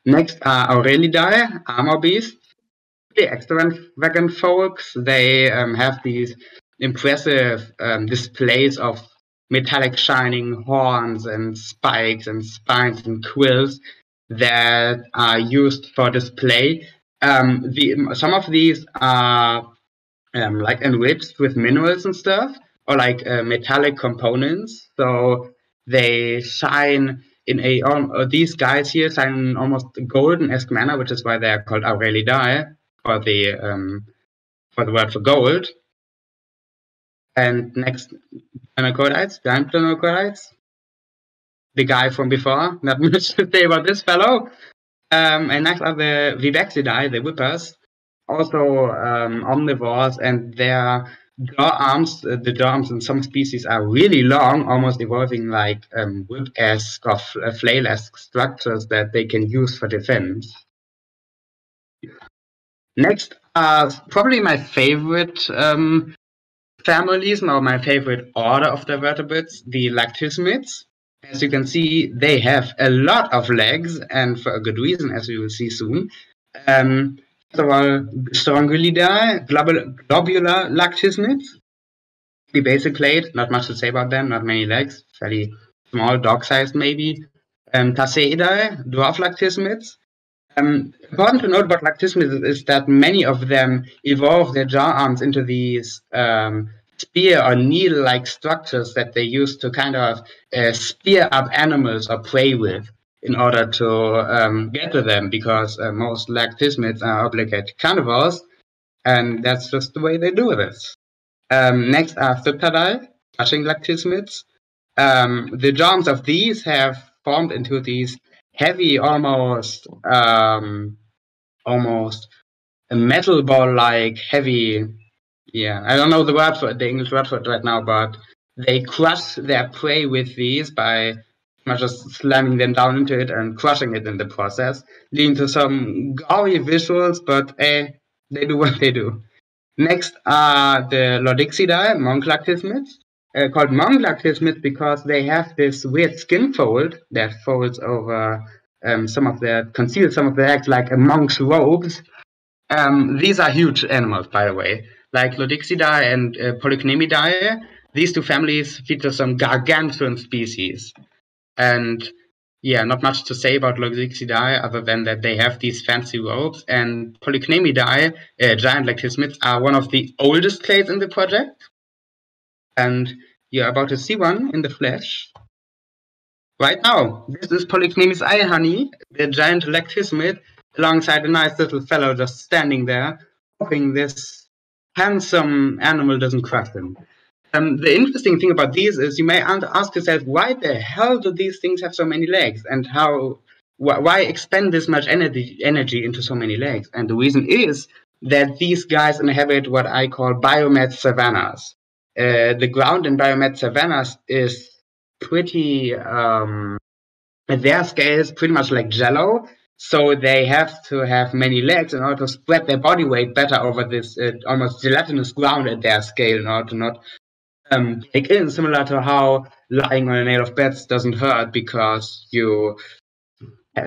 Next are Aurelidae, armor beasts. The extravagant folks, they have these impressive displays of metallic shining horns and spikes and spines and quills that are used for display. Some of these are like enriched with minerals and stuff, or like metallic components. So they shine in these guys here shine in almost golden-esque manner, which is why they are called Aurelidae, for the word for gold. And next, ptenocodites, giant ptenocodites. The guy from before, not much to say about this fellow. And next are the Vivacidae, the whippers, also omnivores, and their jaw arms, the jaw arms in some species are really long, almost evolving like whip-esque or flail-esque structures that they can use for defense. Next are probably my favorite families, or my favorite order of the vertebrates, the lactismids. As you can see, they have a lot of legs, and for a good reason, as we will see soon. First of all, Strongylidae, globular lactismids. The basic plate, not much to say about them, not many legs, fairly small, dog-sized maybe. Taseidae, dwarf lactismids. Important to note about lactismids is that many of them evolve their jaw arms into these spear or needle-like structures that they use to kind of spear up animals or prey with in order to get to them, because most lactismids are obligate carnivores, and that's just the way they do this. Next are Phytadidae, crushing lactismids. The jaws of these have formed into these heavy, almost a metal ball-like heavy. Yeah, I don't know the word for the English word for it right now, but they crush their prey with these by just slamming them down into it and crushing it in the process, leading to some gory visuals, but they do what they do. Next are the Lodixidae, monk lactismids, called monk lactismids because they have this weird skin fold that folds over conceals some of their eggs like a monk's robes. These are huge animals, by the way. Like Lodixidae and Polychnemidae, these two families feature some gargantuan species. And yeah, not much to say about Lodixidae other than that they have these fancy robes. And Polychnemidae, giant lactismids, are one of the oldest clades in the project. And you're about to see one in the flesh right now. This is Polychnemi's eye honey, the giant lactismid, alongside a nice little fellow just standing there, hoping this handsome animal doesn't crush him. The interesting thing about these is you may ask yourself, why the hell do these things have so many legs, and why expend this much energy into so many legs? And the reason is that these guys inhabit what I call biomed savannas. The ground in biomed savannas is pretty, at their scale, is pretty much like jello. So they have to have many legs in order to spread their body weight better over this almost gelatinous ground at their scale in order to not take in, similar to how lying on a nail of beds doesn't hurt because you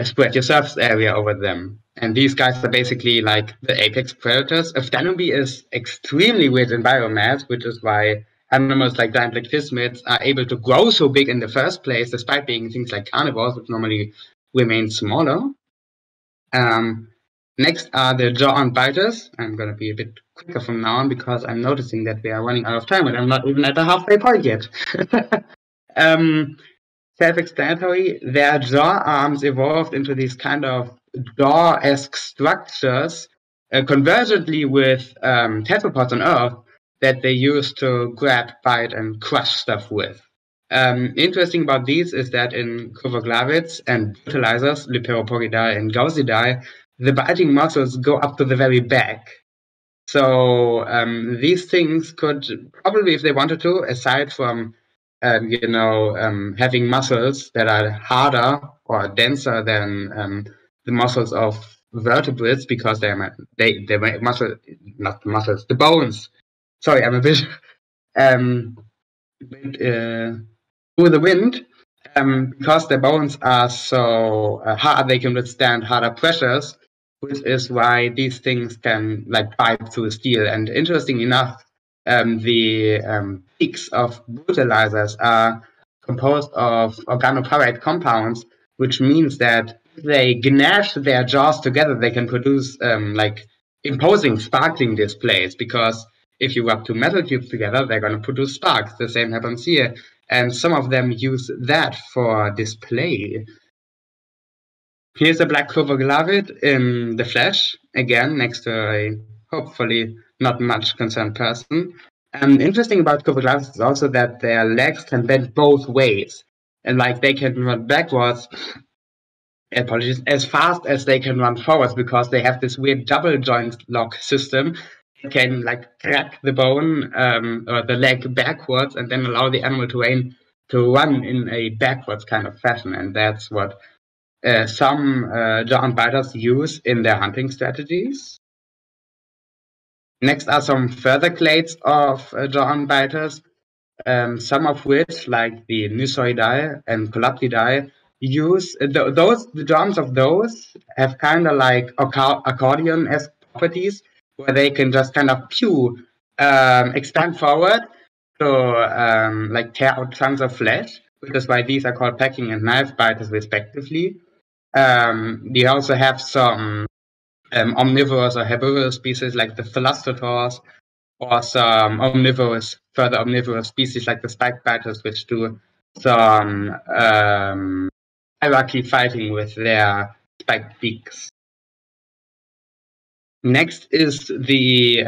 spread your surface area over them. And these guys are basically like the apex predators. Phtanum is extremely rich in biomass, which is why animals like giant lactismids are able to grow so big in the first place, despite being things like carnivores, which normally remain smaller. Next are the jaw-on biters. I'm going to be a bit quicker from now on because I'm noticing that we are running out of time and I'm not even at the halfway point yet. Self-explanatory, their jaw arms evolved into these kind of jaw-esque structures convergently with tetrapods on Earth that they use to grab, bite, and crush stuff with. Interesting about these is that in corvoglavids and brutalizers, Leperoporidae and Gaussidae, the biting muscles go up to the very back. So these things could probably, if they wanted to, aside from having muscles that are harder or denser than the muscles of vertebrates, because they muscle, not the muscles, the bones. Sorry, I'm a bit through the wind. Because their bones are so hard, they can withstand harder pressures, which is why these things can like bite through steel. And interesting enough, the peaks of brutalizers are composed of organoparite compounds, which means that if they gnash their jaws together, they can produce like imposing sparkling displays, because if you rub two metal cubes together, they're going to produce sparks. The same happens here. And some of them use that for display. Here's a black corvoglavid in the flesh, again, next to a hopefully not much concerned person. Interesting about corvoglavids is also that their legs can bend both ways. And like they can run backwards, apologies, as fast as they can run forwards, because they have this weird double joint lock system. They can like crack the bone or the leg backwards and then allow the animal to run in a backwards kind of fashion. And that's what some giant biters use in their hunting strategies. Next are some further clades of giant biters, some of which, like the Musoidae and Colaptidae, use the jaws of those have kind of like accordion-esque properties, where they can just kind of expand forward to like tear out chunks of flesh. which is why these are called pecking and knife biters respectively. We also have some omnivorous or herbivorous species like the Philostrators, or some further omnivorous species like the spike biters, which do some hierarchy fighting with their spiked beaks. Next is the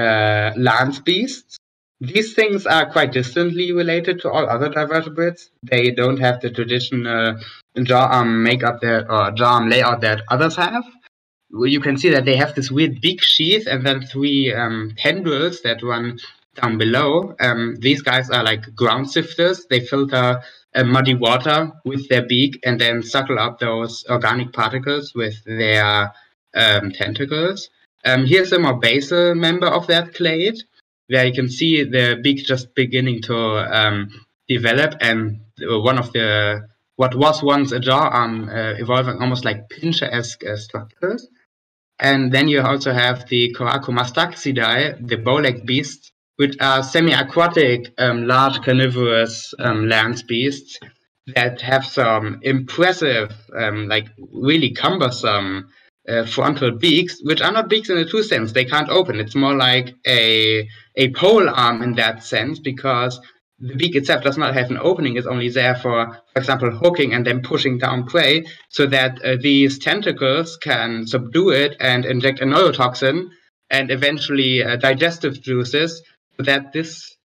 lance beasts. These things are quite distantly related to all other divertebrates. They don't have the traditional jaw-arm makeup or jaw-arm layout that others have. You can see that they have this weird beak sheath and then three tendrils that run down below. These guys are like ground sifters. They filter muddy water with their beak and then suckle up those organic particles with their tentacles. Here's a more basal member of that clade, where you can see the beak just beginning to develop, and one of the what was once a jaw arm evolving almost like pincher-esque structures. And then you also have the Coracomastaxidae, the bow-legged beasts, which are semi-aquatic, large carnivorous land beasts that have some impressive, like really cumbersome frontal beaks, which are not beaks in the true sense. They can't open. It's more like a pole arm in that sense, because the beak itself does not have an opening. It's only there for example, hooking and then pushing down prey, so that these tentacles can subdue it and inject a neurotoxin and eventually digestive juices, so that this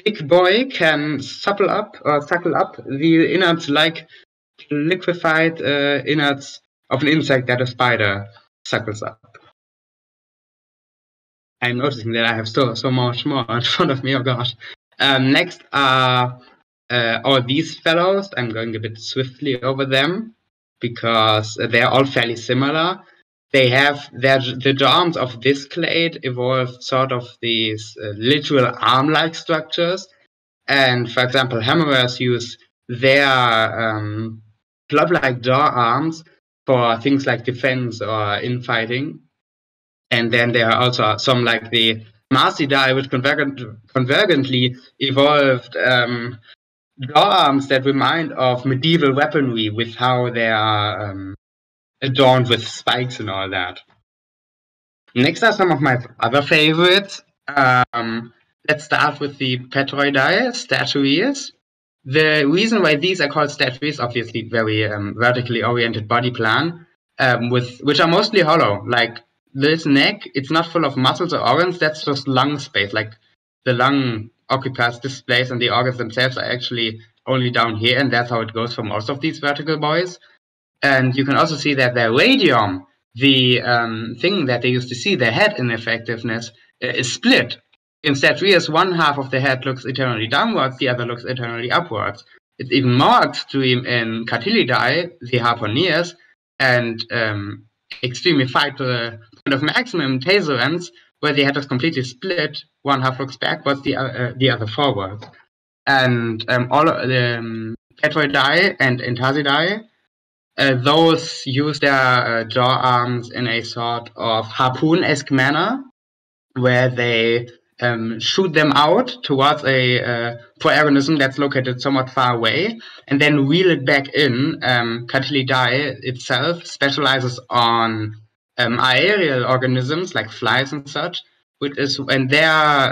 big boy can suckle up the innards like liquefied innards of an insect that a spider suckles up. I'm noticing that I have so much more in front of me. Oh gosh. Next are all these fellows. I'm going a bit swiftly over them because they're all fairly similar. They have the jaws of this clade evolved sort of these literal arm-like structures. And for example, hammerers use their club-like jaw arms for things like defense or infighting. And then there are also some like the Marsidae, which convergently evolved jaw arms that remind of medieval weaponry, with how they are adorned with spikes and all that. Next are some of my other favorites. Let's start with the Petroidae, statuaries. The reason why these are called statuaries, obviously very vertically oriented body plan, which are mostly hollow. Like this neck, it's not full of muscles or organs, that's just lung space. Like the lung occupies this space and the organs themselves are actually only down here, and that's how it goes for most of these vertical boys. And you can also see that their radium, the thing that they used to see, their head ineffectiveness, is split. In statuaries, one half of the head looks eternally downwards, the other looks eternally upwards. It's even more extreme in Catilidae, the harpooneers, and extremely fight to the point of maximum Taserans, where the head is completely split. One half looks backwards, the other forward. And all of the Petroidae and Intasidae, those use their jaw arms in a sort of harpoon-esque manner, where they shoot them out towards a proorganism that's located somewhat far away, and then reel it back in. Catilidae itself specializes on aerial organisms like flies and such, which is when their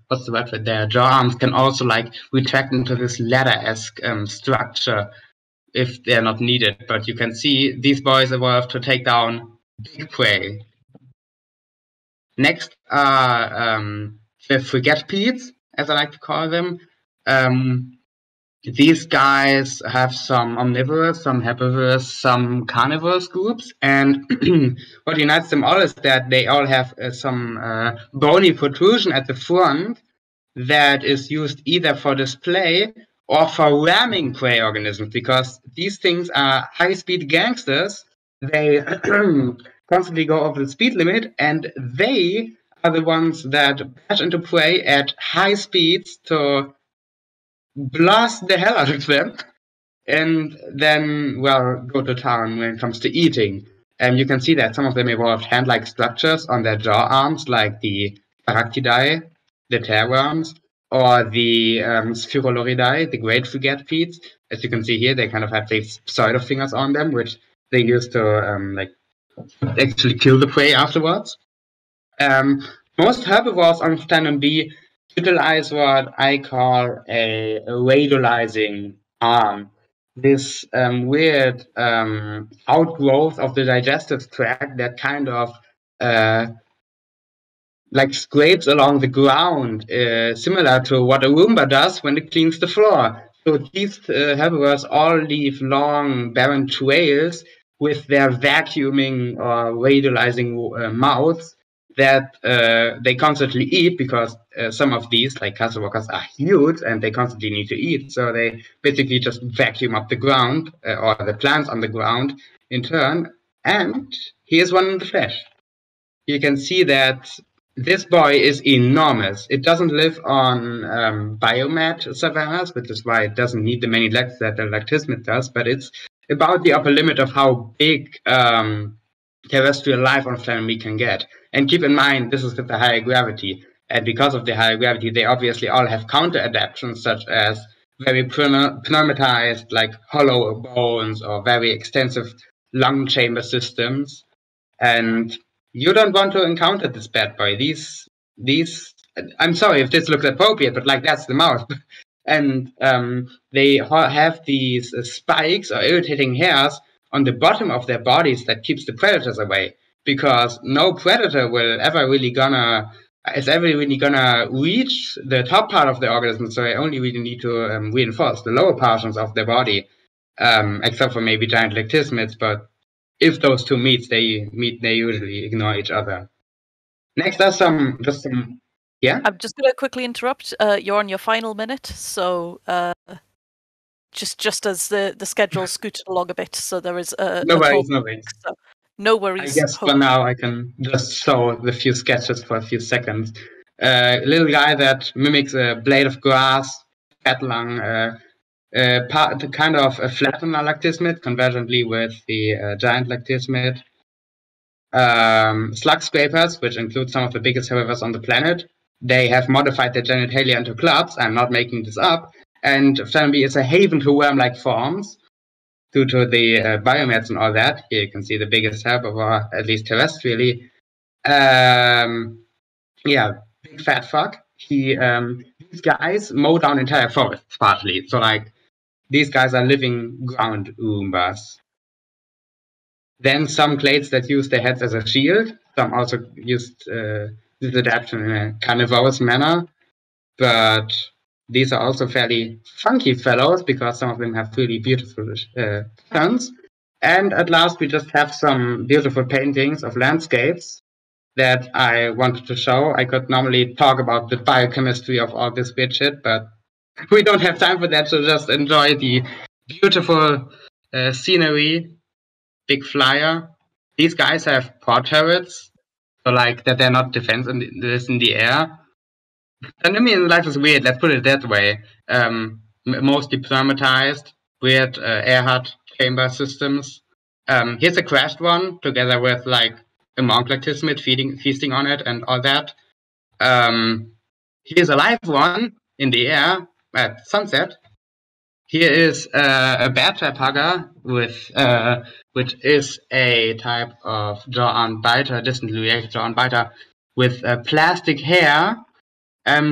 what's the word for it? Their jaw arms can also like retract into this ladder-esque structure if they're not needed. But you can see these boys evolved to take down big prey. Next are the frigatpedes, as I like to call them. These guys have some omnivorous, some herbivorous, some carnivorous groups, and what unites them all is that they all have some bony protrusion at the front that is used either for display or for ramming prey organisms, because these things are high-speed gangsters. They constantly go over the speed limit, and they are the ones that bash into prey at high speeds to blast the hell out of them, and then, well, go to town when it comes to eating. And you can see that some of them evolved hand-like structures on their jaw arms, like the Aractidae, the tailworms, or the Spheruloridae, the great frigate. As you can see here, they kind of have these pseudo fingers on them, which they use to actually kill the prey afterwards. Most herbivores on Phtanum B utilize what I call a radializing arm. This weird outgrowth of the digestive tract that kind of like scrapes along the ground, similar to what a Roomba does when it cleans the floor. So these herbivores all leave long, barren trails with their vacuuming or radializing mouths that they constantly eat, because some of these, like castlewalkers, are huge and they constantly need to eat. So they basically just vacuum up the ground or the plants on the ground in turn. And here's one in the flesh. You can see that this boy is enormous. It doesn't live on biomat savannas, which is why it doesn't need the many legs that the lactismid does, but it's about the upper limit of how big terrestrial life on Phtanum B can get. And keep in mind, this is with the higher gravity. And because of the higher gravity, they obviously all have counter adaptations, such as very pneumatized, like hollow bones, or very extensive lung chamber systems. And you don't want to encounter this bad boy. These, I'm sorry if this looks appropriate, but like that's the mouth. And they have these spikes or irritating hairs on the bottom of their bodies that keeps the predators away. Because no predator will ever really gonna reach the top part of the organism, so they only really need to reinforce the lower portions of their body, except for maybe giant lactismids, but if those two meet, they usually ignore each other. Next are some. Yeah? I'm just going to quickly interrupt. You're on your final minute, so just as the schedule scooted along a bit, so there is no worries. So no worries. I guess for now I can just show the few sketches for a few seconds. Little guy that mimics a blade of grass, fat lung, kind of a flattener lactismid, convergently with the giant lactismid. Slug scrapers, which include some of the biggest herbivores on the planet. They have modified their genitalia into clubs. I'm not making this up. And Phtanum B is a haven to worm-like forms due to the biomats and all that. Here you can see the biggest herbivore, at least terrestrially. Yeah, big fat fuck. These guys mow down entire forests partly. So like, these guys are living ground Roombas. Then some clades that use their heads as a shield. Some also used this adaptation in a carnivorous manner. But these are also fairly funky fellows, because some of them have really beautiful turns. And at last, we just have some beautiful paintings of landscapes that I wanted to show. I could normally talk about the biochemistry of all this weird shit, but we don't have time for that, so just enjoy the beautiful scenery. Big flyer. These guys have port turrets, so like that they're not defense in the air. And I mean, life is weird, let's put it that way. Mostly pneumatized, weird air hut chamber systems. Here's a crashed one, together with like a monk lactismid feasting on it and all that. Here's a live one in the air at sunset. Here is a bear trap hugger with which is a type of jaw-on biter, distantly related jaw-on biter, with plastic hair,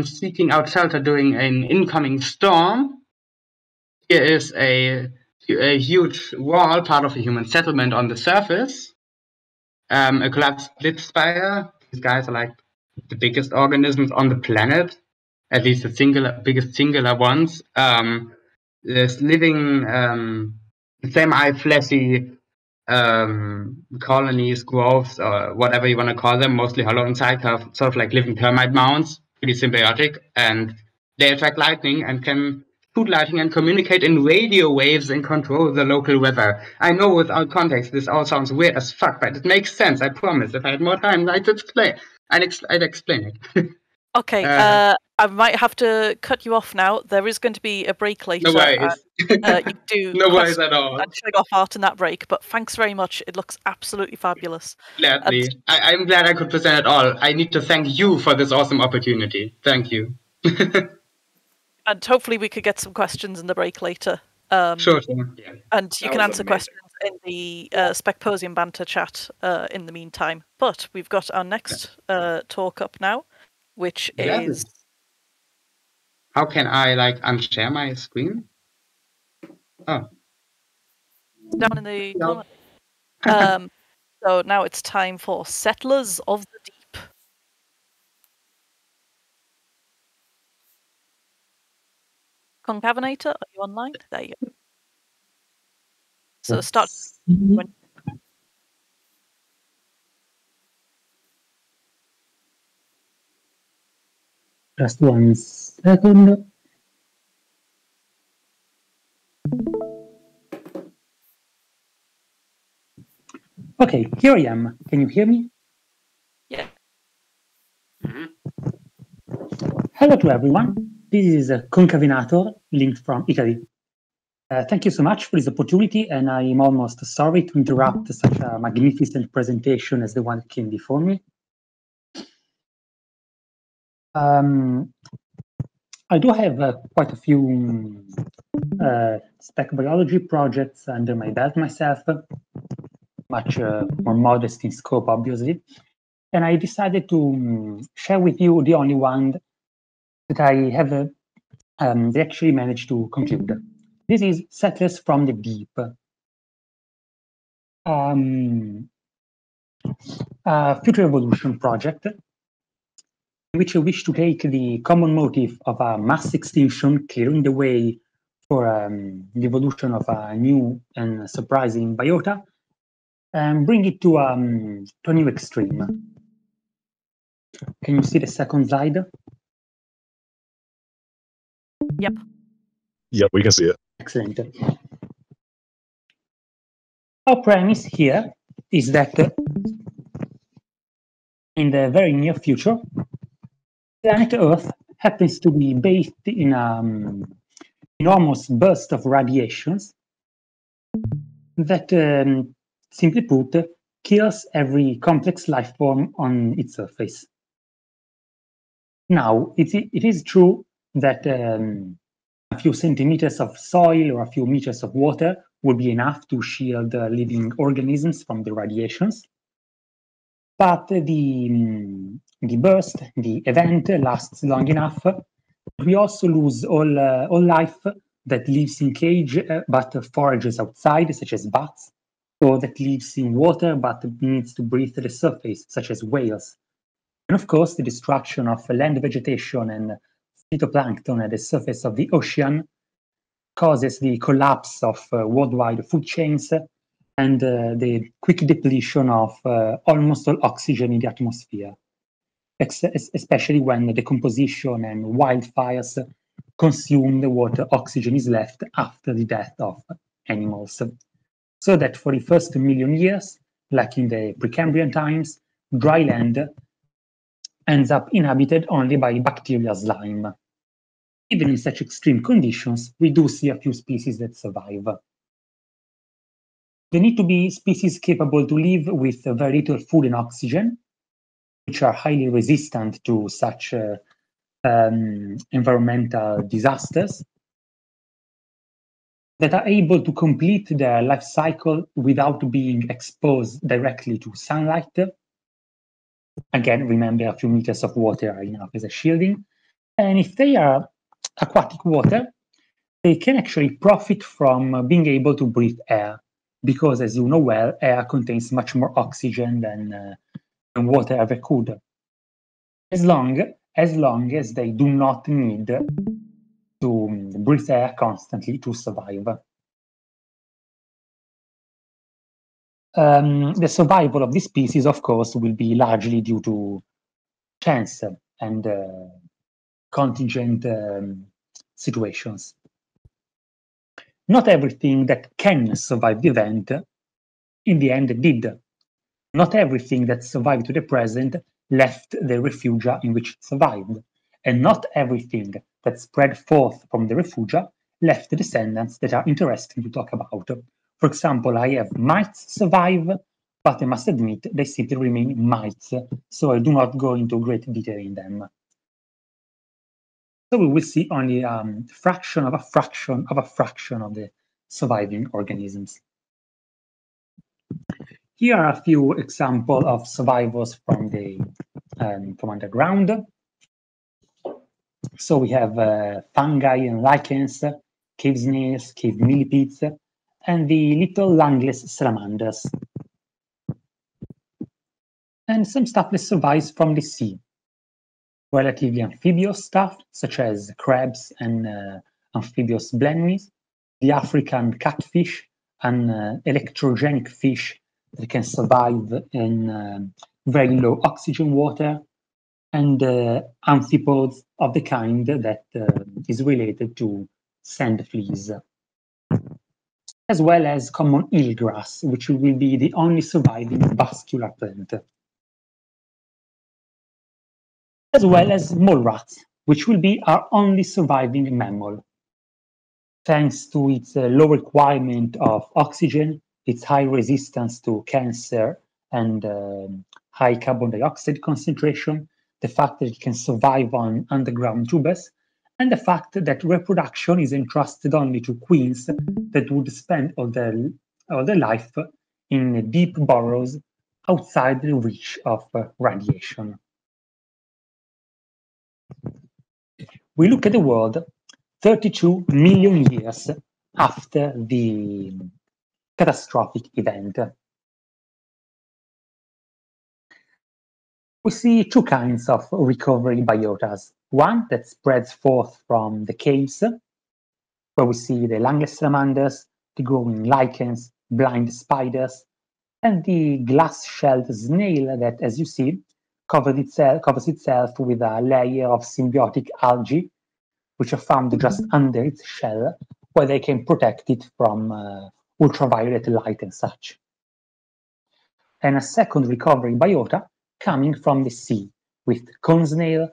seeking out shelter during an incoming storm. Here is a huge wall, part of a human settlement on the surface. A collapsed split spire. These guys are like the biggest organisms on the planet, at least the biggest singular ones. There's living semi-fleshy colonies, groves, or whatever you want to call them, mostly hollow inside, sort of like living termite mounds, pretty symbiotic, and they attract lightning and can shoot lightning and communicate in radio waves and control the local weather. I know without context this all sounds weird as fuck, but it makes sense, I promise. If I had more time, I'd explain it. Okay, I might have to cut you off now. There is going to be a break later. No worries. You do no worries at all. And showing off art in that break, but thanks very much. It looks absolutely fabulous. Gladly. I'm glad I could present it all. I need to thank you for this awesome opportunity. Thank you. And hopefully we could get some questions in the break later. Sure. Yeah. And you That can was answer amazing. questions in the Specposium banter chat in the meantime. But we've got our next talk up now, which Gladly. is... How can I unshare my screen? Oh. Down in the corner. So now it's time for Settlers of the Deep. Concavenator, are you online? There you go. So start. Just 1 second. Okay, here I am. Can you hear me? Yeah. Hello to everyone. This is Concavenator, linked from Italy. Thank you so much for this opportunity, and I'm almost sorry to interrupt such a magnificent presentation as the one that came before me. I do have quite a few spec biology projects under my belt myself, much more modest in scope, obviously. And I decided to share with you the only one that I have actually managed to conclude. This is Settlers from the Deep. A future evolution project in which I wish to take the common motive of a mass extinction clearing the way for the evolution of a new and surprising biota and bring it to a new extreme. Can you see the second slide? Yep. Yep, we can see it. Excellent. Our premise here is that in the very near future, planet Earth happens to be bathed in an enormous burst of radiations that, simply put, kills every complex life form on its surface. Now, it is true that a few centimeters of soil or a few meters of water would be enough to shield living organisms from the radiations. But the burst, the event lasts long enough. We also lose all life that lives in cage but forages outside, such as bats, or that lives in water but needs to breathe the surface, such as whales. And of course, the destruction of land vegetation and phytoplankton at the surface of the ocean causes the collapse of worldwide food chains and the quick depletion of almost all oxygen in the atmosphere, especially when the decomposition and wildfires consume the water oxygen is left after the death of animals. So that for the first million years, like in the Precambrian times, dry land ends up inhabited only by bacterial slime. Even in such extreme conditions, we do see a few species that survive. They need to be species capable to live with very little food and oxygen, which are highly resistant to such environmental disasters, that are able to complete their life cycle without being exposed directly to sunlight. Again, remember a few meters of water are enough as a shielding. And if they are aquatic water, they can actually profit from being able to breathe air, because as you know well, air contains much more oxygen than water ever could. As long as they do not need to breathe air constantly to survive. The survival of this species, of course, will be largely due to chance and contingent situations. Not everything that can survive the event in the end did. Not everything that survived to the present left the refugia in which it survived, and not everything that spread forth from the refugia left descendants that are interesting to talk about. For example, I have mites survive, but I must admit they simply remain mites, so I do not go into great detail in them. So we will see only a fraction of a fraction of a fraction of the surviving organisms. Here are a few examples of survivors from the from underground. So we have fungi and lichens, cave snails, cave millipedes, and the little langless salamanders. And some stuff that survives from the sea. Relatively amphibious stuff, such as crabs and amphibious blennies, the African catfish, an electrogenic fish that can survive in very low oxygen water, and amphipods of the kind that is related to sand fleas, as well as common eelgrass, which will be the only surviving vascular plant, as well as mole rats, which will be our only surviving mammal. Thanks to its low requirement of oxygen, its high resistance to cancer, and high carbon dioxide concentration, the fact that it can survive on underground tubers, and the fact that reproduction is entrusted only to queens that would spend all their life in deep burrows outside the reach of radiation. We look at the world 32 million years after the catastrophic event. We see two kinds of recovery biotas. One that spreads forth from the caves, where we see the langless salamanders, the growing lichens, blind spiders, and the glass-shelled snail that, as you see, covers itself with a layer of symbiotic algae, which are found just under its shell, where they can protect it from ultraviolet light and such. And a second recovery biota coming from the sea, with cone snail,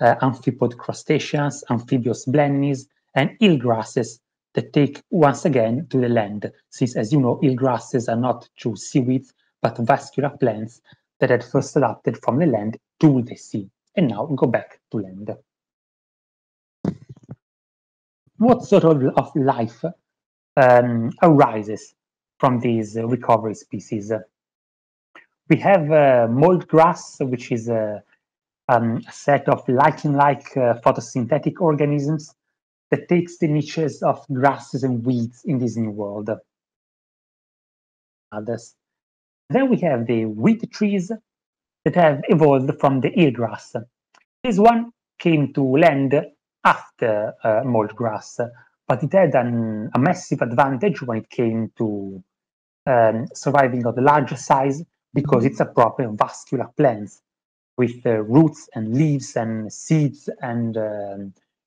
amphipod crustaceans, amphibious blennies, and eelgrasses that take once again to the land, since, as you know, eelgrasses are not true seaweeds, but vascular plants that had first adapted from the land to the sea, and now go back to land. What sort of life arises from these recovery species? We have mold grass, which is a set of lichen-like photosynthetic organisms that takes the niches of grasses and weeds in this new world. Others. Then we have the weed trees that have evolved from the eelgrass. This one came to land after mold grass, but it had a massive advantage when it came to surviving of the larger size, because it's a proper vascular plant with roots and leaves and seeds and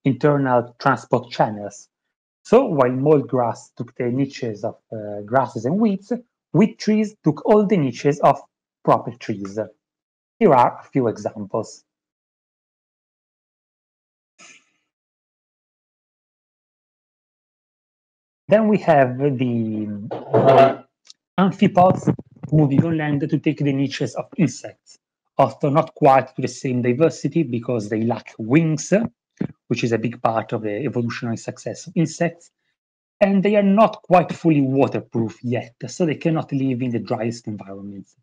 internal transport channels. So while mold grass took the niches of grasses and weeds, weed trees took all the niches of proper trees. Here are a few examples. Then we have the amphipods moving on land to take the niches of insects, although not quite to the same diversity because they lack wings, which is a big part of the evolutionary success of insects, and they are not quite fully waterproof yet, so they cannot live in the driest environments.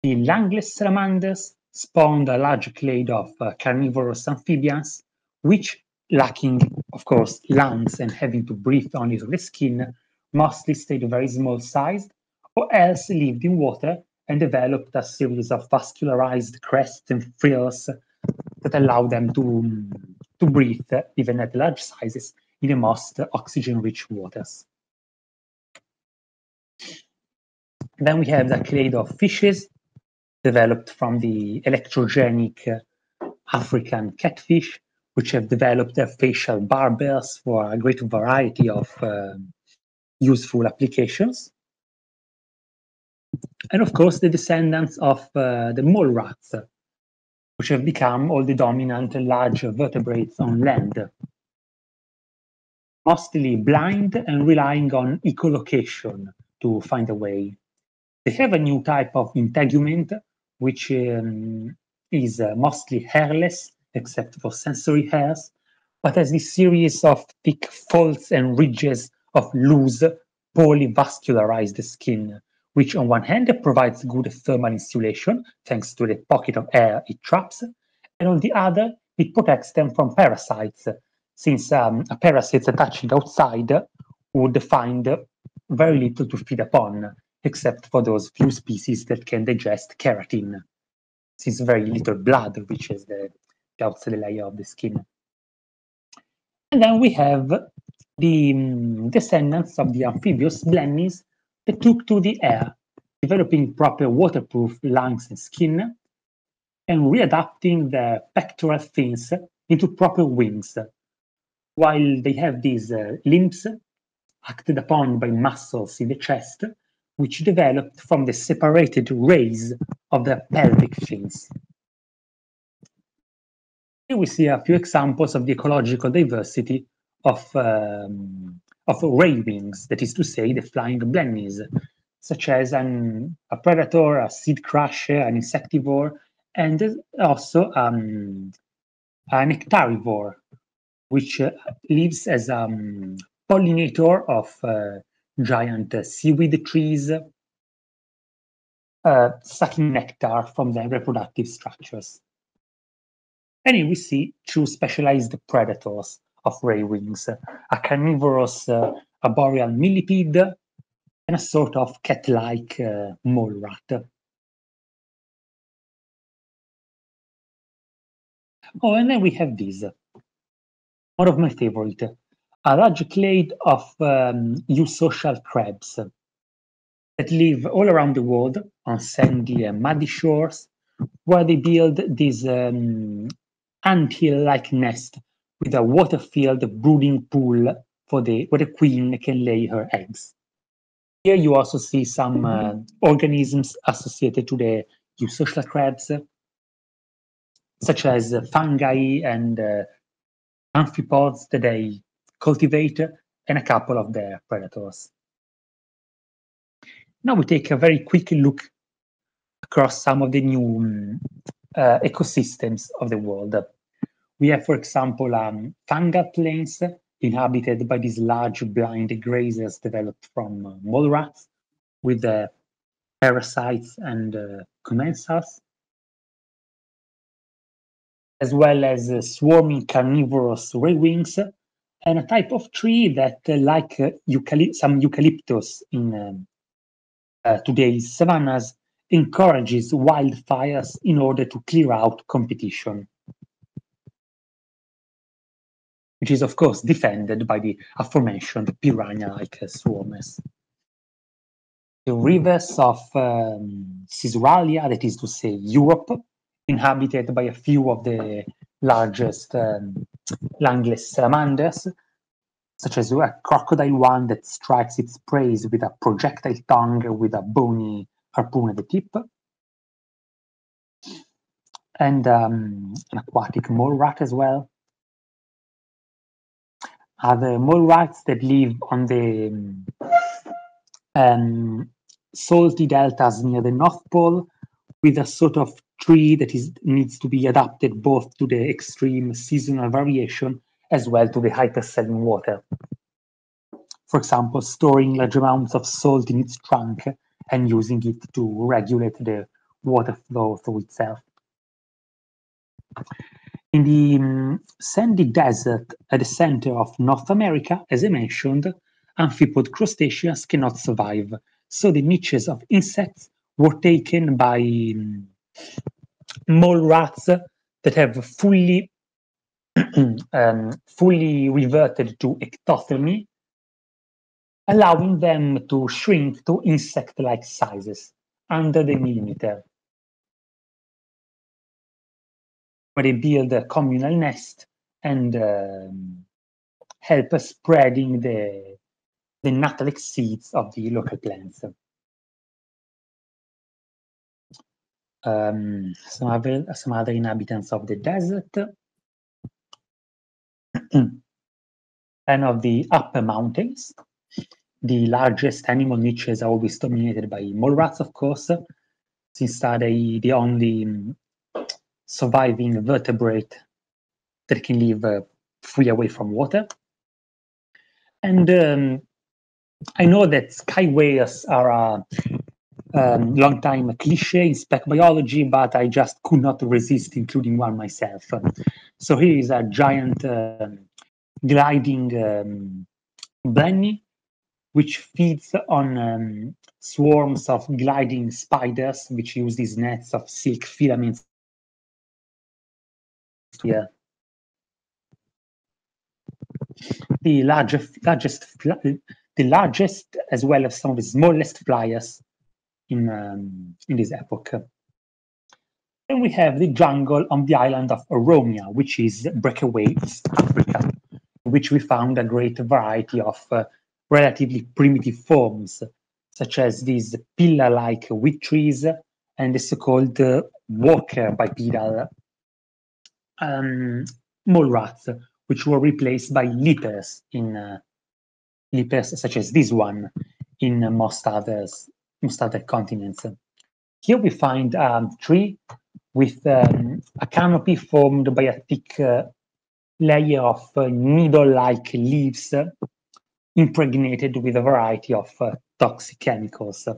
The langless salamanders spawned a large clade of carnivorous amphibians, which, lacking, of course, lungs and having to breathe only through the skin, mostly stayed very small sized, or else lived in water and developed a series of vascularized crests and frills that allow them to breathe, even at large sizes, in the most oxygen-rich waters. Then we have the clade of fishes developed from the electrogenic African catfish, which have developed their facial barbels for a great variety of useful applications. And of course, the descendants of the mole rats, which have become all the dominant large vertebrates on land, mostly blind and relying on echolocation to find a way. They have a new type of integument, which is mostly hairless, except for sensory hairs, but has this series of thick folds and ridges of loose, poorly vascularized skin, which on one hand provides good thermal insulation thanks to the pocket of air it traps, and on the other it protects them from parasites, since a parasite attaching outside would find very little to feed upon, except for those few species that can digest keratin, since very little blood reaches the outside layer of the skin. And then we have the descendants of the amphibious blennies that took to the air, developing proper waterproof lungs and skin, and readapting their pectoral fins into proper wings, while they have these limbs acted upon by muscles in the chest, which developed from the separated rays of their pelvic fins. Here we see a few examples of the ecological diversity of ray wings, that is to say, the flying blennies, such as a predator, a seed crusher, an insectivore, and also an nectarivore, which lives as a pollinator of giant seaweed trees, sucking nectar from their reproductive structures. And here we see two specialized predators of ray wings, a carnivorous arboreal millipede and a sort of cat-like mole rat. Oh, and then we have this, one of my favorite, a large clade of eusocial crabs that live all around the world on sandy and muddy shores, where they build this anthill-like nest with a water-filled brooding pool where the queen can lay her eggs. Here you also see some organisms associated to the eusocial crabs, such as fungi and amphipods that they cultivate, and a couple of their predators. Now we take a very quick look across some of the new ecosystems of the world. We have, for example, fungal plains inhabited by these large blind grazers developed from mole rats with parasites and commensals, as well as swarming carnivorous ray wings, and a type of tree that, like some eucalyptus in today's savannas, encourages wildfires in order to clear out competition, which is, of course, defended by the aforementioned piranha-like swarmers. The rivers of Cisralia, that is to say Europe, inhabited by a few of the largest langless salamanders, such as a crocodile one that strikes its prey with a projectile tongue with a bony harpoon at the tip, and an aquatic mole rat as well. Other mole rats that live on the salty deltas near the North Pole, with a sort of tree that needs to be adapted both to the extreme seasonal variation as well to the hypersaline water. For example, storing large amounts of salt in its trunk and using it to regulate the water flow through itself. In the sandy desert at the center of North America, as I mentioned, amphipod crustaceans cannot survive, so the niches of insects were taken by mole rats that have fully reverted to ectothermy, allowing them to shrink to insect-like sizes, under the millimeter, where they build a communal nest and help spreading the nut-like seeds of the local plants. Some other inhabitants of the desert and of the upper mountains. The largest animal niches are always dominated by mole rats, of course, since they are the only surviving vertebrate that can live free away from water. And I know that sky whales are a long time cliche in spec biology, but I just could not resist including one myself. So here is a giant gliding blenny, which feeds on swarms of gliding spiders, which use these nets of silk filaments. Yeah. The largest, as well as some of the smallest flyers in this epoch. Then we have the jungle on the island of Oromia, which is breakaway East Africa, in which we found a great variety of relatively primitive forms, such as these pillar-like wheat trees and the so-called walker bipedal mole rats, which were replaced by lepers such as this one in most other continents. Here we find a tree with a canopy formed by a thick layer of needle-like leaves impregnated with a variety of toxic chemicals.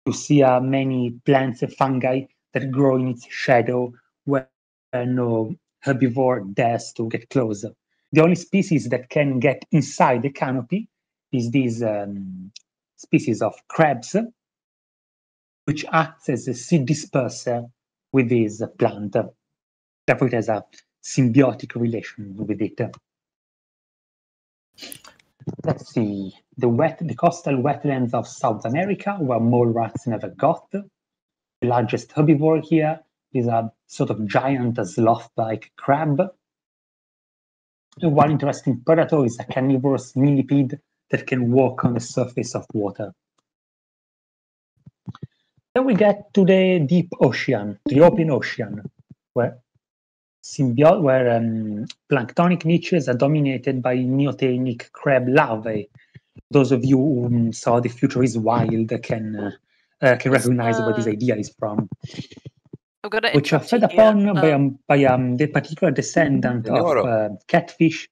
You see many plants and fungi that grow in its shadow where no herbivore dares to get close. The only species that can get inside the canopy is this species of crabs, which acts as a seed disperser with this plant. Therefore, it has a symbiotic relation with it. Let's see, the coastal wetlands of South America, where mole rats never got. The largest herbivore here is a sort of giant sloth-like crab. And one interesting predator is a carnivorous millipede that can walk on the surface of water. Then we get to the deep ocean, the open ocean, where planktonic niches are dominated by neotenic crab larvae. Those of you who saw The Future is Wild can recognize where this idea is from. Which are fed upon by the particular descendant of catfish,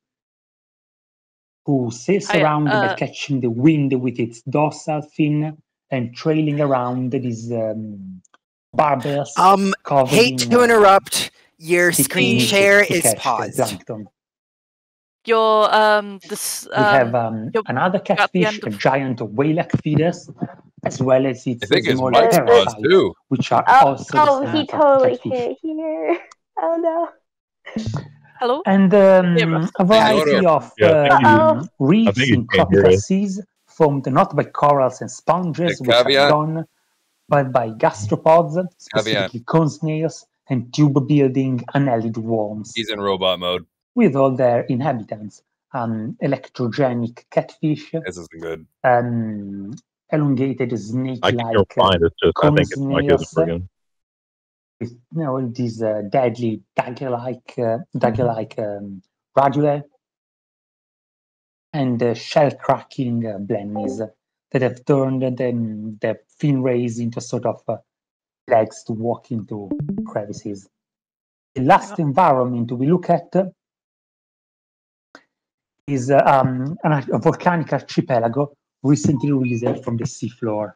who sails around by catching the wind with its dorsal fin and trailing around these barbers. Hate to interrupt. Your screen share is paused. Plankton. Your We have another catfish, a giant whale-like feeders, as well as its small parasites, which are also he totally can't hear. Oh no. Hello? And a variety of reefs in tropical seas formed not by corals and sponges, which are gone, but by gastropods, specifically cone snails, and tube-building annelid worms. He's in robot mode. With all their inhabitants, electrogenic catfish. This isn't good. Elongated snake-like I think you're fine. It's just I think it's my kids again. With these deadly dagger-like radulae and shell-cracking blennies that have turned their fin rays into sort of legs to walk into crevices. The last environment we look at is a volcanic archipelago recently released from the seafloor,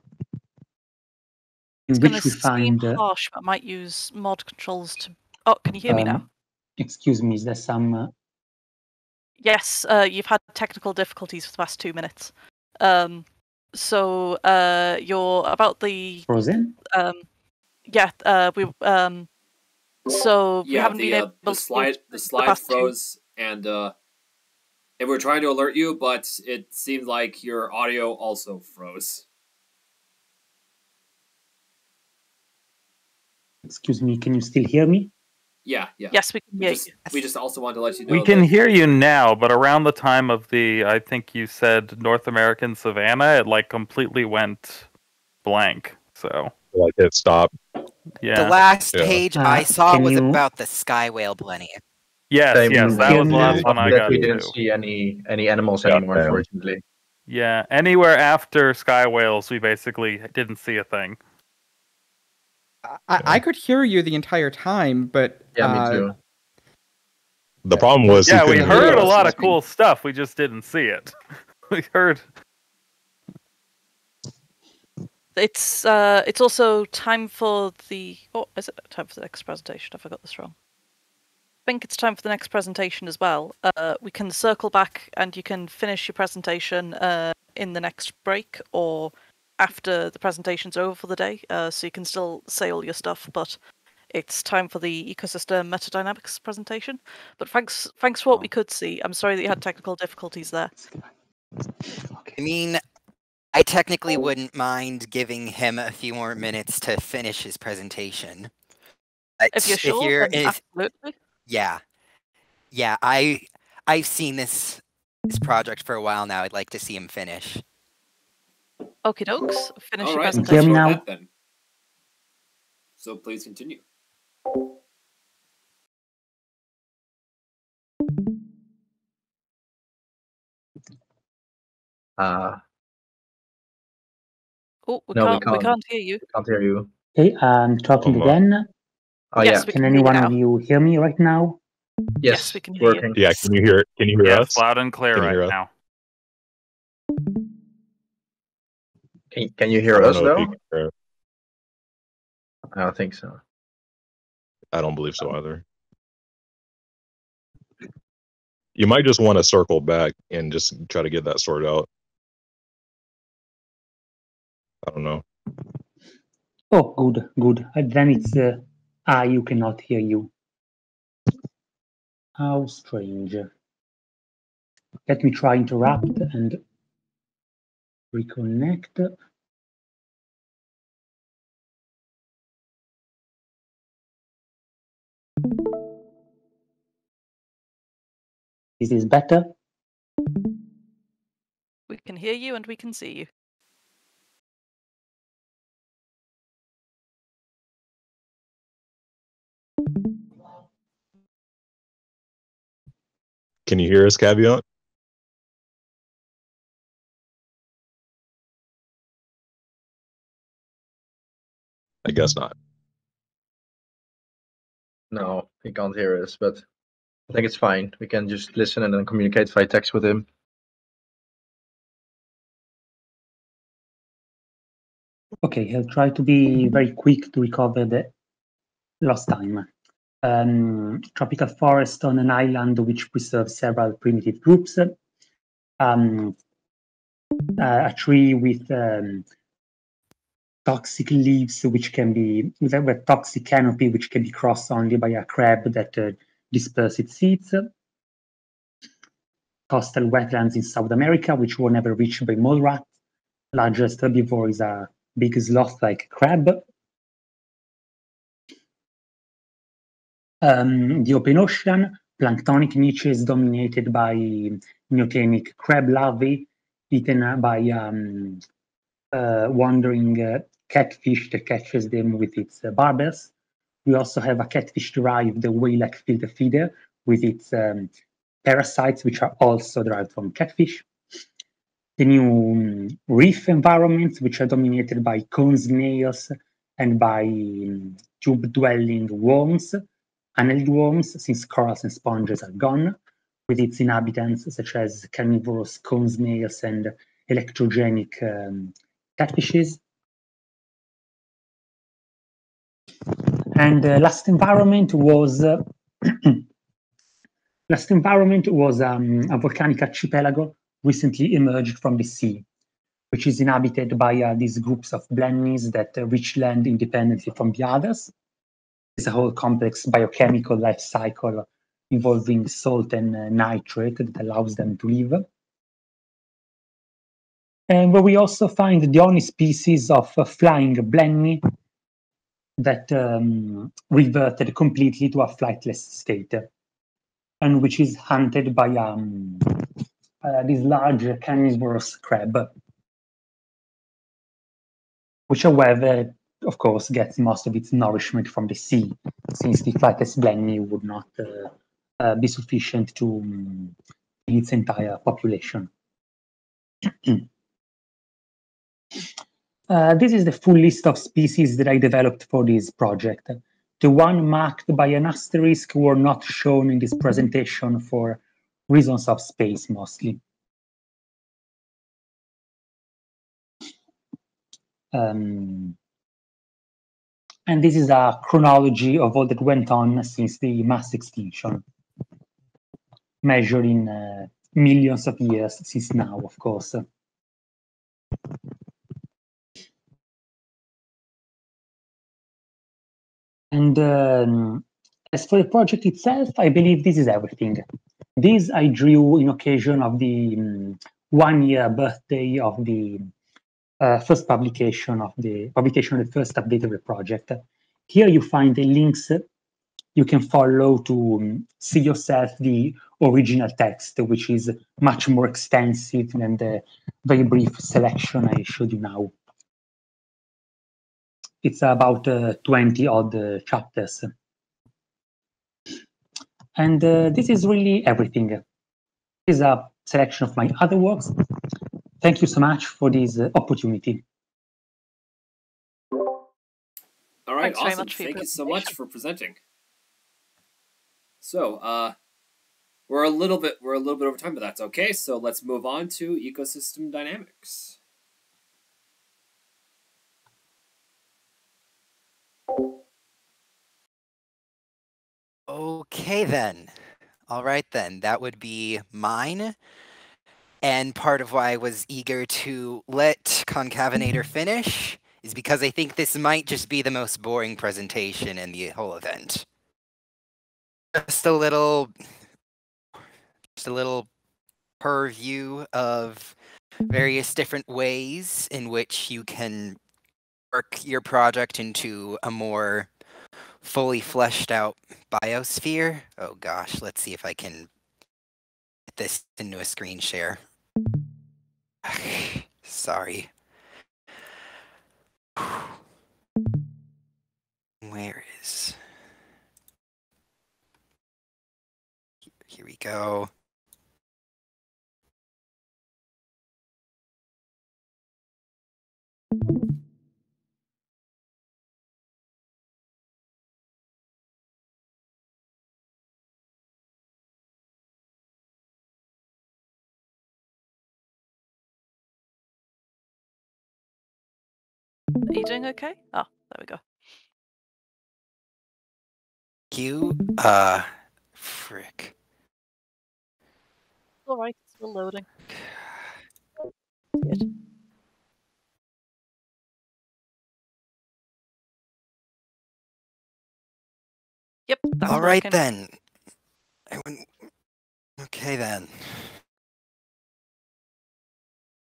in which we find. Harsh, but I might use mod controls to. Oh, can you hear me now? Excuse me, is there some? Yes, you've had technical difficulties for the past 2 minutes. So you're about the frozen. Yeah, we. So we haven't been able the slide froze and we're trying to alert you, but it seemed like your audio also froze. Excuse me, can you still hear me? Yeah. Yes, we can hear you. We just also want to let you know we can hear you now, but around the time of the, I think you said North American Savannah, it like completely went blank. So like it stopped. Yeah. The last page I saw was about the sky whale blenny. Yes, that was the last one I got. We didn't see any animals anymore, unfortunately. Yeah, anywhere after sky whales, we basically didn't see a thing. I could hear you the entire time, but yeah, me too. The problem was Yeah, we couldn't heard hear a us. lot of cool stuff. We just didn't see it. We heard. It's also time for the. Oh, is it time for the next presentation? I forgot this wrong. I think it's time for the next presentation as well. We can circle back and you can finish your presentation in the next break or after the presentation's over for the day. So you can still say all your stuff, but it's time for the ecosystem metadynamics presentation. But thanks for what we could see. I'm sorry that you had technical difficulties there. I mean, I technically wouldn't mind giving him a few more minutes to finish his presentation. If you're sure, then absolutely. Yeah, I've seen this project for a while now. I'd like to see him finish. Okie dokes. Finish All your right, presentation. go ahead then. So please continue. Oh, we No, can't hear you. We can't hear you. Okay, I'm talking again. Oh, Yes, yeah. we Can can hear you anyone now. of you hear me right now? Yes, we can hear you. Yeah, can you hear? Can you hear Yeah, us? it's loud and clear Can you hear right us? now. Can you hear I don't us know if you though? can hear us. I don't think so. I don't believe so either. You might just want to circle back and just try to get that sorted out. I don't know. Oh, good. Then it's I who cannot hear you. How strange. Let me try interrupt and reconnect. Is this better? We can hear you and we can see you. Can you hear us, Caveat? I guess not. No, he can't hear us, but I think it's fine. We can just listen and then communicate via text with him. Okay, I'll try to be very quick to recover the lost time. Tropical forest on an island which preserves several primitive groups. A tree with toxic leaves, which can be with a toxic canopy, which can be crossed only by a crab that disperses its seeds. Coastal wetlands in South America, which were never reached by mole rats. Largest herbivore is a big sloth-like crab. The open ocean, planktonic niches dominated by neotenic crab larvae, eaten by wandering catfish that catches them with its barbels. We also have a catfish-derived whale-like filter feeder with its parasites, which are also derived from catfish. The new reef environments, which are dominated by cone snails and by tube-dwelling worms, annelid worms, since corals and sponges are gone, with its inhabitants such as carnivorous cone snails and electrogenic catfishes. And last environment was a volcanic archipelago recently emerged from the sea, which is inhabited by these groups of blennies that reach land independently from the others. It's a whole complex biochemical life cycle involving salt and nitrate that allows them to live. And where we also find the only species of flying blenny that reverted completely to a flightless state, and which is hunted by this large carnivorous crab, which however, of course, gets most of its nourishment from the sea, since the flightless blenny would not be sufficient to feed its entire population. This is the full list of species that I developed for this project. The one marked by an asterisk were not shown in this presentation for reasons of space mostly. And this is a chronology of all that went on since the mass extinction, measured in millions of years since now, of course. And as for the project itself, I believe this is everything. This I drew in occasion of the 1-year birthday of the first publication of the first update of the project. Here you find the links you can follow to see yourself the original text, which is much more extensive than the very brief selection I showed you now. It's about 20 odd chapters. And this is really everything. This is a selection of my other works. Thank you so much for this opportunity. All right, Thanks very awesome. much for your Thank you so much for presenting. So, we're a little bit over time, but that's okay. So let's move on to ecosystem dynamics. Okay then. All right then. That would be mine. And part of why I was eager to let Concavenator finish is because I think this might just be the most boring presentation in the whole event. Just a little purview of various different ways in which you can work your project into a more fully fleshed out biosphere. Oh gosh, let's see if I can get this into a screen share. Sorry. Where is... Here we go. Are you doing okay? Oh, there we go. Frick. All right, it's still loading. Yep, that's All right working. then. Okay then.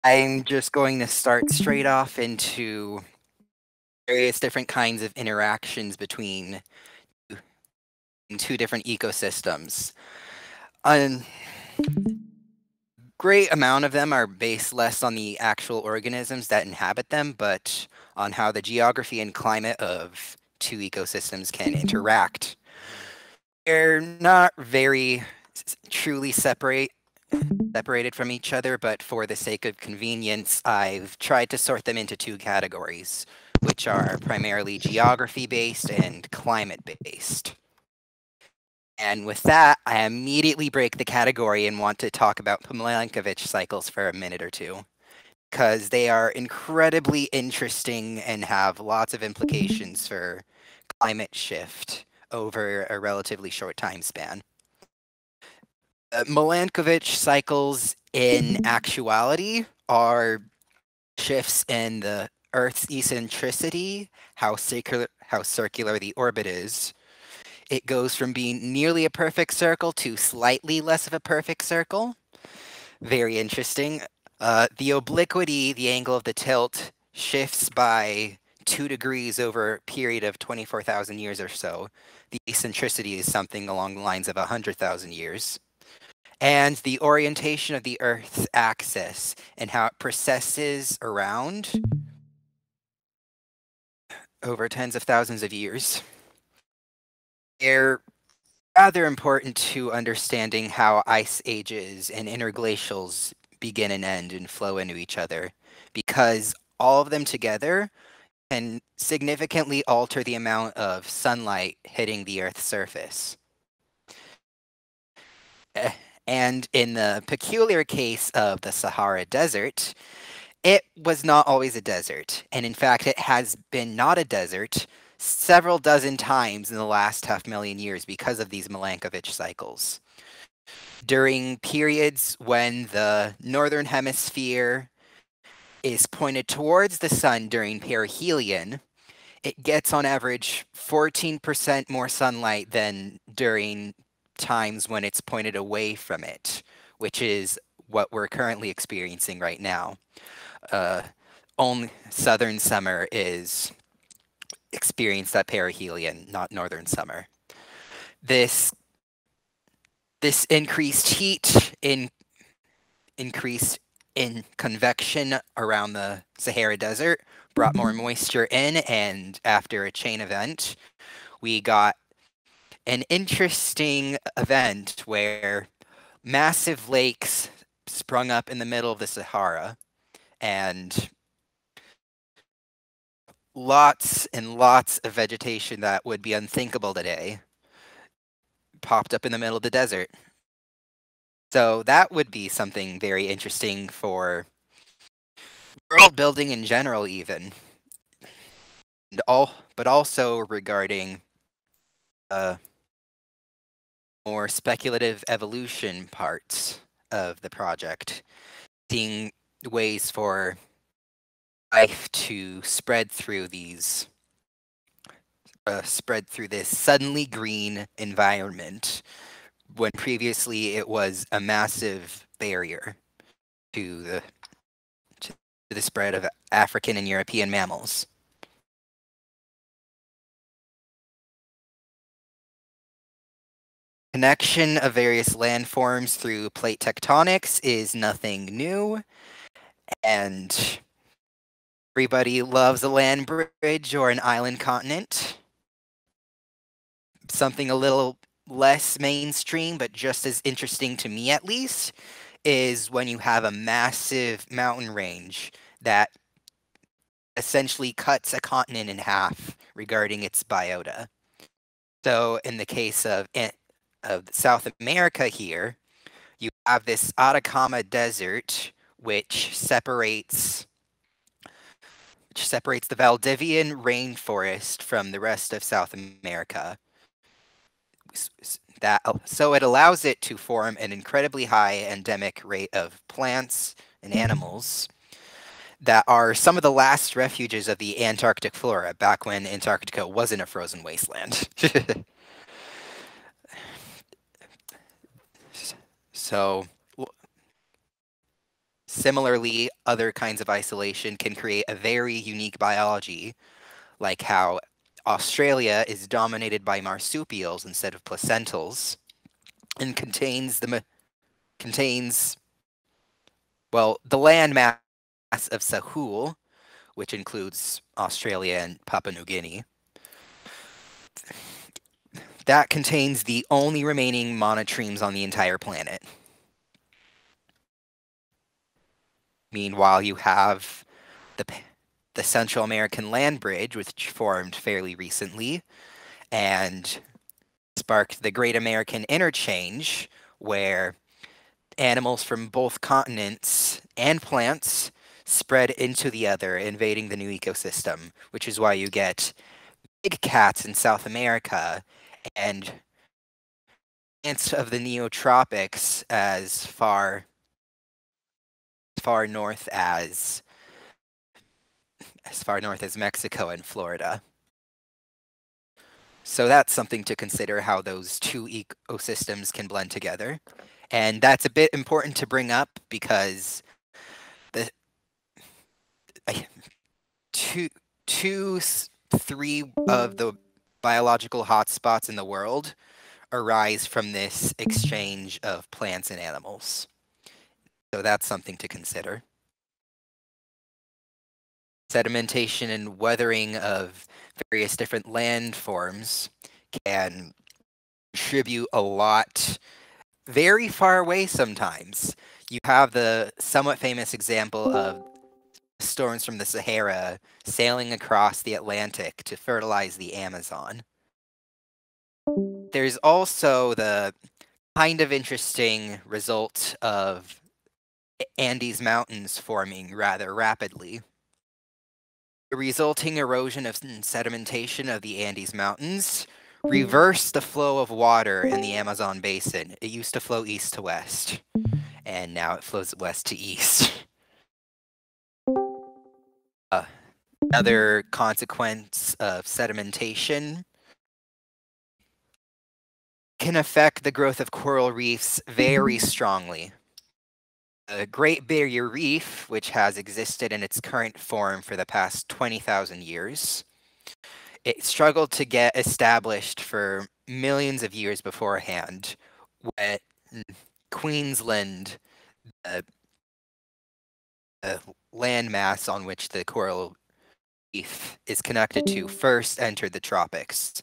I'm just going to start straight off into various different kinds of interactions between two different ecosystems. A great amount of them are based less on the actual organisms that inhabit them, but on how the geography and climate of two ecosystems can interact. They're not very truly separated from each other, but for the sake of convenience, I've tried to sort them into two categories, which are primarily geography-based and climate-based. And with that, I immediately break the category and want to talk about Milankovitch cycles for a minute or two, because they are incredibly interesting and have lots of implications for climate shift over a relatively short time span. Milankovitch cycles in actuality are shifts in the Earth's eccentricity, how circular the orbit is. It goes from being nearly a perfect circle to slightly less of a perfect circle. Very interesting. The obliquity, the angle of the tilt, shifts by 2 degrees over a period of 24,000 years or so. The eccentricity is something along the lines of 100,000 years. And the orientation of the Earth's axis and how it precesses around over tens of thousands of years. They're rather important to understanding how ice ages and interglacials begin and end and flow into each other, because all of them together can significantly alter the amount of sunlight hitting the Earth's surface. And in the peculiar case of the Sahara Desert, it was not always a desert. And in fact, it has been not a desert several dozen times in the last 500,000 years because of these Milankovitch cycles. During periods when the northern hemisphere is pointed towards the sun during perihelion, it gets on average 14% more sunlight than during times when it's pointed away from it, which is what we're currently experiencing right now. Only southern summer is experienced at perihelion, not northern summer. This increased heat increased in convection around the Sahara Desert brought more moisture in, and after a chain event, we got an interesting event where massive lakes sprung up in the middle of the Sahara, and lots and lots of vegetation that would be unthinkable today popped up in the middle of the desert. So that would be something very interesting for world building in general, even. But also regarding more speculative evolution parts of the project, seeing ways for life to spread through these this suddenly green environment when previously it was a massive barrier to the spread of African and European mammals. Connection of various landforms through plate tectonics is nothing new, and everybody loves a land bridge or an island continent. Something a little less mainstream, but just as interesting to me at least, is when you have a massive mountain range that essentially cuts a continent in half regarding its biota. So in the case of South America here, you have this Atacama Desert, which separates the Valdivian rainforest from the rest of South America. So it allows it to form an incredibly high endemic rate of plants and animals that are some of the last refuges of the Antarctic flora back when Antarctica wasn't a frozen wasteland. So similarly, other kinds of isolation can create a very unique biology, like how Australia is dominated by marsupials instead of placentals, and contains the land mass of Sahul, which includes Australia and Papua New Guinea. That contains the only remaining monotremes on the entire planet. Meanwhile, you have the Central American land bridge, which formed fairly recently, and sparked the Great American Interchange, where animals from both continents and plants spread into the other, invading the new ecosystem, which is why you get big cats in South America and plants of the neotropics as far north as Mexico and Florida. So that's something to consider, how those two ecosystems can blend together. And that's a bit important to bring up because three of the biological hotspots in the world arise from this exchange of plants and animals. So that's something to consider. Sedimentation and weathering of various different landforms can contribute a lot very far away sometimes. You have the somewhat famous example of storms from the Sahara sailing across the Atlantic to fertilize the Amazon. There's also the kind of interesting result of Andes Mountains forming rather rapidly. The resulting erosion of sedimentation of the Andes Mountains reversed the flow of water in the Amazon basin. It used to flow east to west, and now it flows west to east. Another consequence of sedimentation can affect the growth of coral reefs very strongly. The Great Barrier Reef, which has existed in its current form for the past 20,000 years, it struggled to get established for millions of years beforehand when Queensland, the landmass on which the coral reef is connected to, first entered the tropics,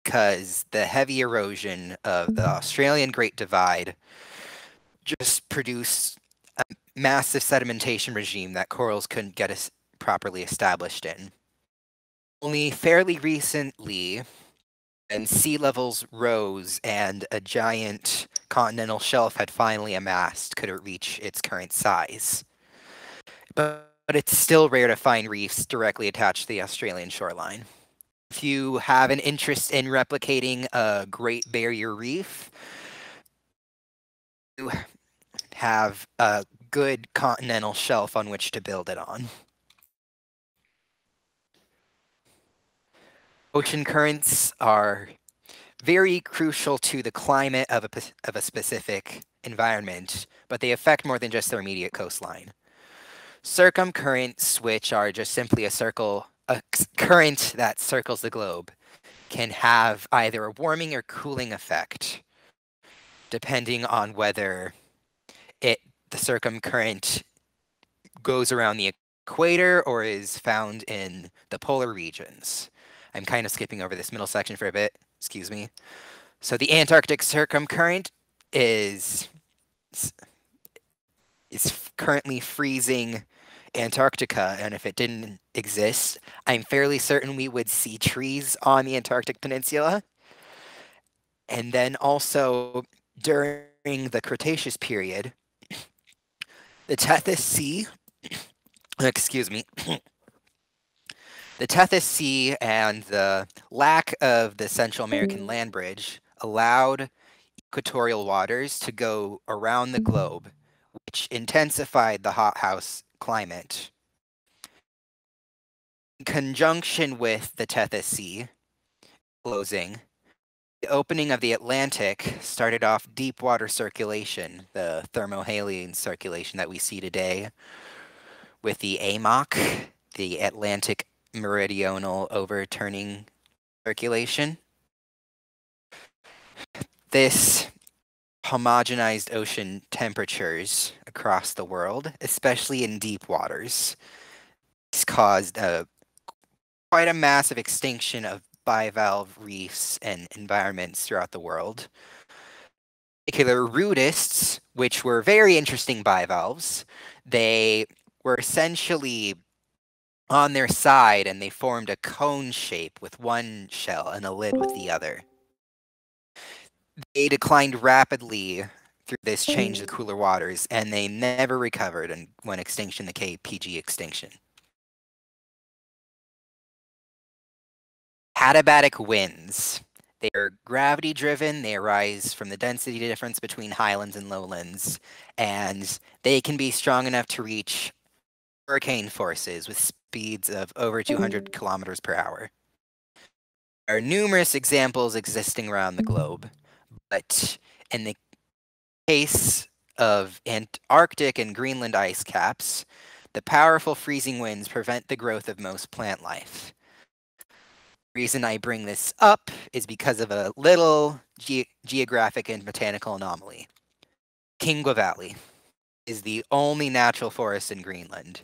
because the heavy erosion of the Australian Great Divide just produced a massive sedimentation regime that corals couldn't get properly established in. Only fairly recently, when sea levels rose and a giant continental shelf had finally amassed, could it reach its current size. But it's still rare to find reefs directly attached to the Australian shoreline. If you have an interest in replicating a Great Barrier Reef, you have a good continental shelf on which to build it on. Ocean currents are very crucial to the climate of a specific environment, but they affect more than just their immediate coastline. Circumcurrents, which are just simply a current that circles the globe, can have either a warming or cooling effect, depending on whether the circumcurrent goes around the equator or is found in the polar regions. I'm kind of skipping over this middle section for a bit, excuse me. So the Antarctic circumcurrent is currently freezing Antarctica, and if it didn't exist, I'm fairly certain we would see trees on the Antarctic Peninsula. And then also during the Cretaceous period, the Tethys Sea, excuse me, the Tethys Sea and the lack of the Central American land bridge allowed equatorial waters to go around the globe, which intensified the hothouse climate. In conjunction with the Tethys Sea closing, the opening of the Atlantic started off deep water circulation, the thermohaline circulation that we see today with the AMOC, the Atlantic Meridional Overturning Circulation. This homogenized ocean temperatures across the world, especially in deep waters. This caused quite a massive extinction of bivalve reefs and environments throughout the world. In particular, rudists, which were very interesting bivalves, they were essentially on their side and they formed a cone shape with one shell and a lid with the other. They declined rapidly through this change of cooler waters, and they never recovered and went extinction, the KPG extinction. Adiabatic winds. They are gravity-driven. They arise from the density difference between highlands and lowlands, and they can be strong enough to reach hurricane forces with speeds of over 200 kilometers per hour. There are numerous examples existing around the globe, but in the case of Antarctic and Greenland ice caps, the powerful freezing winds prevent the growth of most plant life. The reason I bring this up is because of a little geographic and botanical anomaly. Kingwa Valley is the only natural forest in Greenland.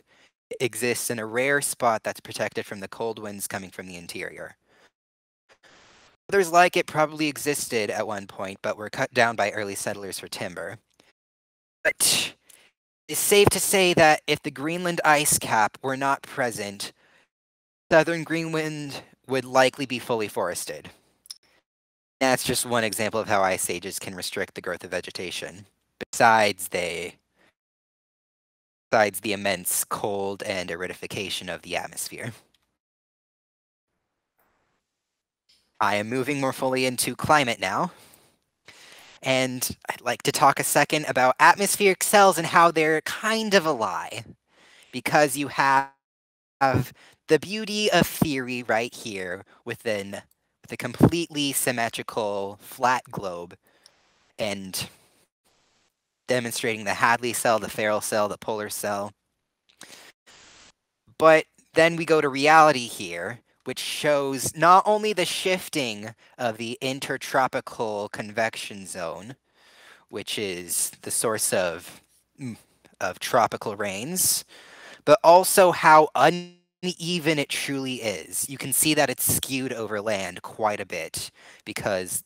It exists in a rare spot that's protected from the cold winds coming from the interior. Others like it probably existed at one point, but were cut down by early settlers for timber. But It's safe to say that if the Greenland ice cap were not present, southern Greenland would likely be fully forested. That's just one example of how ice ages can restrict the growth of vegetation, besides the immense cold and aridification of the atmosphere. I am moving more fully into climate now. And I'd like to talk a second about atmospheric cells and how they're kind of a lie. Because you have the beauty of theory right here with a completely symmetrical flat globe and demonstrating the Hadley cell, the Ferrel cell, the polar cell. But then we go to reality here, which shows not only the shifting of the intertropical convection zone, which is the source of tropical rains, but also how uneven it truly is. You can see that it's skewed over land quite a bit because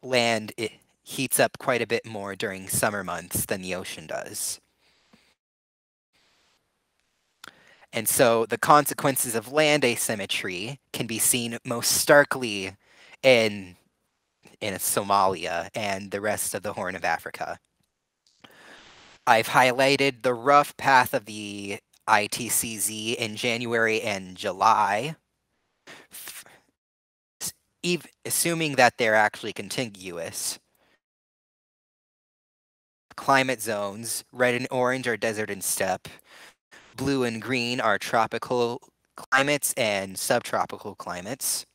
land it heats up quite a bit more during summer months than the ocean does. And so the consequences of land asymmetry can be seen most starkly in Somalia and the rest of the Horn of Africa. I've highlighted the rough path of the ITCZ in January and July, assuming that they're actually contiguous. Climate zones, red and orange are desert and steppe. Blue and green are tropical climates and subtropical climates.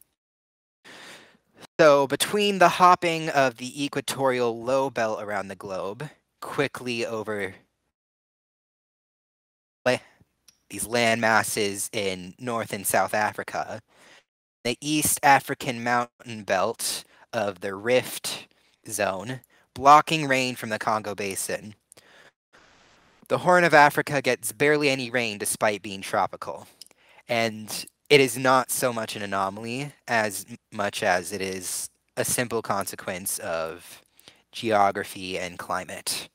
So between the hopping of the equatorial low belt around the globe, quickly over these land masses in North and South Africa, the East African mountain belt of the Rift Zone, blocking rain from the Congo Basin. The Horn of Africa gets barely any rain despite being tropical. And it is not so much an anomaly as much as it is a simple consequence of geography and climate.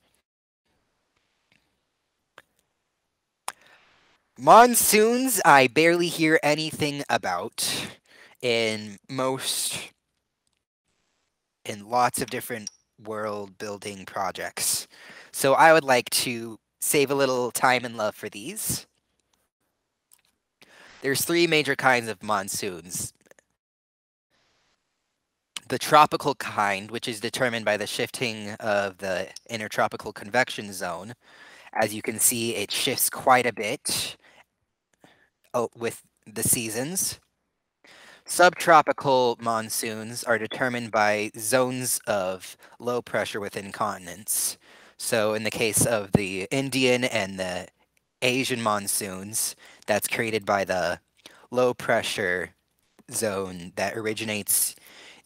Monsoons, I barely hear anything about in lots of different world building projects. So I would like to save a little time and love for these. There's three major kinds of monsoons. The tropical kind, which is determined by the shifting of the intertropical convection zone. As you can see, it shifts quite a bit with the seasons. Subtropical monsoons are determined by zones of low pressure within continents. So in the case of the Indian and the Asian monsoons, that's created by the low pressure zone that originates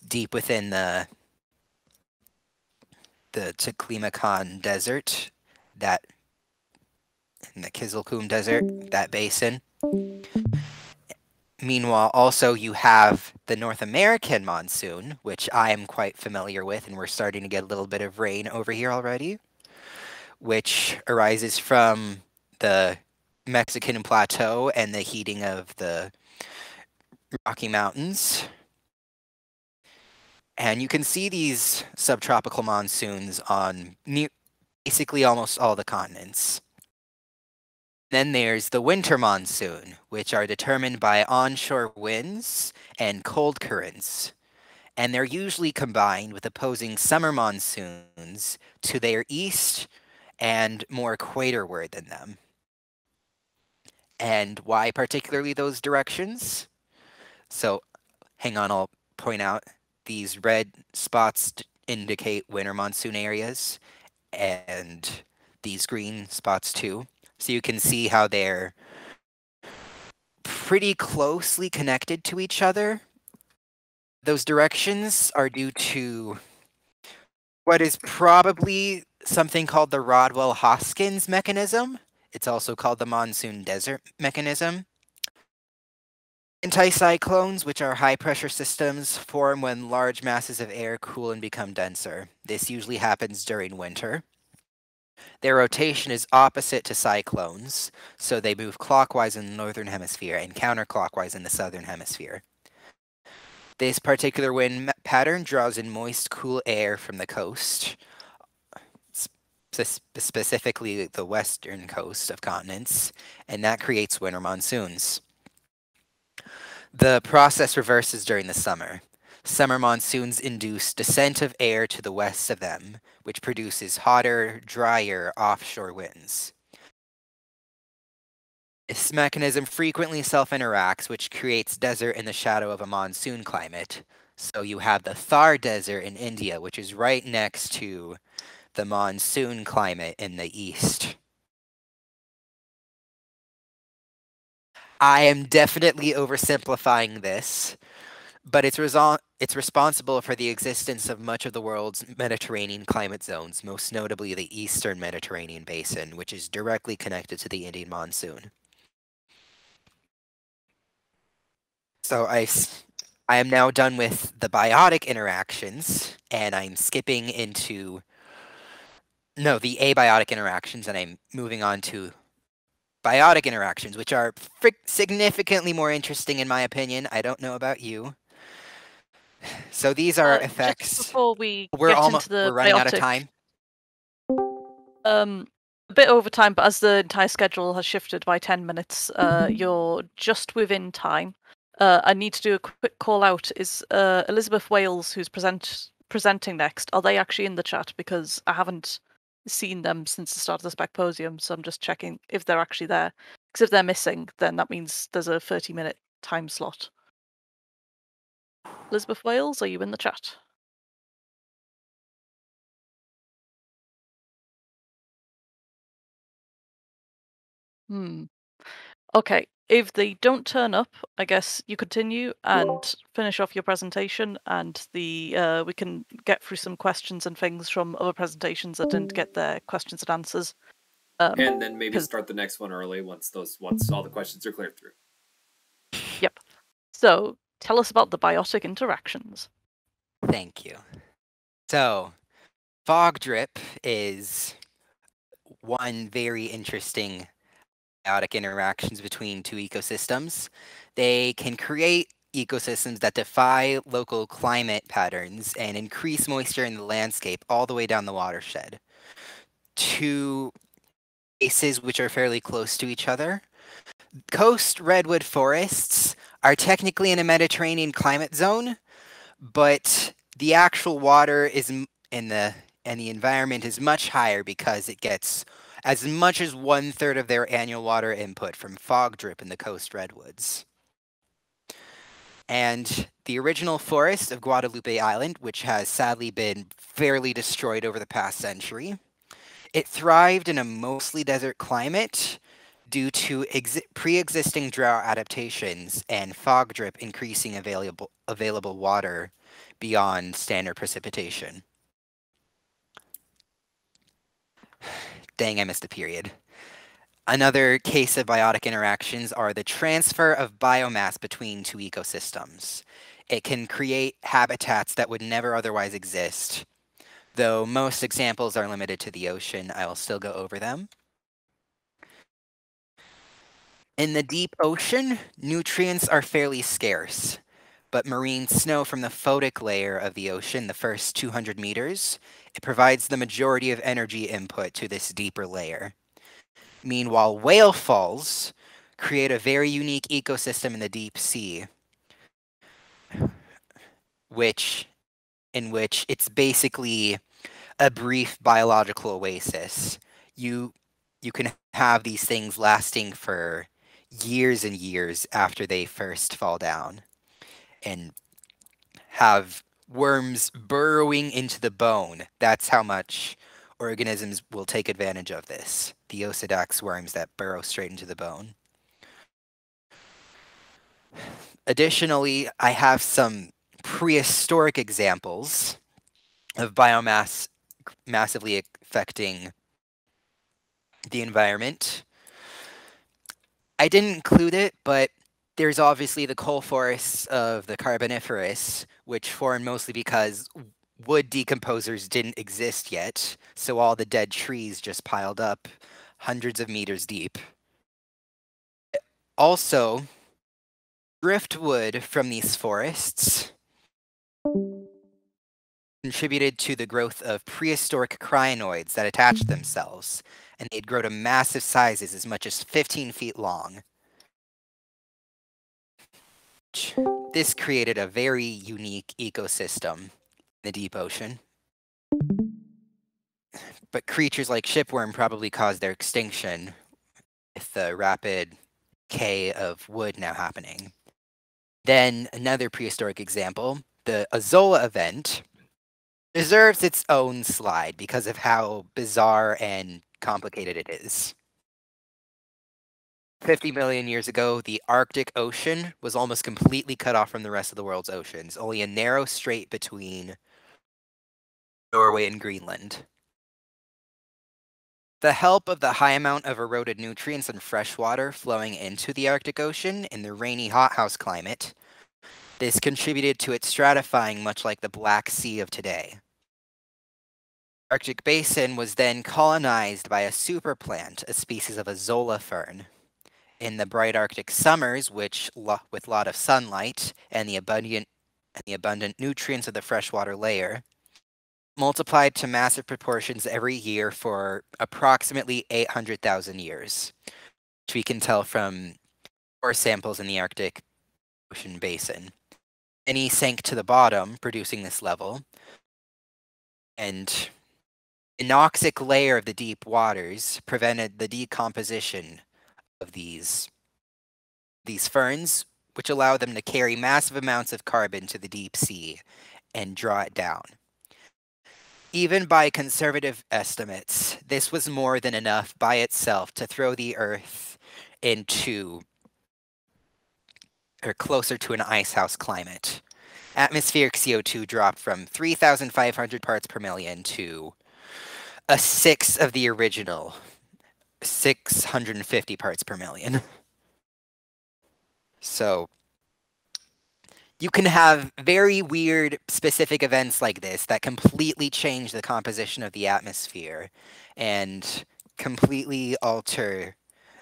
deep within the Taklamakan Desert, in the Kizilkum Desert, that basin. Meanwhile, also you have the North American monsoon, which I am quite familiar with, and we're starting to get a little bit of rain over here already, which arises from the Mexican plateau and the heating of the Rocky Mountains. And you can see these subtropical monsoons on basically almost all the continents. Then there's the winter monsoon, which are determined by onshore winds and cold currents. And they're usually combined with opposing summer monsoons to their east and more equatorward than them. And why particularly those directions? So, hang on, I'll point out these red spots indicate winter monsoon areas, and these green spots too. So you can see how they're pretty closely connected to each other. Those directions are due to what is probably something called the Rodwell-Hoskins mechanism. It's also called the monsoon desert mechanism. Anticyclones, which are high-pressure systems, form when large masses of air cool and become denser. This usually happens during winter. Their rotation is opposite to cyclones, so they move clockwise in the northern hemisphere and counterclockwise in the southern hemisphere. This particular wind pattern draws in moist, cool air from the coast, specifically the western coast of continents, and that creates winter monsoons. The process reverses during the summer. Summer monsoons induce descent of air to the west of them, which produces hotter, drier offshore winds. This mechanism frequently self-interacts, which creates desert in the shadow of a monsoon climate. So you have the Thar Desert in India, which is right next to the monsoon climate in the east. I am definitely oversimplifying this, but it's responsible for the existence of much of the world's Mediterranean climate zones, most notably the eastern Mediterranean basin, which is directly connected to the Indian monsoon. So I am now done with the biotic interactions, and I'm skipping into the abiotic interactions, and I'm moving on to biotic interactions, which are significantly more interesting in my opinion. I don't know about you. So these are effects. Just before we we're get into the running biotic, out of time. A bit over time, but as the entire schedule has shifted by 10 minutes, you're just within time. I need to do a quick call out. Is Elizabeth Wales, who's presenting next, are they actually in the chat? Because I haven't seen them since the start of the Specposium, so I'm just checking if they're actually there. Because if they're missing, then that means there's a 30-minute time slot. Elizabeth Wales, are you in the chat? Okay, if they don't turn up, I guess you continue and finish off your presentation, and we can get through some questions and things from other presentations that didn't get their questions and answers. And then maybe start the next one early once all the questions are cleared through. Yep. So tell us about the biotic interactions. Thank you. So, fog drip is one very interesting biotic interactions between two ecosystems. They can create ecosystems that defy local climate patterns and increase moisture in the landscape all the way down the watershed. Two places which are fairly close to each other. Coast redwood forests are technically in a Mediterranean climate zone, but the actual water is and the environment is much higher because it gets as much as 1/3 of their annual water input from fog drip in the coast redwoods. And the original forest of Guadalupe Island, which has sadly been fairly destroyed over the past century, it thrived in a mostly desert climate due to pre-existing drought adaptations and fog drip increasing available water beyond standard precipitation. Dang, I missed a period. Another case of biotic interactions are the transfer of biomass between two ecosystems. It can create habitats that would never otherwise exist. Though most examples are limited to the ocean, I will still go over them. In the deep ocean, nutrients are fairly scarce, but marine snow from the photic layer of the ocean, the first 200 meters, it provides the majority of energy input to this deeper layer. Meanwhile, whale falls create a very unique ecosystem in the deep sea, in which it's basically a brief biological oasis. You can have these things lasting for years and years after they first fall down, and have worms burrowing into the bone. That's how much organisms will take advantage of this. The Osedax worms that burrow straight into the bone. Additionally, I have some prehistoric examples of biomass massively affecting the environment. I didn't include it, but there's obviously the coal forests of the Carboniferous, which formed mostly because wood decomposers didn't exist yet, so all the dead trees just piled up hundreds of meters deep. Also, driftwood from these forests contributed to the growth of prehistoric crinoids that attached themselves, and they'd grow to massive sizes as much as 15 feet long. This created a very unique ecosystem in the deep ocean. But creatures like shipworm probably caused their extinction, with the rapid decay of wood now happening. Then another prehistoric example, the Azola event, deserves its own slide because of how bizarre and complicated it is. 50 million years ago, the Arctic Ocean was almost completely cut off from the rest of the world's oceans, only a narrow strait between Norway and Greenland. The help of the high amount of eroded nutrients and fresh water flowing into the Arctic Ocean in the rainy hothouse climate, this contributed to it stratifying much like the Black Sea of today. The Arctic Basin was then colonized by a superplant, a species of Azola fern. In the bright Arctic summers, with a lot of sunlight and the abundant nutrients of the freshwater layer, multiplied to massive proportions every year for approximately 800,000 years, which we can tell from core samples in the Arctic Ocean basin. And he sank to the bottom, producing this level, and the anoxic layer of the deep waters prevented the decomposition of these ferns, which allow them to carry massive amounts of carbon to the deep sea and draw it down. Even by conservative estimates, this was more than enough by itself to throw the Earth into, or closer to, an icehouse climate. Atmospheric CO2 dropped from 3,500 parts per million to a sixth of the original 650 parts per million. So you can have very weird specific events like this that completely change the composition of the atmosphere and completely alter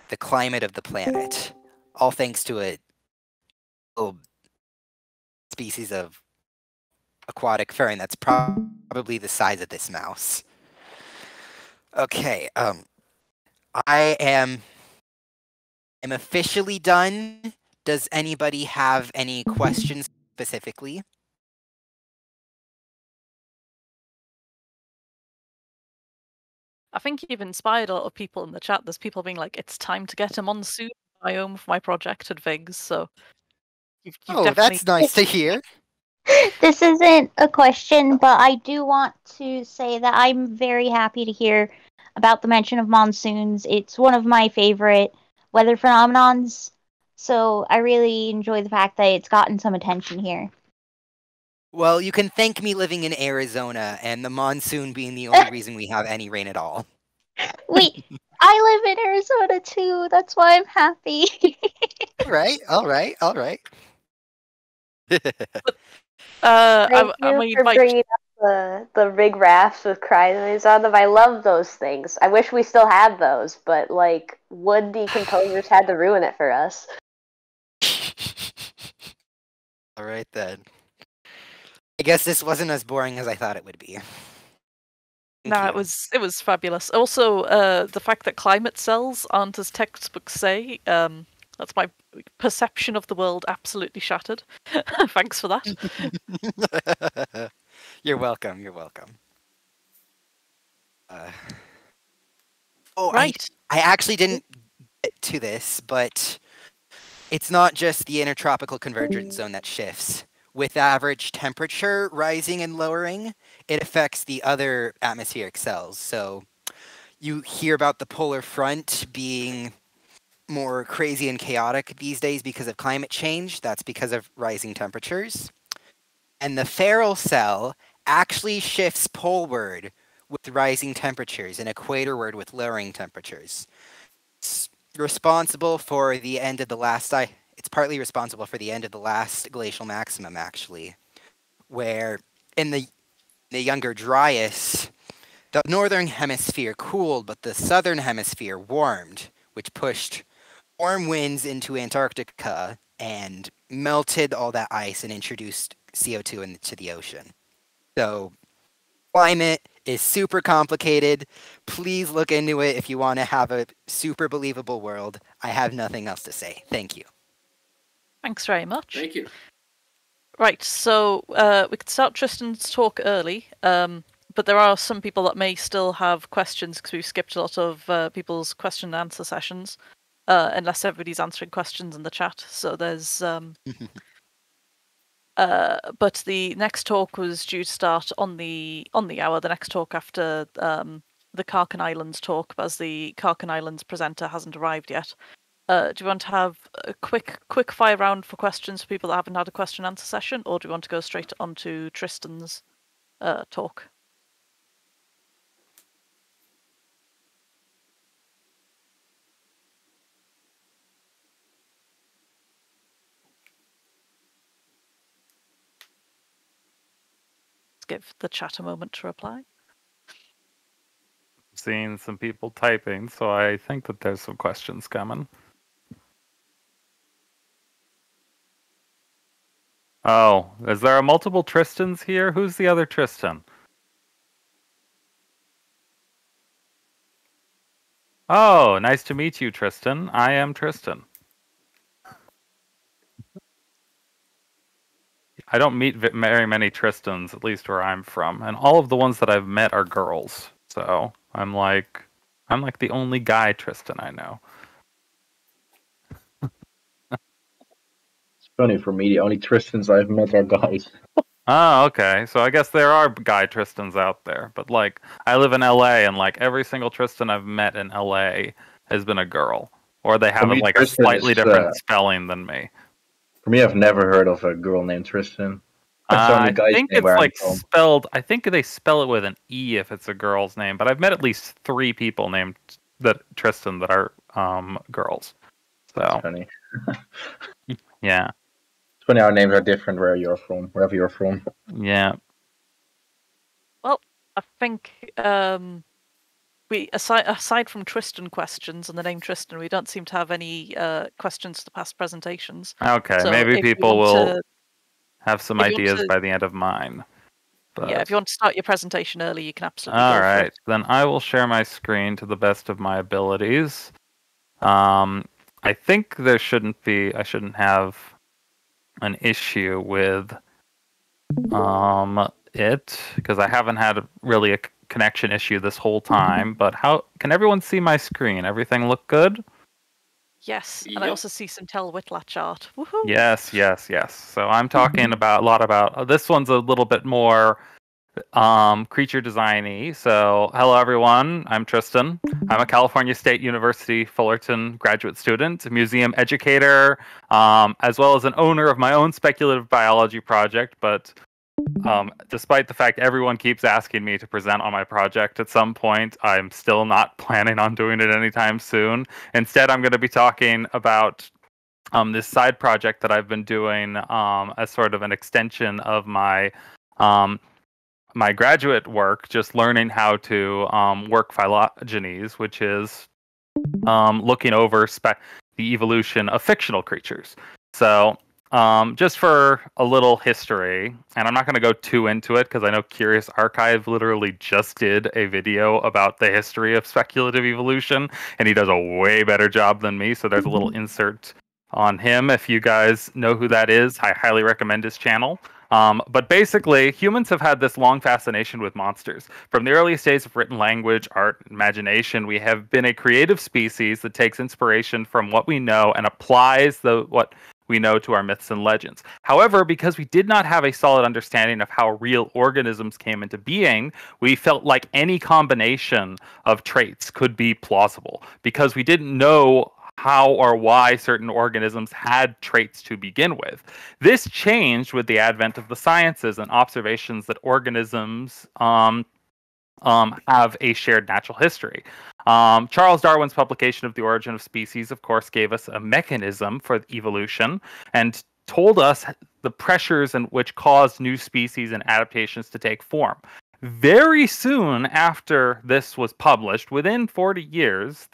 the climate of the planet, all thanks to a little species of aquatic fern that's probably the size of this mouse. Okay, I am officially done. Does anybody have any questions specifically? I think you've inspired a lot of people in the chat. There's people being like, it's time to get a monsoon biome for my project and things, so you've definitely... That's nice to hear. This isn't a question, but I do want to say that I'm very happy to hear about the mention of monsoons. It's one of my favorite weather phenomenons, so I really enjoy the fact that it's gotten some attention here. Well, you can thank me living in Arizona and the monsoon being the only reason we have any rain at all. Wait, I live in Arizona too. That's why I'm happy. All right. Thank you for bringing up the rig rafts with crinoids on them. I love those things. I wish we still had those, but like wood decomposers had to ruin it for us. All right then. I guess this wasn't as boring as I thought it would be. Nah, it was fabulous. Also, the fact that climate cells aren't as textbooks say, that's my perception of the world absolutely shattered. Thanks for that. You're welcome. Right. I actually didn't get to this, but it's not just the intertropical convergence zone that shifts. With average temperature rising and lowering, it affects the other atmospheric cells. So you hear about the polar front being more crazy and chaotic these days because of climate change. That's because of rising temperatures. And the feral cell actually shifts poleward with rising temperatures and equatorward with lowering temperatures. It's responsible for the end of the last It's partly responsible for the end of the last glacial maximum, actually, where in the the younger Dryas, the northern hemisphere cooled, but the southern hemisphere warmed, which pushed warm winds into Antarctica and melted all that ice and introduced CO2 into the ocean. So, climate is super complicated. Please look into it if you want to have a super believable world. I have nothing else to say. Thank you. Thanks very much. Thank you. Right, so we could start Tristan's talk early, but there are some people that may still have questions because we've skipped a lot of people's question and answer sessions, unless everybody's answering questions in the chat. So there's but the next talk was due to start on the hour. The next talk after the Karkan Islands talk, as the Karkan Islands presenter hasn't arrived yet. Do you want to have a quick fire round for questions for people that haven't had a question and answer session, or do you want to go straight on to Tristan's talk? Let's give the chat a moment to reply. Seeing some people typing, so I think that there's some questions coming. Oh, is there a multiple Tristans here? Who's the other Tristan? Oh, nice to meet you, Tristan. I am Tristan. I don't meet very many Tristans, at least where I'm from, and all of the ones that I've met are girls. So I'm like the only guy Tristan I know. It's funny for me. The only Tristans I've met are guys. Oh, okay. So I guess there are guy Tristans out there, but like I live in LA, and like every single Tristan I've met in LA has been a girl, or they have like a slightly different spelling than me. For me, I've never heard of a girl named Tristan. I think it's like spelled. I think they spell it with an E if it's a girl's name. But I've met at least 3 people named Tristan that are girls. So that's funny. Yeah. It's funny how names are different wherever you're from. Yeah. Well, I think we aside from Tristan questions and the name Tristan, we don't seem to have any questions to the past presentations. Okay, so maybe people will have some ideas by the end of mine. But... Yeah, if you want to start your presentation early, you can absolutely All go right, for it. then I will share my screen to the best of my abilities. I think I shouldn't have an issue with it, because I haven't had really a connection issue this whole time. But how can everyone see my screen? Everything look good? Yes, and I also see some Tel Whitlat chart. Woohoo! Yes. So I'm talking a lot about this one's a little bit more creature design-y. So hello everyone, I'm Tristan. I'm a California State University Fullerton graduate student, museum educator, as well as an owner of my own speculative biology project. But despite the fact everyone keeps asking me to present on my project at some point, I'm still not planning on doing it anytime soon. Instead, I'm going to be talking about this side project that I've been doing as sort of an extension of my my graduate work, just learning how to work phylogenies, which is looking over the evolution of fictional creatures. So just for a little history, and I'm not going to go too into it because I know Curious Archive literally just did a video about the history of speculative evolution, and he does a way better job than me, so there's a little insert on him. If you guys know who that is, I highly recommend his channel. But basically, humans have had this long fascination with monsters. From the earliest days of written language, art, imagination, we have been a creative species that takes inspiration from what we know and applies what we know to our myths and legends. However, because we did not have a solid understanding of how real organisms came into being, we felt like any combination of traits could be plausible, because we didn't know how or why certain organisms had traits to begin with. This changed with the advent of the sciences and observations that organisms have a shared natural history. Charles Darwin's publication of The Origin of Species, of course, gave us a mechanism for evolution and told us the pressures in which caused new species and adaptations to take form. very soon after this was published, within 40 years,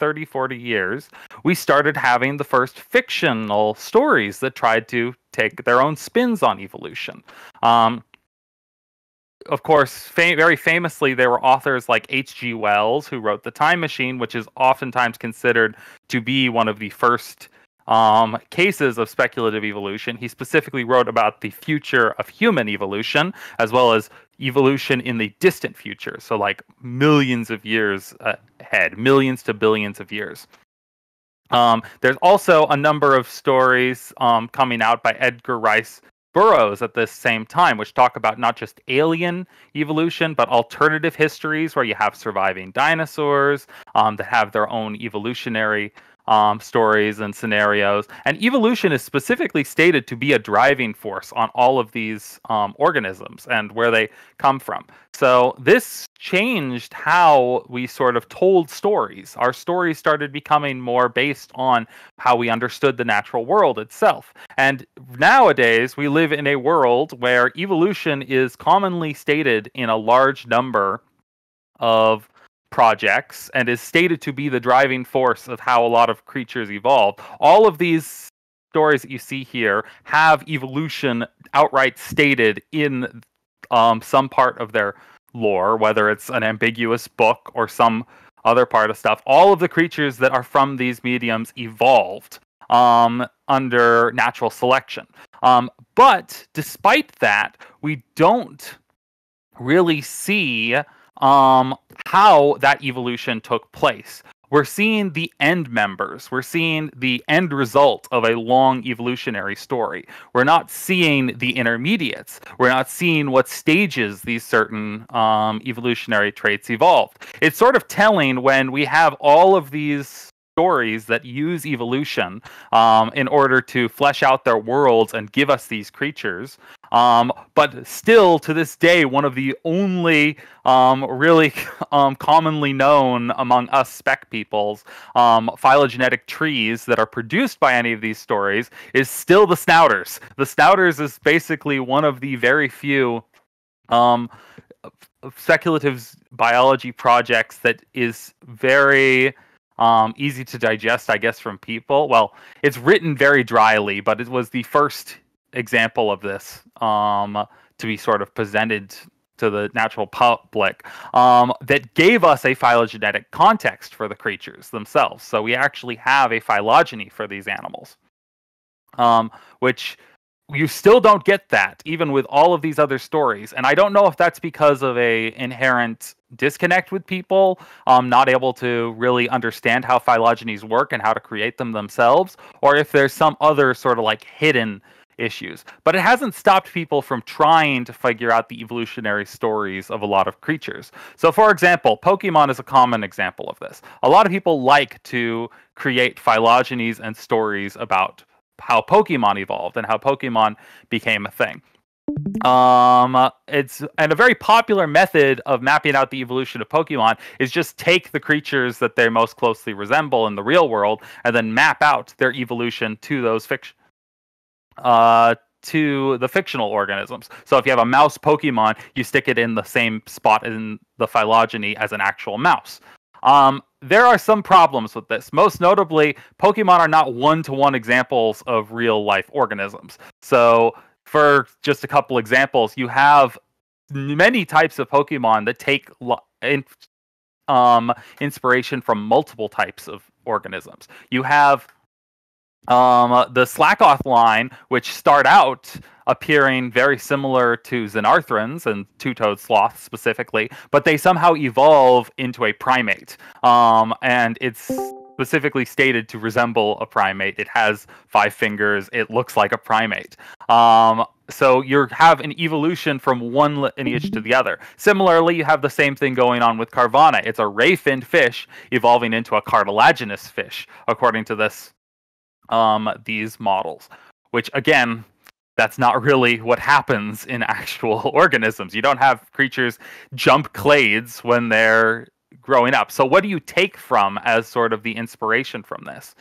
we started having the first fictional stories that tried to take their own spins on evolution. Of course, very famously, there were authors like H.G. Wells, who wrote The Time Machine, which is oftentimes considered to be one of the first cases of speculative evolution. He specifically wrote about the future of human evolution, as well as evolution in the distant future, so like millions of years ahead, millions to billions of years. There's also a number of stories coming out by Edgar Rice Burroughs at this same time, which talk about not just alien evolution, but alternative histories where you have surviving dinosaurs that have their own evolutionary stories and scenarios. And evolution is specifically stated to be a driving force on all of these organisms and where they come from. So this changed how we sort of told stories. Our stories started becoming more based on how we understood the natural world itself. And nowadays, we live in a world where evolution is commonly stated in a large number of projects and is stated to be the driving force of how a lot of creatures evolved. All of these stories that you see here have evolution outright stated in some part of their lore, whether it's an ambiguous book or some other part of stuff. All of the creatures that are from these mediums evolved under natural selection. But despite that, we don't really see how that evolution took place. We're seeing the end members. We're seeing the end result of a long evolutionary story. We're not seeing the intermediates. We're not seeing what stages these certain evolutionary traits evolved. It's sort of telling when we have all of these stories that use evolution in order to flesh out their worlds and give us these creatures. But still, to this day, one of the only really commonly known among us spec peoples phylogenetic trees that are produced by any of these stories is still the snouters. The snouters is basically one of the very few speculative biology projects that is very easy to digest, I guess, from people. Well, it's written very dryly, but it was the first example of this to be sort of presented to the natural public that gave us a phylogenetic context for the creatures themselves. So we actually have a phylogeny for these animals, which you still don't get that even with all of these other stories. And I don't know if that's because of a inherent disconnect with people, not able to really understand how phylogenies work and how to create them themselves, or if there's some other sort of like hidden issues. But it hasn't stopped people from trying to figure out the evolutionary stories of a lot of creatures. So for example, Pokemon is a common example of this. A lot of people like to create phylogenies and stories about how Pokemon evolved and how Pokemon became a thing. It's a very popular method of mapping out the evolution of Pokemon is just take the creatures that they most closely resemble in the real world and then map out their evolution to those to the fictional organisms. So if you have a mouse Pokemon, you stick it in the same spot in the phylogeny as an actual mouse. There are some problems with this. Most notably, Pokemon are not one-to-one examples of real-life organisms. So for just a couple examples, you have many types of Pokemon that take inspiration from multiple types of organisms. You have the Slackoth line, which start out appearing very similar to Xenarthrans and two-toed sloths specifically, but they somehow evolve into a primate. And it's specifically stated to resemble a primate. It has 5 fingers. It looks like a primate. So you have an evolution from one lineage to the other. Similarly, you have the same thing going on with Carvana. It's a ray-finned fish evolving into a cartilaginous fish, according to this these models, which again, that's not really what happens in actual organisms. You don't have creatures jump clades when they're growing up. So what do you take from as sort of the inspiration from this?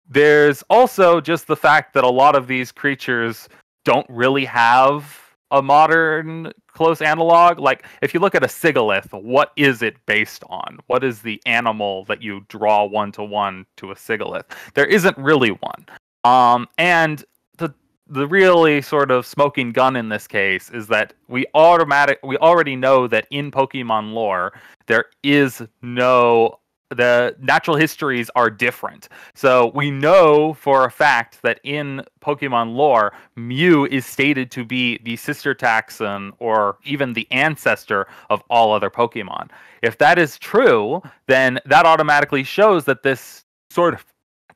There's also just the fact that a lot of these creatures don't really have a modern close analog. Like, if you look at a sigilith, what is it based on? What is the animal that you draw one-to-one to a sigilith? There isn't really one. And the really sort of smoking gun in this case is that we already know that in Pokemon lore there is the natural histories are different. So we know for a fact that in Pokemon lore, Mew is stated to be the sister taxon or even the ancestor of all other Pokemon. If that is true, then that automatically shows that this sort of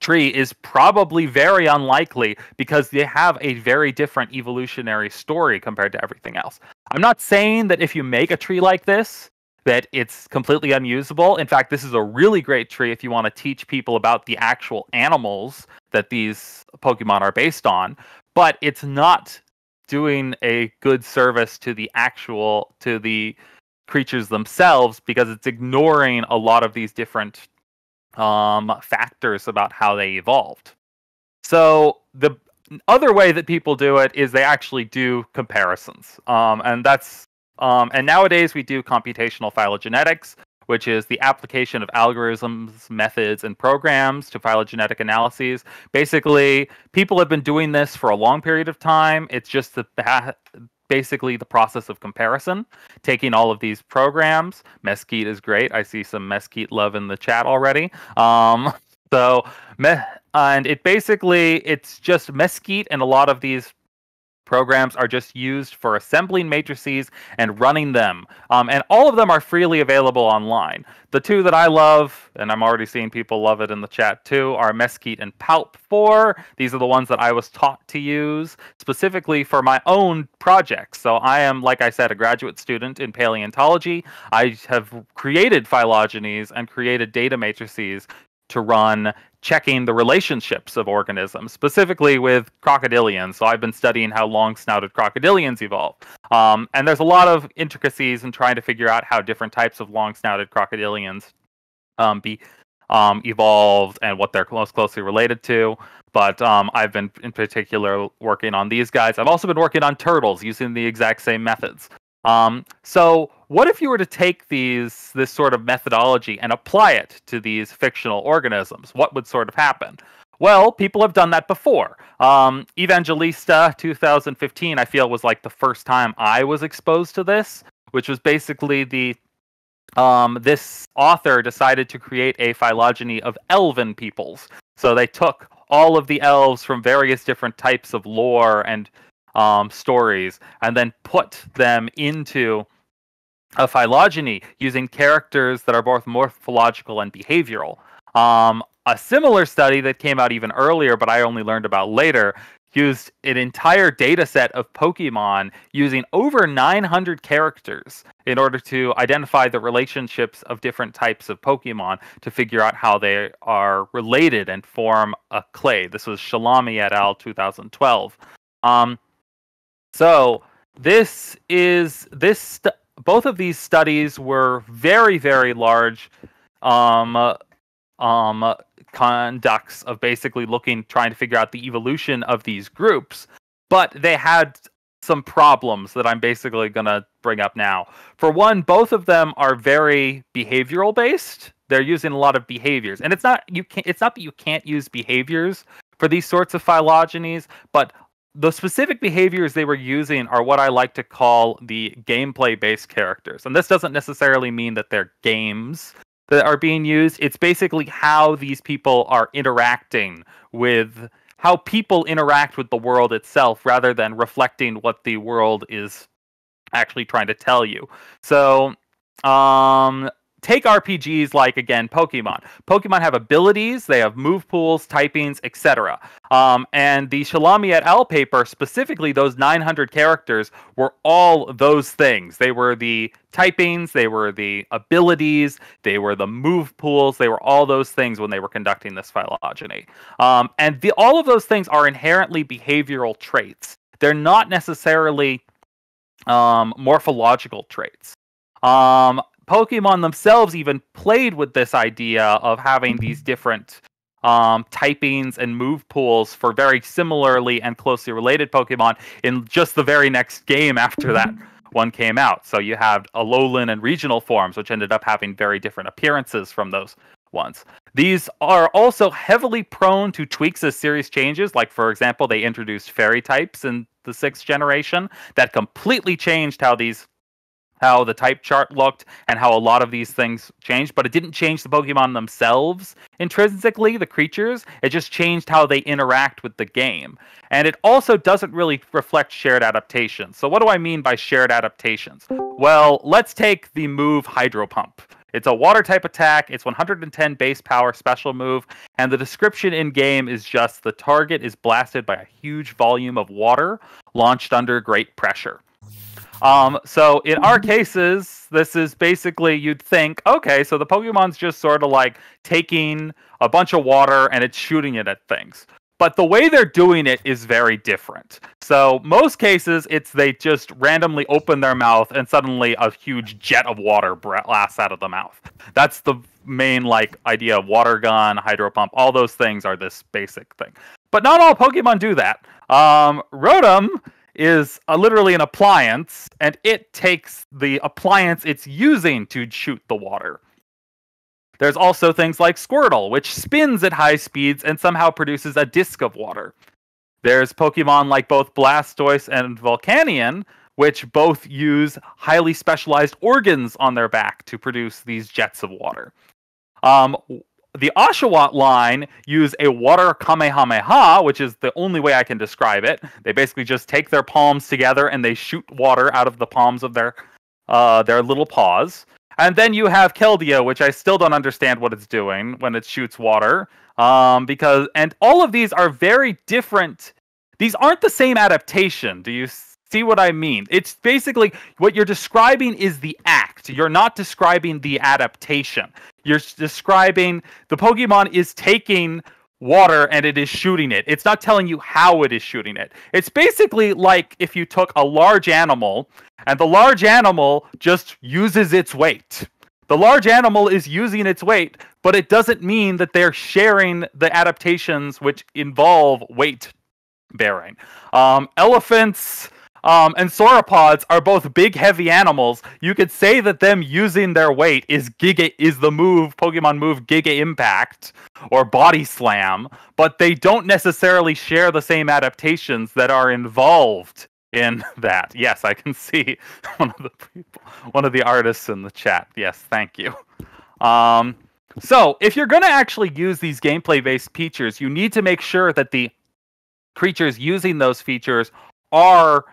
tree is probably very unlikely because they have a very different evolutionary story compared to everything else. I'm not saying that if you make a tree like this, that it's completely unusable. In fact, this is a really great tree if you want to teach people about the actual animals that these Pokemon are based on, but it's not doing a good service to the creatures themselves because it's ignoring a lot of these different factors about how they evolved. So the other way that people do it is they actually do comparisons, and nowadays we do computational phylogenetics, which is the application of algorithms, methods, and programs to phylogenetic analyses. Basically, people have been doing this for a long period of time. It's just basically the process of comparison, taking all of these programs. Mesquite is great. I see some Mesquite love in the chat already. And it's just Mesquite, and a lot of these programs are just used for assembling matrices and running them. And all of them are freely available online. The two that I love, and I'm already seeing people love it in the chat too, are Mesquite and Palp 4. These are the ones that I was taught to use specifically for my own projects. So I am, like I said, a graduate student in paleontology. I have created phylogenies and created data matrices to run checking the relationships of organisms, specifically with crocodilians. So I've been studying how long-snouted crocodilians evolve. And there's a lot of intricacies in trying to figure out how different types of long-snouted crocodilians evolved and what they're most closely related to. But I've been in particular working on these guys. I've also been working on turtles using the exact same methods. So what if you were to take this sort of methodology and apply it to these fictional organisms? What would sort of happen? Well, people have done that before. Evangelista 2015, I feel, was like the first time I was exposed to this, which was basically this author decided to create a phylogeny of elven peoples. So they took all of the elves from various different types of lore and stories, and then put them into a phylogeny using characters that are both morphological and behavioral. A similar study that came out even earlier, but I only learned about later, used an entire data set of Pokemon using over 900 characters in order to identify the relationships of different types of Pokemon to figure out how they are related and form a clade. This was Shalami et al. 2012. So both of these studies were very, very large conducts of basically trying to figure out the evolution of these groups, but they had some problems that I'm basically going to bring up now. For one, both of them are very behavioral based. They're using a lot of behaviors, and it's not that you can't use behaviors for these sorts of phylogenies, but the specific behaviors they were using are what I like to call the gameplay-based characters. And this doesn't necessarily mean that they're games that are being used. It's basically how these people are interacting with, how people interact with the world itself rather than reflecting what the world is actually trying to tell you. So, take RPGs like, again, Pokemon. Pokemon have abilities, they have move pools, typings, etc. And the Shalami et al. Paper, specifically those 900 characters, were all those things. They were the typings, they were the abilities, they were the move pools, they were all those things when they were conducting this phylogeny. And all of those things are inherently behavioral traits. They're not necessarily morphological traits. Pokemon themselves even played with this idea of having these different typings and move pools for very similarly and closely related Pokemon in just the very next game after that one came out. So you have Alolan and regional forms, which ended up having very different appearances from those ones. These are also heavily prone to tweaks as series changes. Like, for example, they introduced fairy types in the 6th generation that completely changed how the type chart looked and how a lot of these things changed, but it didn't change the Pokemon themselves intrinsically, the creatures. It just changed how they interact with the game. And it also doesn't really reflect shared adaptations. So what do I mean by shared adaptations? Well, let's take the move Hydro Pump. It's a water type attack, it's 110 base power special move, and the description in game is just the target is blasted by a huge volume of water launched under great pressure. So in our cases, this is basically, you'd think, okay, so the Pokemon's just sort of like taking a bunch of water and it's shooting it at things. But the way they're doing it is very different. So most cases, they just randomly open their mouth and suddenly a huge jet of water blasts out of the mouth. That's the main idea of water gun, hydro pump. All those things are this basic thing. But not all Pokemon do that. Rotom is literally an appliance, and it takes the appliance it's using to shoot the water. There's also things like Squirtle, which spins at high speeds and somehow produces a disc of water. There's Pokemon like both Blastoise and Volcanion, which both use highly specialized organs on their back to produce these jets of water. The Oshawott line use a water Kamehameha, which is the only way I can describe it. They basically just take their palms together and they shoot water out of the palms of their little paws. And then you have Keldeo, which I still don't understand what it's doing when it shoots water. And all of these are very different. These aren't the same adaptation. Do you see what I mean? It's basically what you're describing is the act. You're not describing the adaptation. You're describing the Pokemon is taking water and it is shooting it. It's not telling you how it is shooting it. It's basically like if you took a large animal and the large animal just uses its weight. The large animal is using its weight, but it doesn't mean that they're sharing the adaptations which involve weight bearing. Elephants and sauropods are both big, heavy animals. You could say that them using their weight is the Pokemon move Giga Impact or Body Slam, but they don't necessarily share the same adaptations that are involved in that. Yes, I can see one of the artists in the chat. Yes, thank you. So if you're going to actually use these gameplay-based features, you need to make sure that the creatures using those features are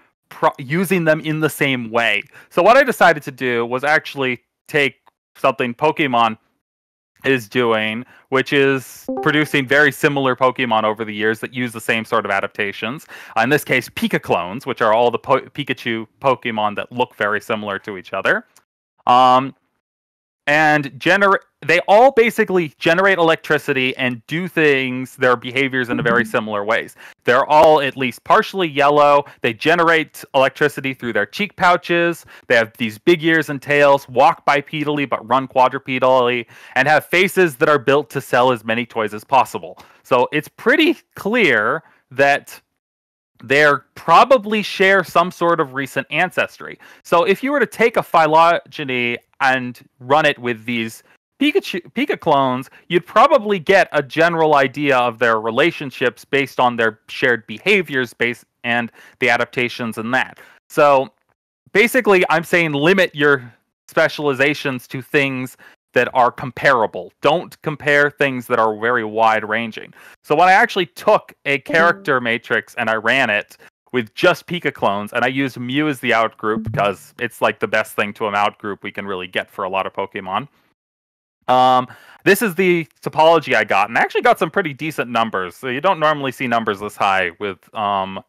using them in the same way. So what I decided to do was actually take something Pokemon is doing, which is producing very similar Pokemon over the years that use the same sort of adaptations. In this case, Pika clones, which are all the Pikachu Pokemon that look very similar to each other. They all basically generate electricity and do their behaviors in a very similar ways. They're all at least partially yellow. They generate electricity through their cheek pouches. They have these big ears and tails, walk bipedally but run quadrupedally, and have faces that are built to sell as many toys as possible. So it's pretty clear that they probably share some sort of recent ancestry. So if you were to take a phylogeny and run it with these Pika clones, you'd probably get a general idea of their relationships based on their shared behaviors and the adaptations in that. So basically, I'm saying limit your specializations to things that are comparable. Don't compare things that are very wide-ranging. So when I actually took a character matrix and I ran it with just Pika clones, and I used Mew as the outgroup because it's like the best thing to an outgroup we can really get for a lot of Pokemon. This is the topology I got, and I actually got some pretty decent numbers. So you don't normally see numbers this high with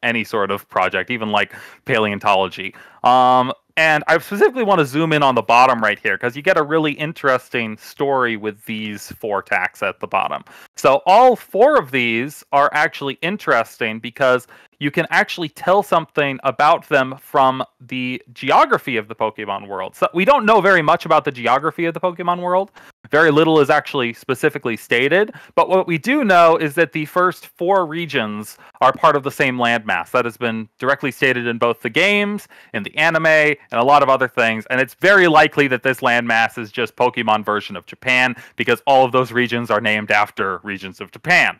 any sort of project, even like paleontology. And I specifically want to zoom in on the bottom right here, because you get a really interesting story with these 4 tacks at the bottom. So all 4 of these are actually interesting because you can actually tell something about them from the geography of the Pokemon world. So we don't know very much about the geography of the Pokemon world. Very little is actually specifically stated, but what we do know is that the first 4 regions are part of the same landmass. That has been directly stated in both the games, in the anime, and a lot of other things, and it's very likely that this landmass is just Pokemon version of Japan, because all of those regions are named after regions of Japan.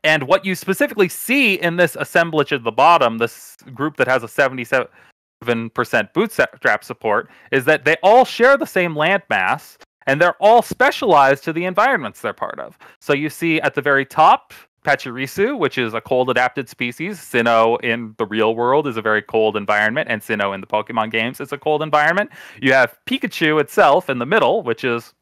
And what you specifically see in this assemblage at the bottom, this group that has a 77% bootstrap support, is that they all share the same landmass, and they're all specialized to the environments they're part of. So you see at the very top, Pachirisu, which is a cold-adapted species. Sinnoh in the real world is a very cold environment, and Sinnoh in the Pokemon games is a cold environment. You have Pikachu itself in the middle, which is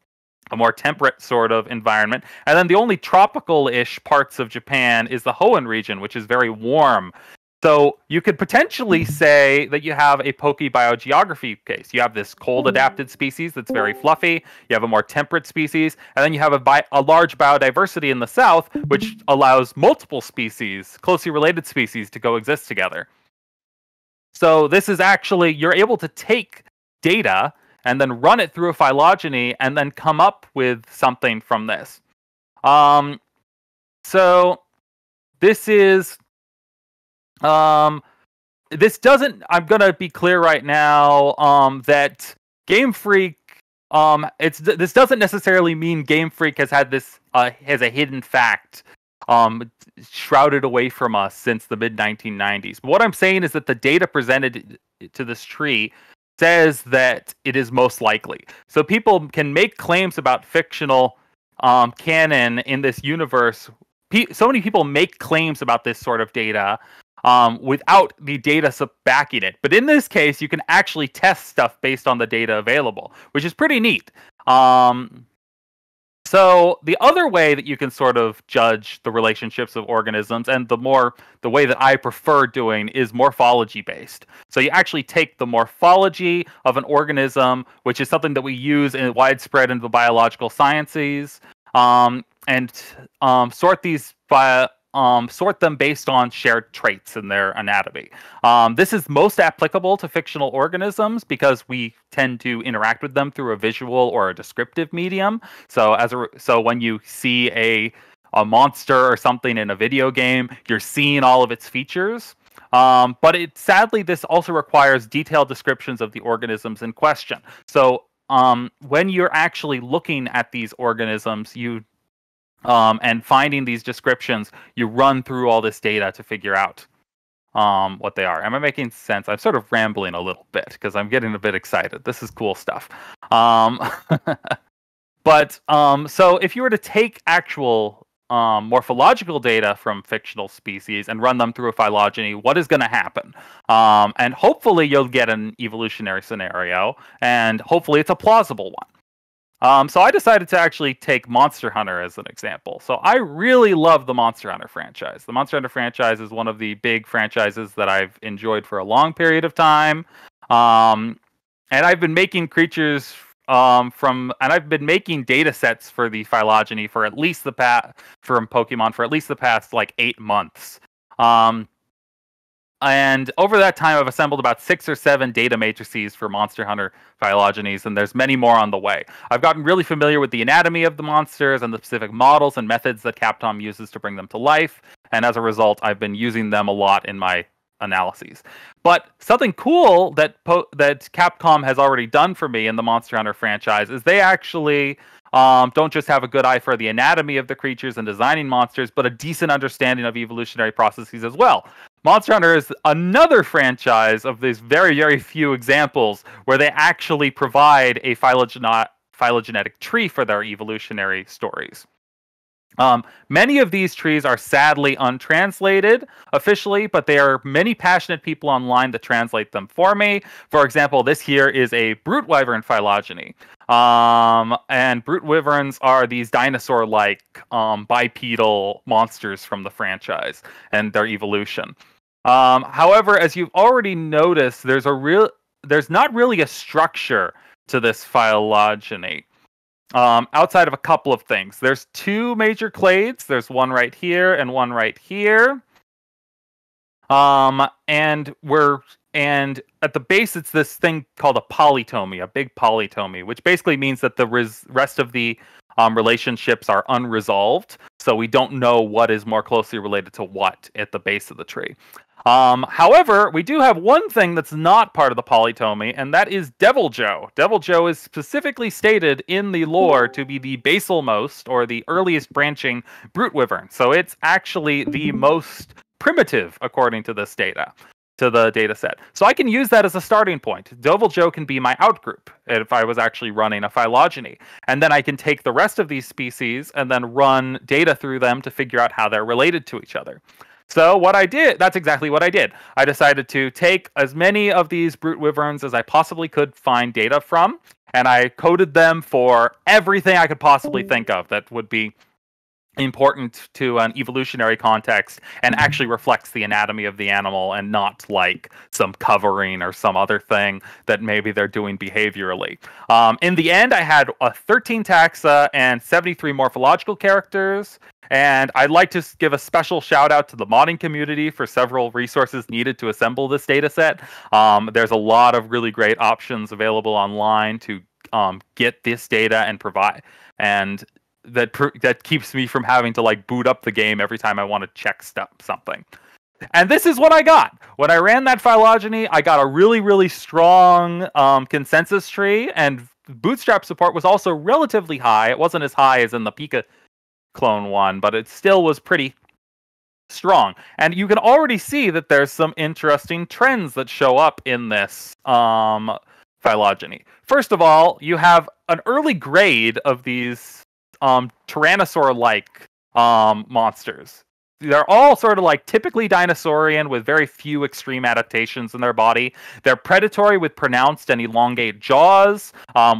a more temperate sort of environment. And then the only tropical-ish parts of Japan is the Hoenn region, which is very warm. So you could potentially say that you have a Pokebiogeography case. You have this cold-adapted species that's very fluffy. You have a more temperate species. And then you have a large biodiversity in the south, which allows multiple species, closely related species, to coexist together. So this is actually, you're able to take data and then run it through a phylogeny, and then come up with something from this. So this is, this doesn't, I'm going to be clear right now, that Game Freak, this doesn't necessarily mean Game Freak has had this, has a hidden fact, shrouded away from us since the mid-1990s. But what I'm saying is that the data presented to this tree says that it is most likely. So people can make claims about fictional canon in this universe. So many people make claims about this sort of data without the data backing it. But in this case, you can actually test stuff based on the data available, which is pretty neat. So the other way that you can sort of judge the relationships of organisms, and the way that I prefer doing, is morphology based. So you actually take the morphology of an organism, which is something that we use in widespread in the biological sciences, and sort these sort them based on shared traits in their anatomy. This is most applicable to fictional organisms because we tend to interact with them through a visual or a descriptive medium. So so when you see a monster or something in a video game, you're seeing all of its features. But sadly, this also requires detailed descriptions of the organisms in question. So when you're actually looking at these organisms, and finding these descriptions, you run through all this data to figure out what they are. Am I making sense? I'm sort of rambling a little bit because I'm getting a bit excited. This is cool stuff. But so if you were to take actual morphological data from fictional species and run them through a phylogeny, what is going to happen? And hopefully you'll get an evolutionary scenario, and hopefully it's a plausible one. So I decided to actually take Monster Hunter as an example. So I really love the Monster Hunter franchise. The Monster Hunter franchise is one of the big franchises that I've enjoyed for a long period of time. And I've been making creatures and I've been making data sets for the phylogeny for at least from Pokemon for at least the past like 8 months. And over that time, I've assembled about 6 or 7 data matrices for Monster Hunter phylogenies, and there's many more on the way. I've gotten really familiar with the anatomy of the monsters and the specific models and methods that Capcom uses to bring them to life, and as a result, I've been using them a lot in my analyses. But something cool that Capcom has already done for me in the Monster Hunter franchise is they actually don't just have a good eye for the anatomy of the creatures and designing monsters, but a decent understanding of evolutionary processes as well. Monster Hunter is another franchise of these very, very few examples where they actually provide a phylogenetic tree for their evolutionary stories. Many of these trees are sadly untranslated officially, but there are many passionate people online that translate them for me. For example, this here is a brute wyvern phylogeny. And brute wyverns are these dinosaur-like bipedal monsters from the franchise and their evolution. However, as you've already noticed, there's not really a structure to this phylogeny. Outside of a couple of things. There's 2 major clades. There's one right here and one right here. And at the base, it's this thing called a polytomy, a big polytomy, which basically means that the rest of the relationships are unresolved. So we don't know what is more closely related to what at the base of the tree. However, we do have one thing that's not part of the polytomy, and that is Devil Joe. Devil Joe is specifically stated in the lore to be the basalmost, or the earliest branching brute wyvern. So it's actually the most primitive, according to this data. To the data set. So I can use that as a starting point. Devil Joe can be my outgroup if I was actually running a phylogeny. And then I can take the rest of these species and then run data through them to figure out how they're related to each other. So what I did, that's exactly what I did. I decided to take as many of these brute wyverns as I possibly could find data from, and I coded them for everything I could possibly think of that would be important to an evolutionary context and actually reflects the anatomy of the animal and not like some covering or some other thing that maybe they're doing behaviorally. In the end, I had 13 taxa and 73 morphological characters. And I'd like to give a special shout out to the modding community for several resources needed to assemble this data set. There's a lot of really great options available online to get this data and provide, and that keeps me from having to like boot up the game every time I want to check something. And this is what I got. When I ran that phylogeny, I got a really, really strong consensus tree, and bootstrap support was also relatively high. It wasn't as high as in the Pika clone one, but it still was pretty strong. And you can already see that there's some interesting trends that show up in this phylogeny. First of all, you have an early grade of these Tyrannosaur-like monsters. They're all sort of like typically dinosaurian with very few extreme adaptations in their body. They're predatory with pronounced and elongate jaws,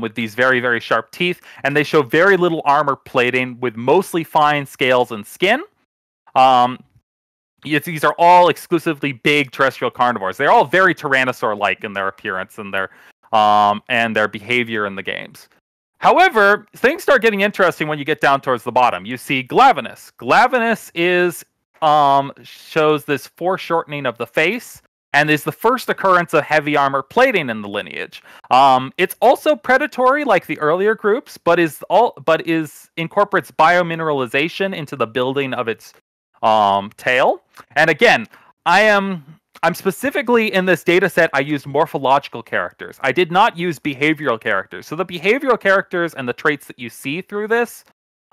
with these very, very sharp teeth, and they show very little armor plating with mostly fine scales and skin. These are all exclusively big terrestrial carnivores. They're all very Tyrannosaur-like in their appearance and their behavior in the games. However, things start getting interesting when you get down towards the bottom. You see Glavinus. Glavinus shows this foreshortening of the face and is the first occurrence of heavy armor plating in the lineage. It's also predatory like the earlier groups, but incorporates biomineralization into the building of its tail. And again, I'm specifically in this data set, I used morphological characters. I did not use behavioral characters. So the behavioral characters and the traits that you see through this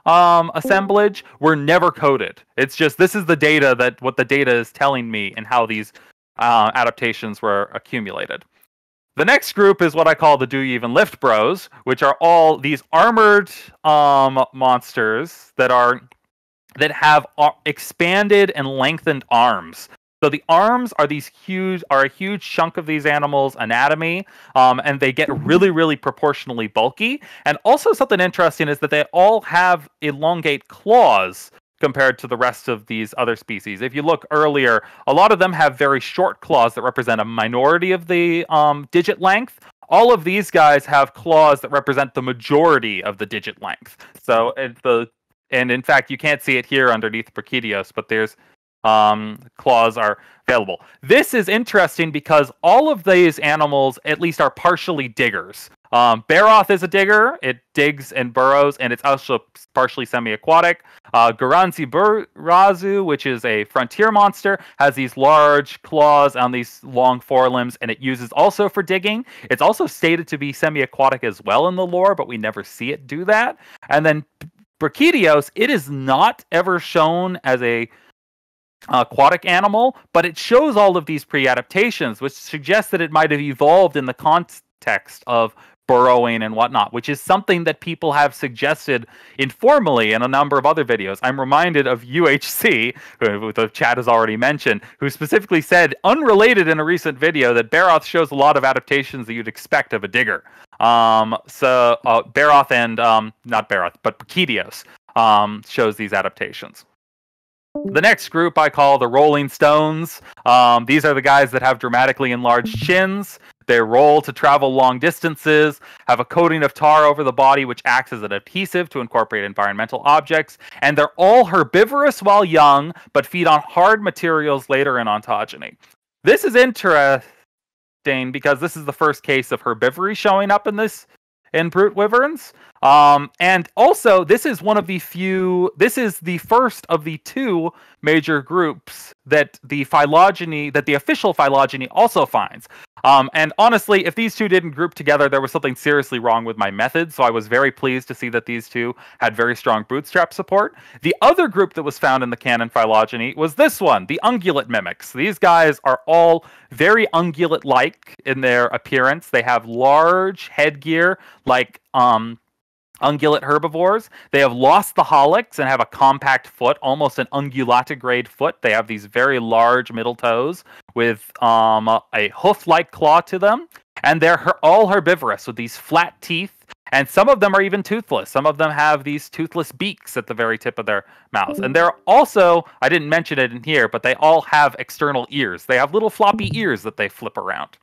assemblage were never coded. It's just, this is the data what the data is telling me and how these adaptations were accumulated. The next group is what I call the Do You Even Lift Bros, which are all these armored monsters that have expanded and lengthened arms. So the arms are a huge chunk of these animals' anatomy, and they get really, really proportionally bulky. And also something interesting is that they all have elongate claws compared to the rest of these other species. If you look earlier, a lot of them have very short claws that represent a minority of the digit length. All of these guys have claws that represent the majority of the digit length. So and in fact, you can't see it here underneath Brachydios, but there's claws are available. This is interesting because all of these animals at least are partially diggers. Baroth is a digger. It digs and burrows, and it's also partially semi-aquatic. Garanzi Burazu, which is a frontier monster, has these large claws on these long forelimbs, and it uses also for digging. It's also stated to be semi-aquatic as well in the lore, but we never see it do that. And then Brachydios, it is not ever shown as a aquatic animal, but it shows all of these pre-adaptations, which suggests that it might have evolved in the context of burrowing and whatnot, which is something that people have suggested informally in a number of other videos. I'm reminded of UHC, who the chat has already mentioned, who specifically said, unrelated in a recent video, that Baroth shows a lot of adaptations that you'd expect of a digger. Baroth and, not Baroth, but Brachydios shows these adaptations. The next group I call the Rolling Stones. These are the guys that have dramatically enlarged chins. They roll to travel long distances, have a coating of tar over the body which acts as an adhesive to incorporate environmental objects, and they're all herbivorous while young, but feed on hard materials later in ontogeny. This is interesting because this is the first case of herbivory showing up in brute wyverns. And also, this is the first of the two major groups that the official phylogeny also finds. And honestly, if these two didn't group together, there was something seriously wrong with my method, so I was very pleased to see that these two had very strong bootstrap support. The other group that was found in the canon phylogeny was this one, the ungulate mimics. These guys are all very ungulate-like in their appearance. They have large headgear like ungulate herbivores. They have lost the hallux and have a compact foot, almost an ungulatigrade foot. They have these very large middle toes with a hoof-like claw to them, and they're all herbivorous with these flat teeth, and some of them are even toothless. Some of them have these toothless beaks at the very tip of their mouths. And they're also, I didn't mention it in here, but they all have external ears. They have little floppy ears that they flip around.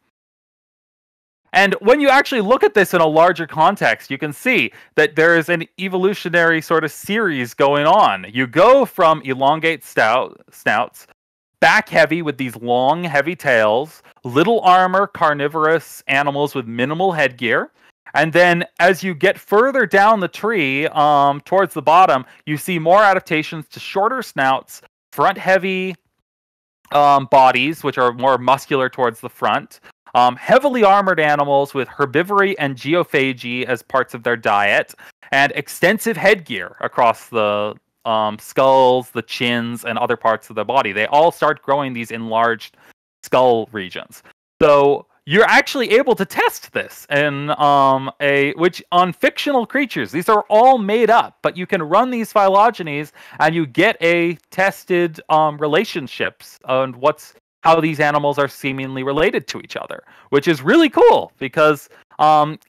And when you actually look at this in a larger context, you can see that there is an evolutionary sort of series going on. You go from elongate snouts, back heavy with these long, heavy tails, little armor, carnivorous animals with minimal headgear. And then as you get further down the tree, towards the bottom, you see more adaptations to shorter snouts, front heavy bodies, which are more muscular towards the front. Heavily armored animals with herbivory and geophagy as parts of their diet, and extensive headgear across the skulls, the chins, and other parts of the body. They all start growing these enlarged skull regions. So you're actually able to test this in which on fictional creatures. These are all made up, but you can run these phylogenies and you get a tested relationships on how these animals are seemingly related to each other, which is really cool because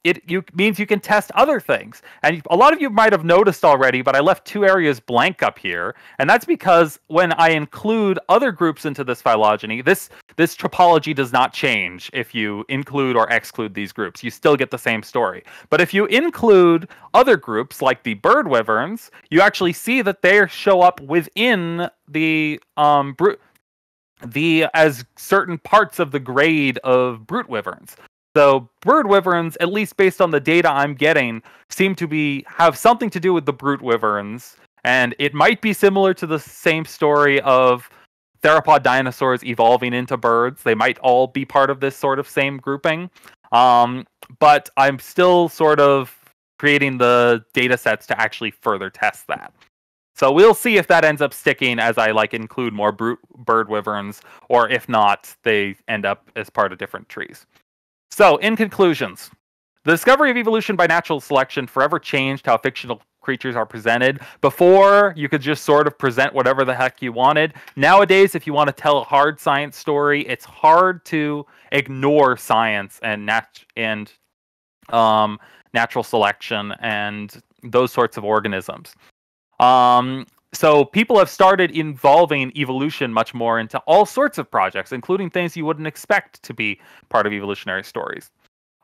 it means you can test other things. And a lot of you might have noticed already, but I left two areas blank up here, and that's because when I include other groups into this phylogeny, this topology does not change if you include or exclude these groups. You still get the same story. But if you include other groups like the bird wyverns, you actually see that they show up within the as certain parts of the grade of brute wyverns. So bird wyverns, at least based on the data I'm getting, seem to have something to do with the brute wyverns, and it might be similar to the same story of theropod dinosaurs evolving into birds. They might all be part of this sort of same grouping, but I'm still sort of creating the data sets to actually further test that. So we'll see if that ends up sticking as I include more bird wyverns, or if not, they end up as part of different trees. So, in conclusions, the discovery of evolution by natural selection forever changed how fictional creatures are presented. Before, you could just sort of present whatever the heck you wanted. Nowadays, if you want to tell a hard science story, it's hard to ignore science and natural selection and those sorts of organisms. So people have started involving evolution much more into all sorts of projects, including things you wouldn't expect to be part of evolutionary stories.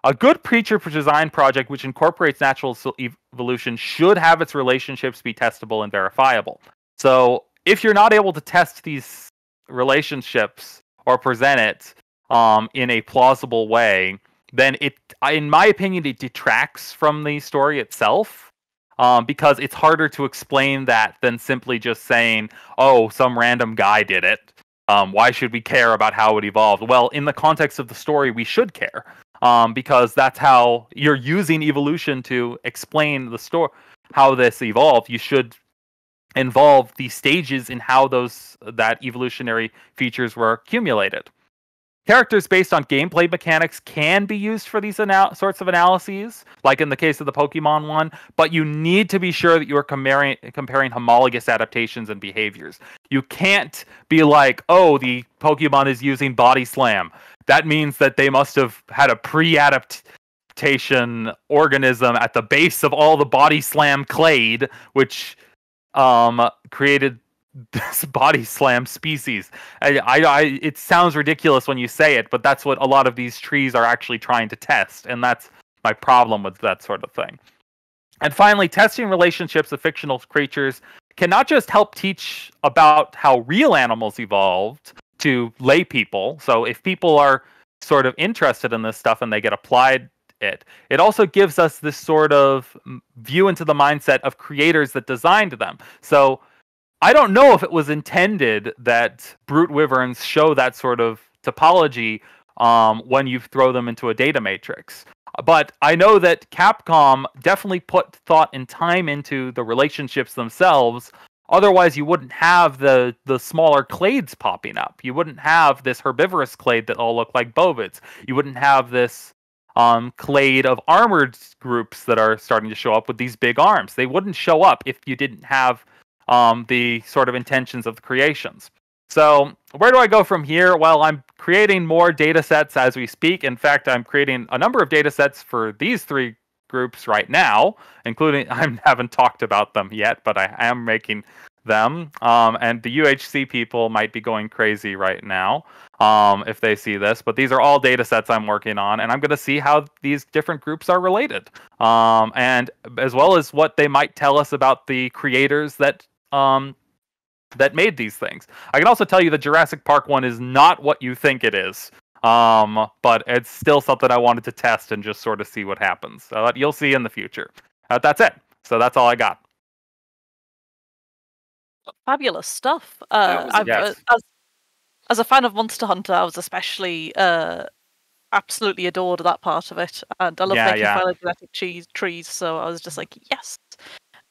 A good creature design project which incorporates natural evolution should have its relationships be testable and verifiable. So if you're not able to test these relationships or present it in a plausible way, then in my opinion, it detracts from the story itself. Because it's harder to explain that than simply just saying, oh, some random guy did it. Why should we care about how it evolved? Well, in the context of the story, we should care. Because that's how you're using evolution to explain the story, how this evolved. You should involve the stages in how that evolutionary features were accumulated. Characters based on gameplay mechanics can be used for these sorts of analyses, like in the case of the Pokemon one, but you need to be sure that you are comparing homologous adaptations and behaviors. You can't be like, oh, the Pokemon is using Body Slam. That means that they must have had a pre-adaptation organism at the base of all the Body Slam clade, which created this body slam species. It sounds ridiculous when you say it, but that's what a lot of these trees are actually trying to test, and that's my problem with that sort of thing. And finally, testing relationships of fictional creatures can not just help teach about how real animals evolved to lay people. So if people are sort of interested in this stuff and they get applied it also gives us this sort of view into the mindset of creators that designed them. So I don't know if it was intended that brute wyverns show that sort of topology when you throw them into a data matrix. But I know that Capcom definitely put thought and time into the relationships themselves. Otherwise, you wouldn't have the smaller clades popping up. You wouldn't have this herbivorous clade that all look like bovids. You wouldn't have this clade of armored groups that are starting to show up with these big arms. They wouldn't show up if you didn't have the sort of intentions of the creations. So where do I go from here? Well, I'm creating more data sets as we speak. In fact, I'm creating a number of data sets for these three groups right now, including, I haven't talked about them yet, but I am making them. And the UHC people might be going crazy right now if they see this. But these are all data sets I'm working on, and I'm going to see how these different groups are related. And as well as what they might tell us about the creators that made these things. I can also tell you the Jurassic Park one is not what you think it is. But it's still something I wanted to test and just sort of see what happens. So you'll see in the future. That's it. So that's all I got. Fabulous stuff. Yes. As a fan of Monster Hunter, I was especially absolutely adored that part of it, and I love making phylogenetic trees. So I was just like, yes.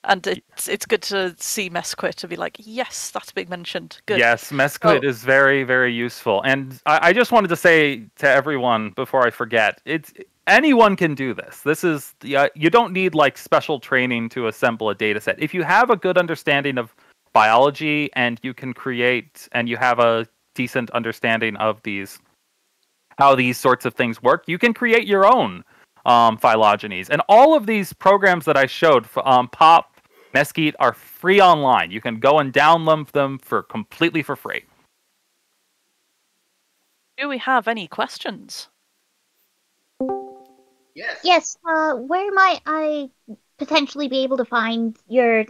And it's good to see Mesquit to be like, yes, that's being mentioned. Good. Yes, Mesquit is very, very useful. And I just wanted to say to everyone before I forget, anyone can do this. This is you don't need like special training to assemble a data set. If you have a good understanding of biology and you can create and you have a decent understanding of how these sorts of things work, you can create your own phylogenies. And all of these programs that I showed, Pop, Mesquite, are free online. You can go and download them completely for free. Do we have any questions? Yes. Yes. Where might I potentially be able to find your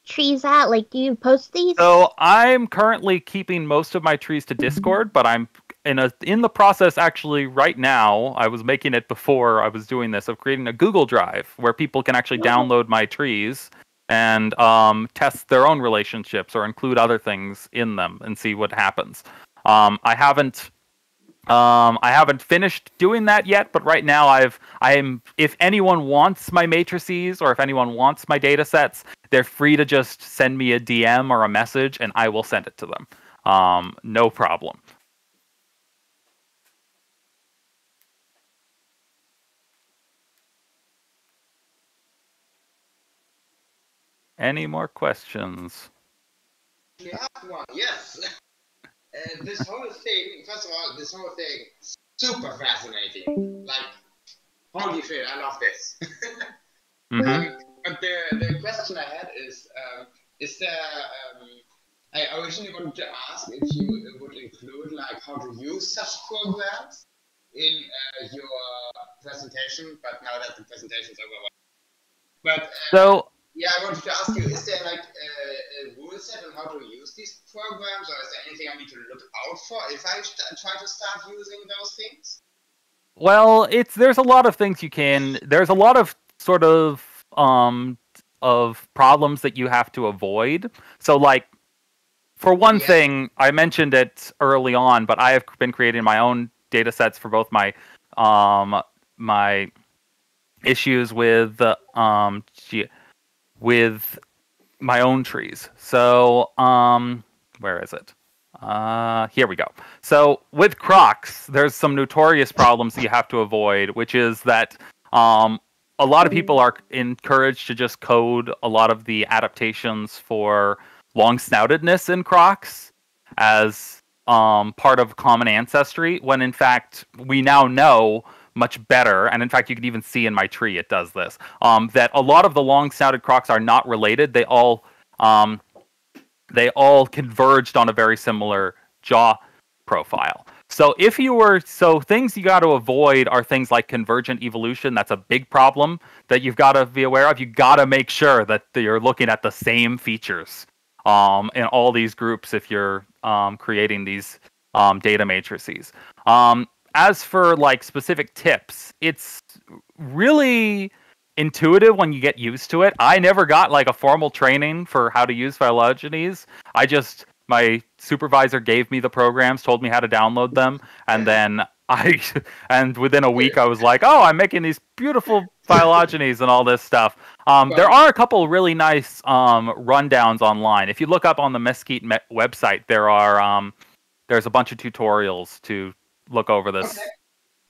trees at? Like, do you post these? So I'm currently keeping most of my trees to Discord, but I'm in the process actually right now. I was making it before I was doing this, of creating a Google Drive where people can actually download my trees and test their own relationships or include other things in them and see what happens. I haven't finished doing that yet, but right now if anyone wants my matrices or if anyone wants my data sets, they're free to just send me a DM or a message and I will send it to them. No problem. Any more questions? We have one, yes. This whole thing, first of all, super fascinating. Like, holy shit, I love this. But the question I had is there, I originally wanted to ask if you would include like how to use such programs in your presentation, but now that the presentation's over. But yeah, I wanted to ask you, is there like a rule set on how to use these programs, or is there anything I need to look out for if I try to start using those things? Well, there's a lot of things you can. There's a lot of sort of problems that you have to avoid. So, like, for one thing, I mentioned it early on, but I have been creating my own data sets for both my my issues with my own trees. So, where is it? Here we go. So with crocs, there's some notorious problems that you have to avoid, which is that a lot of people are encouraged to just code a lot of the adaptations for long-snoutedness in crocs as part of common ancestry, when in fact we now know much better, and in fact you can even see in my tree it does this, that a lot of the long-snouted crocs are not related. They all they all converged on a very similar jaw profile. So things you got to avoid are things like convergent evolution. That's a big problem that you've got to be aware of. You got to make sure that you're looking at the same features in all these groups if you're creating these data matrices. As for like specific tips, it's really intuitive when you get used to it. I never got like a formal training for how to use phylogenies. My supervisor gave me the programs, told me how to download them, and then and within a week I was like, oh, I'm making these beautiful phylogenies and all this stuff. There are a couple really nice rundowns online. If you look up on the Mesquite website, there's a bunch of tutorials to look over this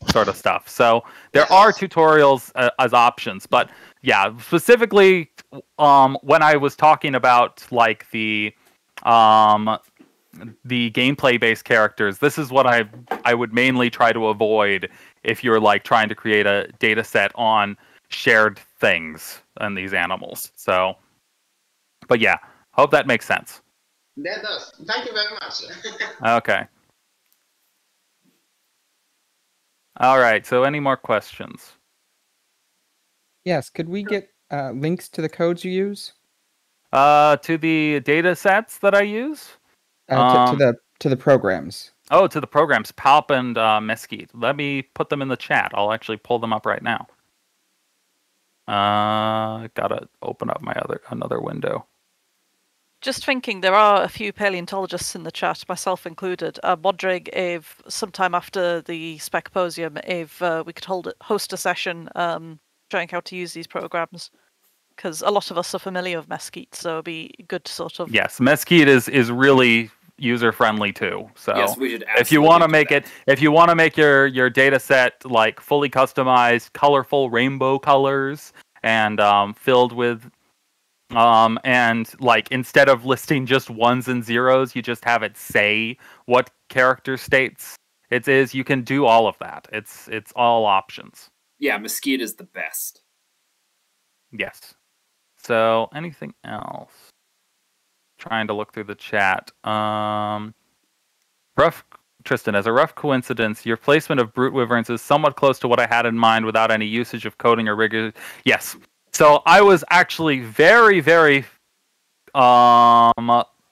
sort of stuff. So there are tutorials as options, but yeah, specifically when I was talking about like the gameplay based characters, this is what I would mainly try to avoid if you're like trying to create a data set on shared things and these animals. So, but yeah, hope that makes sense. That does. Thank you very much. Okay. All right. So, any more questions? Yes. Could we get links to the codes you use? To the data sets that I use? To the programs. Oh, to the programs, Palp and Mesquite. Let me put them in the chat. I'll actually pull them up right now. Gotta open up another window. Just thinking, there are a few paleontologists in the chat, myself included. Modrig, if sometime after the Specposium, if we could host a session showing how to use these programs, because a lot of us are familiar with Mesquite, so it'd be good to sort of. Yes, Mesquite is really user friendly too. So yes, we should if you want to make it, if you want to make your data set like fully customized, colorful rainbow colors, and filled with and like instead of listing just ones and zeros, you just have it say what character states it is. You can do all of that. It's all options. Yeah, Mesquite is the best. Yes. So anything else? Trying to look through the chat. Tristan, as a rough coincidence, your placement of brute wyverns is somewhat close to what I had in mind without any usage of coding or rigor. Yes. So I was actually very, very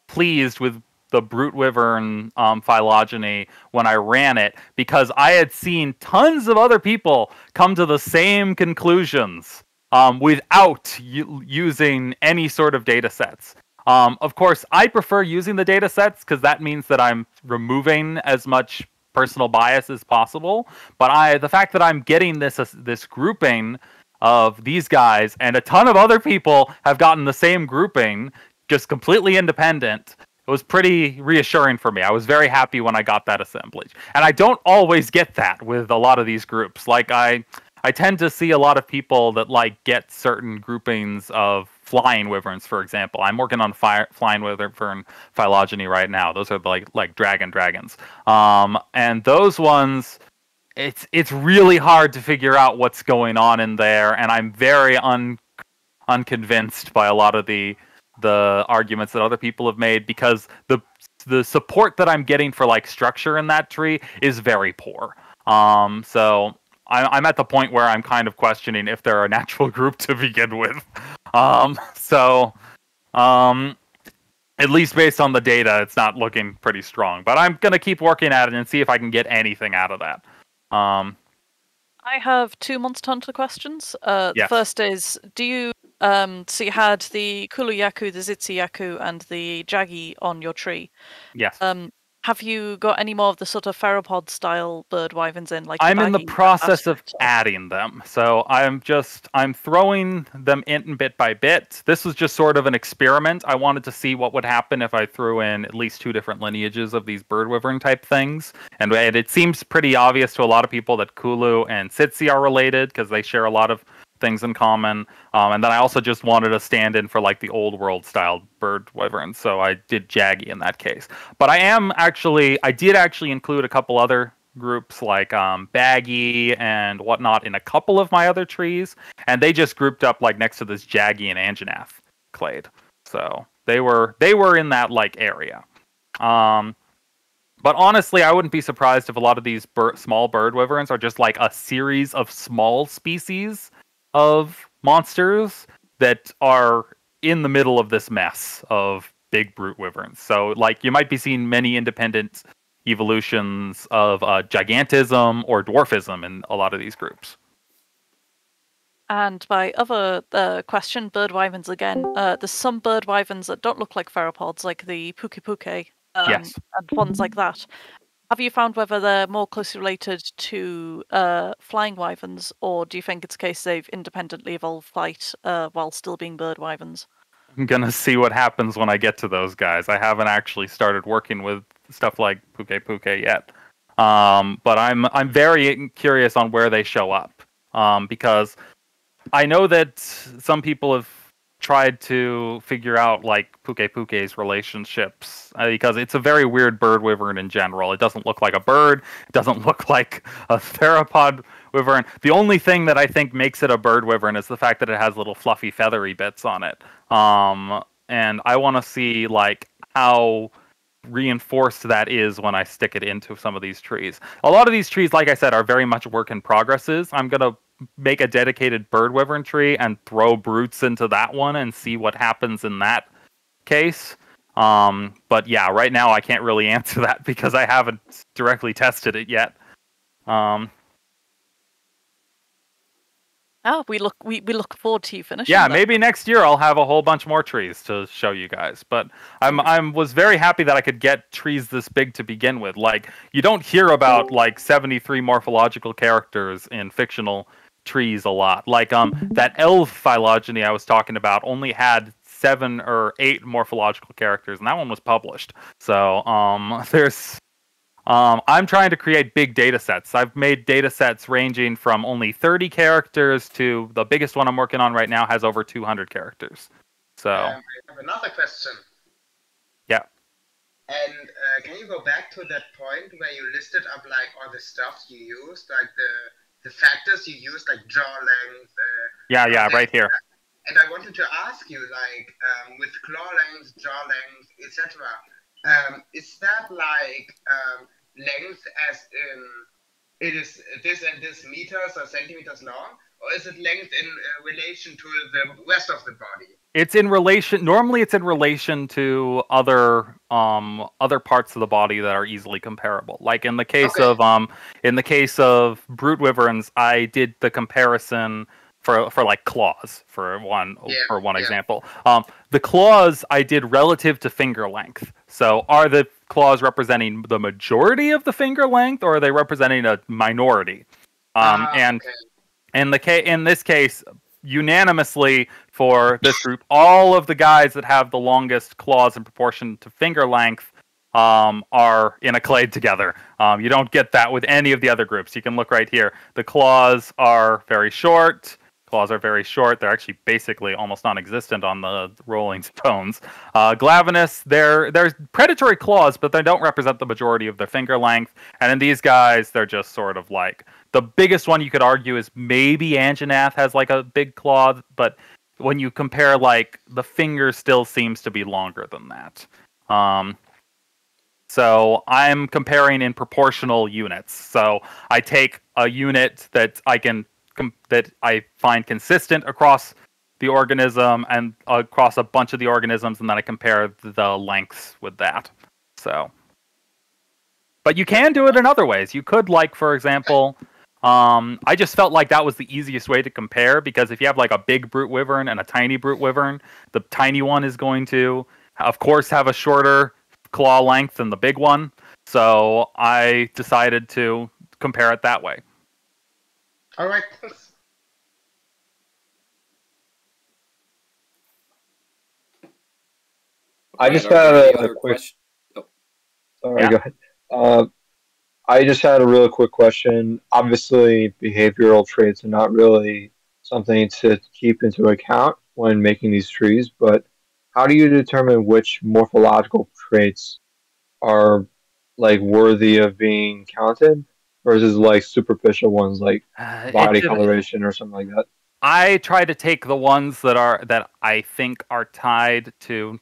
pleased with the brute wyvern phylogeny when I ran it, because I had seen tons of other people come to the same conclusions without using any sort of data sets. Of course, I prefer using the data sets because that means that I'm removing as much personal bias as possible. But the fact that I'm getting this grouping of these guys and a ton of other people have gotten the same grouping, just completely independent, it was pretty reassuring for me. I was very happy when I got that assemblage. And I don't always get that with a lot of these groups. Like I tend to see a lot of people that like get certain groupings of flying wyverns, for example. I'm working on flying wyvern phylogeny right now. Those are like dragons. And those ones, it's really hard to figure out what's going on in there, and I'm very unconvinced by a lot of the arguments that other people have made, because the support that I'm getting for like structure in that tree is very poor. So I'm at the point where I'm kind of questioning if they're a natural group to begin with. At least based on the data, it's not looking pretty strong. But I'm gonna keep working at it and see if I can get anything out of that. I have 2 Monster Hunter questions. Yes. The first is, do you so you had the Kuluyaku, the Zitsuyaku, and the Jagi on your tree. Yes. Have you got any more of the sort of theropod style bird wyverns in? Like I'm in the process of adding them, so I'm throwing them in bit by bit. This was just sort of an experiment. I wanted to see what would happen if I threw in at least 2 different lineages of these bird wyvern type things, and it seems pretty obvious to a lot of people that Kulu and Tsitsi are related because they share a lot of things in common. And then I also just wanted a stand-in for like the old world style bird wyverns, so I did Jaggy in that case. But I did actually include a couple other groups like Baggy and whatnot in a couple of my other trees, and they just grouped up like next to this Jaggy and Anjanath clade. So They were in that like area. But honestly, I wouldn't be surprised if a lot of these small bird wyverns are just like a series of small species of monsters that are in the middle of this mess of big brute wyverns. So like you might be seeing many independent evolutions of gigantism or dwarfism in a lot of these groups. And my other question, bird wyverns again. There's some bird wyverns that don't look like theropods, like the puke, Yes. and ones like that. Have you found whether they're more closely related to flying wyverns, or do you think it's a case they've independently evolved flight while still being bird wyverns? I'm gonna see what happens when I get to those guys. I haven't actually started working with stuff like puke yet, but I'm very curious on where they show up, because I know that some people have tried to figure out like puke's relationships, because it's a very weird bird wyvern in general. It doesn't look like a bird. It doesn't look like a theropod wyvern. The only thing that I think makes it a bird wyvern is the fact that it has little fluffy feathery bits on it. And I want to see like how reinforced that is when I stick it into some of these trees. A lot of these trees, like I said, are very much work in progresses. I'm gonna make a dedicated bird wyvern tree and throw brutes into that one and see what happens in that case. But yeah, right now I can't really answer that because I haven't directly tested it yet. We look forward to you finishing. Yeah, that. maybe next year I'll have a whole bunch more trees to show you guys. But I was very happy that I could get trees this big to begin with. Like you don't hear about like 73 morphological characters in fictional trees a lot. Like that elf phylogeny I was talking about only had 7 or 8 morphological characters, and that one was published. So there's I'm trying to create big data sets. I've made data sets ranging from only 30 characters to the biggest one I'm working on right now has over 200 characters. So I have another question. Yeah. And can you go back to that point where you listed up like all the stuff you used, like the factors you used, like jaw length? Yeah, right here. And I wanted to ask you, like, with claw length, jaw length, etc., is that like length as in it is this and this meters or centimeters long, or is it length in relation to the rest of the body? It's in relation. Normally, it's in relation to other parts of the body that are easily comparable. Like in the case of brute wyverns, I did the comparison for like claws for one example. The claws I did relative to finger length. So are the claws representing the majority of the finger length, or are they representing a minority? And in this case, unanimously for this group, all of the guys that have the longest claws in proportion to finger length are in a clade together. You don't get that with any of the other groups. You can look right here. The claws are very short. They're actually basically almost non-existent on the Rolling Stones. Glavinus, they're predatory claws, but they don't represent the majority of their finger length. And in these guys, they're just sort of like the biggest one you could argue is maybe Anginath has like a big claw, but when you compare, like the finger still seems to be longer than that. So I'm comparing in proportional units. So I take a unit that I find consistent across the organism and across a bunch of the organisms, and then I compare the lengths with that. So, but you can do it in other ways. You could, like, for example, I just felt like that was the easiest way to compare, because if you have like a big brute wyvern and a tiny brute wyvern, the tiny one is going to, of course, have a shorter claw length than the big one. So I decided to compare it that way. All right. I just had a quick. Sorry, go ahead. I just had a really quick question. Obviously, behavioral traits are not really something to keep into account when making these trees, but how do you determine which morphological traits are like worthy of being counted versus like superficial ones like body coloration or something like that? I try to take the ones that I think are tied to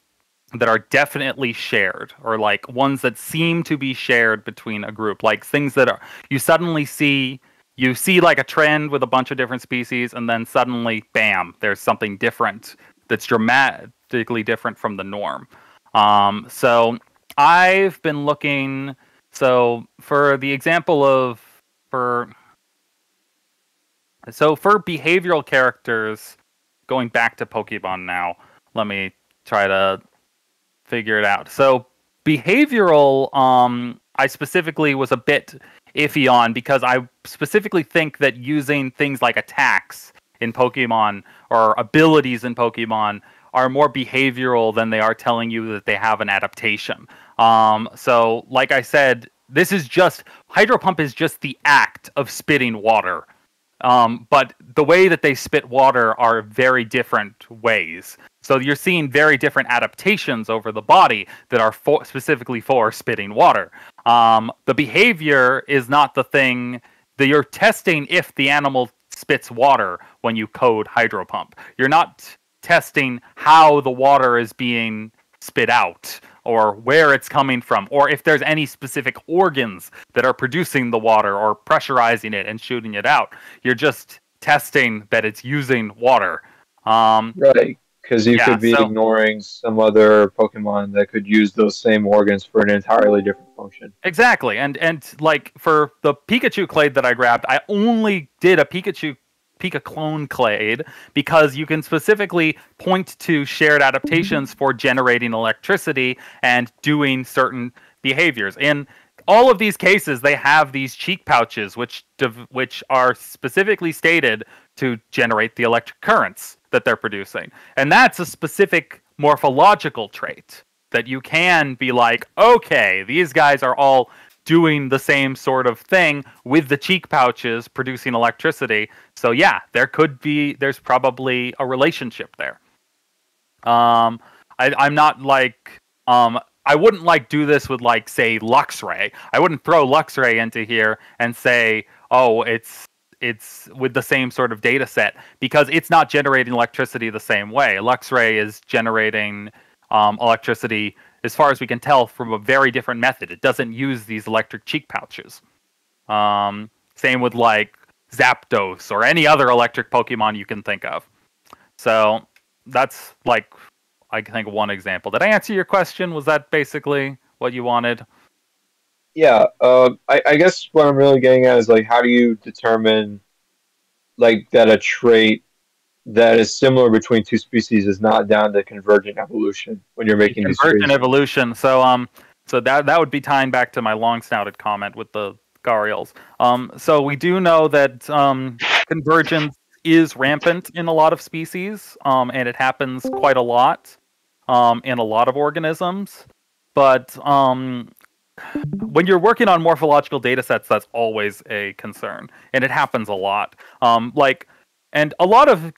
that are definitely shared, or like ones that seem to be shared between a group, like things that are you see like a trend with a bunch of different species, and then suddenly, bam, there's something different that's dramatically different from the norm. So I've been looking. So for the example of for behavioral characters, going back to Pokemon now, let me try to figure it out. So behavioral, I specifically was a bit iffy on, because I specifically think that using things like attacks in Pokemon or abilities in Pokemon are more behavioral than they are telling you that they have an adaptation. So like I said, Hydro Pump is just the act of spitting water. But the way that they spit water are very different ways. So you're seeing very different adaptations over the body that are specifically for spitting water. The behavior is not the thing that you're testing if the animal spits water when you code Hydro Pump. You're not testing how the water is being spit out, or where it's coming from, or if there's any specific organs that are producing the water or pressurizing it and shooting it out. You're just testing that it's using water. Right, because you could be ignoring some other Pokemon that could use those same organs for an entirely different function. Exactly, and like for the Pikachu clade that I grabbed, I only did a Pika clone clade because you can specifically point to shared adaptations for generating electricity and doing certain behaviors. In all of these cases, they have these cheek pouches which are specifically stated to generate the electric currents that they're producing. And that's a specific morphological trait that you can be like, okay, these guys are all doing the same sort of thing with the cheek pouches producing electricity. So yeah, there's probably a relationship there. I'm not like, I wouldn't like do this with like, say, Luxray. I wouldn't throw Luxray into here and say, oh, it's with the same sort of data set, because it's not generating electricity the same way. Luxray is generating electricity, as far as we can tell, from a very different method. It doesn't use these electric cheek pouches. Same with like Zapdos or any other electric Pokemon you can think of. So that's like, I think, one example. Did I answer your question? Was that basically what you wanted? Yeah, I guess what I'm really getting at is like, how do you determine like that a trait that is similar between two species is not down to convergent evolution when you're making these convergent evolution? So that would be tying back to my long-snouted comment with the Gharials. So we do know that convergence is rampant in a lot of species, and it happens quite a lot in a lot of organisms. But when you're working on morphological data sets, that's always a concern, and it happens a lot. And a lot of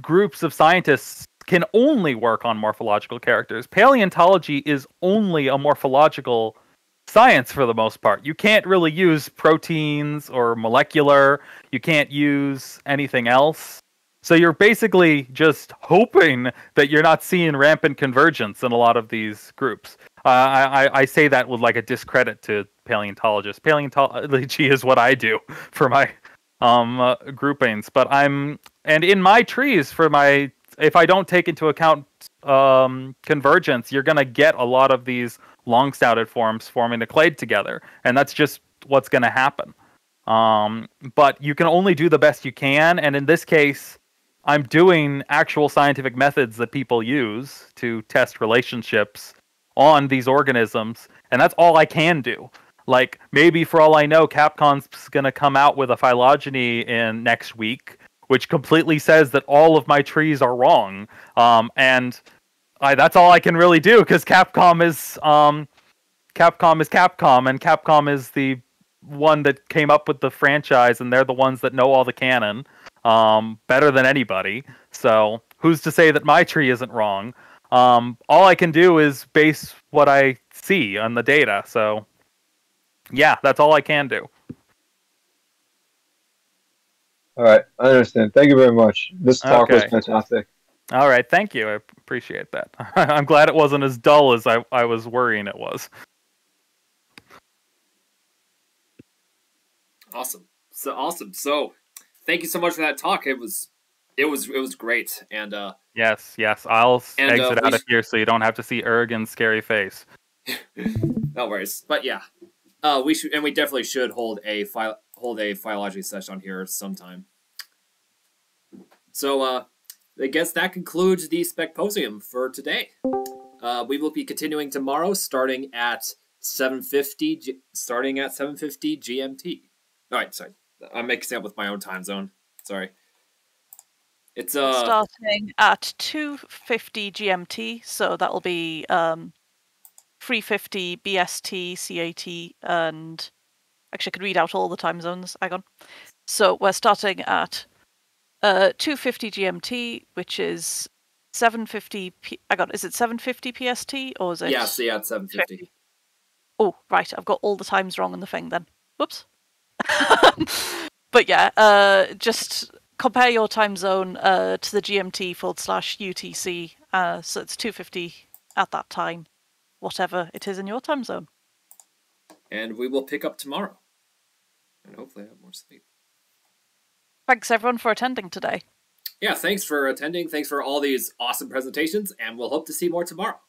groups of scientists can only work on morphological characters. Paleontology is only a morphological science for the most part. You can't really use proteins or molecular. You can't use anything else. So you're basically just hoping that you're not seeing rampant convergence in a lot of these groups. I say that with like a discredit to paleontologists. Paleontology is what I do for my groupings, but and in my trees if I don't take into account convergence, you're gonna get a lot of these long-snouted forms forming a clade together, and that's just what's gonna happen. But you can only do the best you can, and in this case, I'm doing actual scientific methods that people use to test relationships on these organisms, and that's all I can do. Like, maybe for all I know, Capcom's gonna come out with a phylogeny in next week, which completely says that all of my trees are wrong. And that's all I can really do, because Capcom is Capcom, and Capcom is the one that came up with the franchise, and they're the ones that know all the canon better than anybody. So who's to say that my tree isn't wrong? All I can do is base what I see on the data. So yeah, that's all I can do. All right, I understand. Thank you very much. This talk was fantastic. All right, thank you. I appreciate that. I'm glad it wasn't as dull as I was worrying it was. Awesome. So, thank you so much for that talk. It was great. And yes. I'll and, exit out of here so you don't have to see Ergen's scary face. No worries. But yeah, we definitely should hold a phylogeny session on here sometime. So I guess that concludes the Specposium for today. We will be continuing tomorrow, starting at 7:50 GMT. All right, sorry, I'm mixing up with my own time zone. Sorry. It's starting at 2:50 GMT, so that'll be 3:50 BST, CAT, and actually I could read out all the time zones. Hang on. So we're starting at 2:50 GMT, which is 7:50. Hang on, is it 7:50 PST or is it? Yes, yeah, it's 7:50. Oh, right, I've got all the times wrong on the thing then. Whoops. But yeah, just compare your time zone to the GMT/UTC. So it's 2:50 at that time, whatever it is in your time zone. And we will pick up tomorrow. And hopefully I have more sleep. Thanks everyone for attending today. Yeah, thanks for attending. Thanks for all these awesome presentations, and we'll hope to see more tomorrow.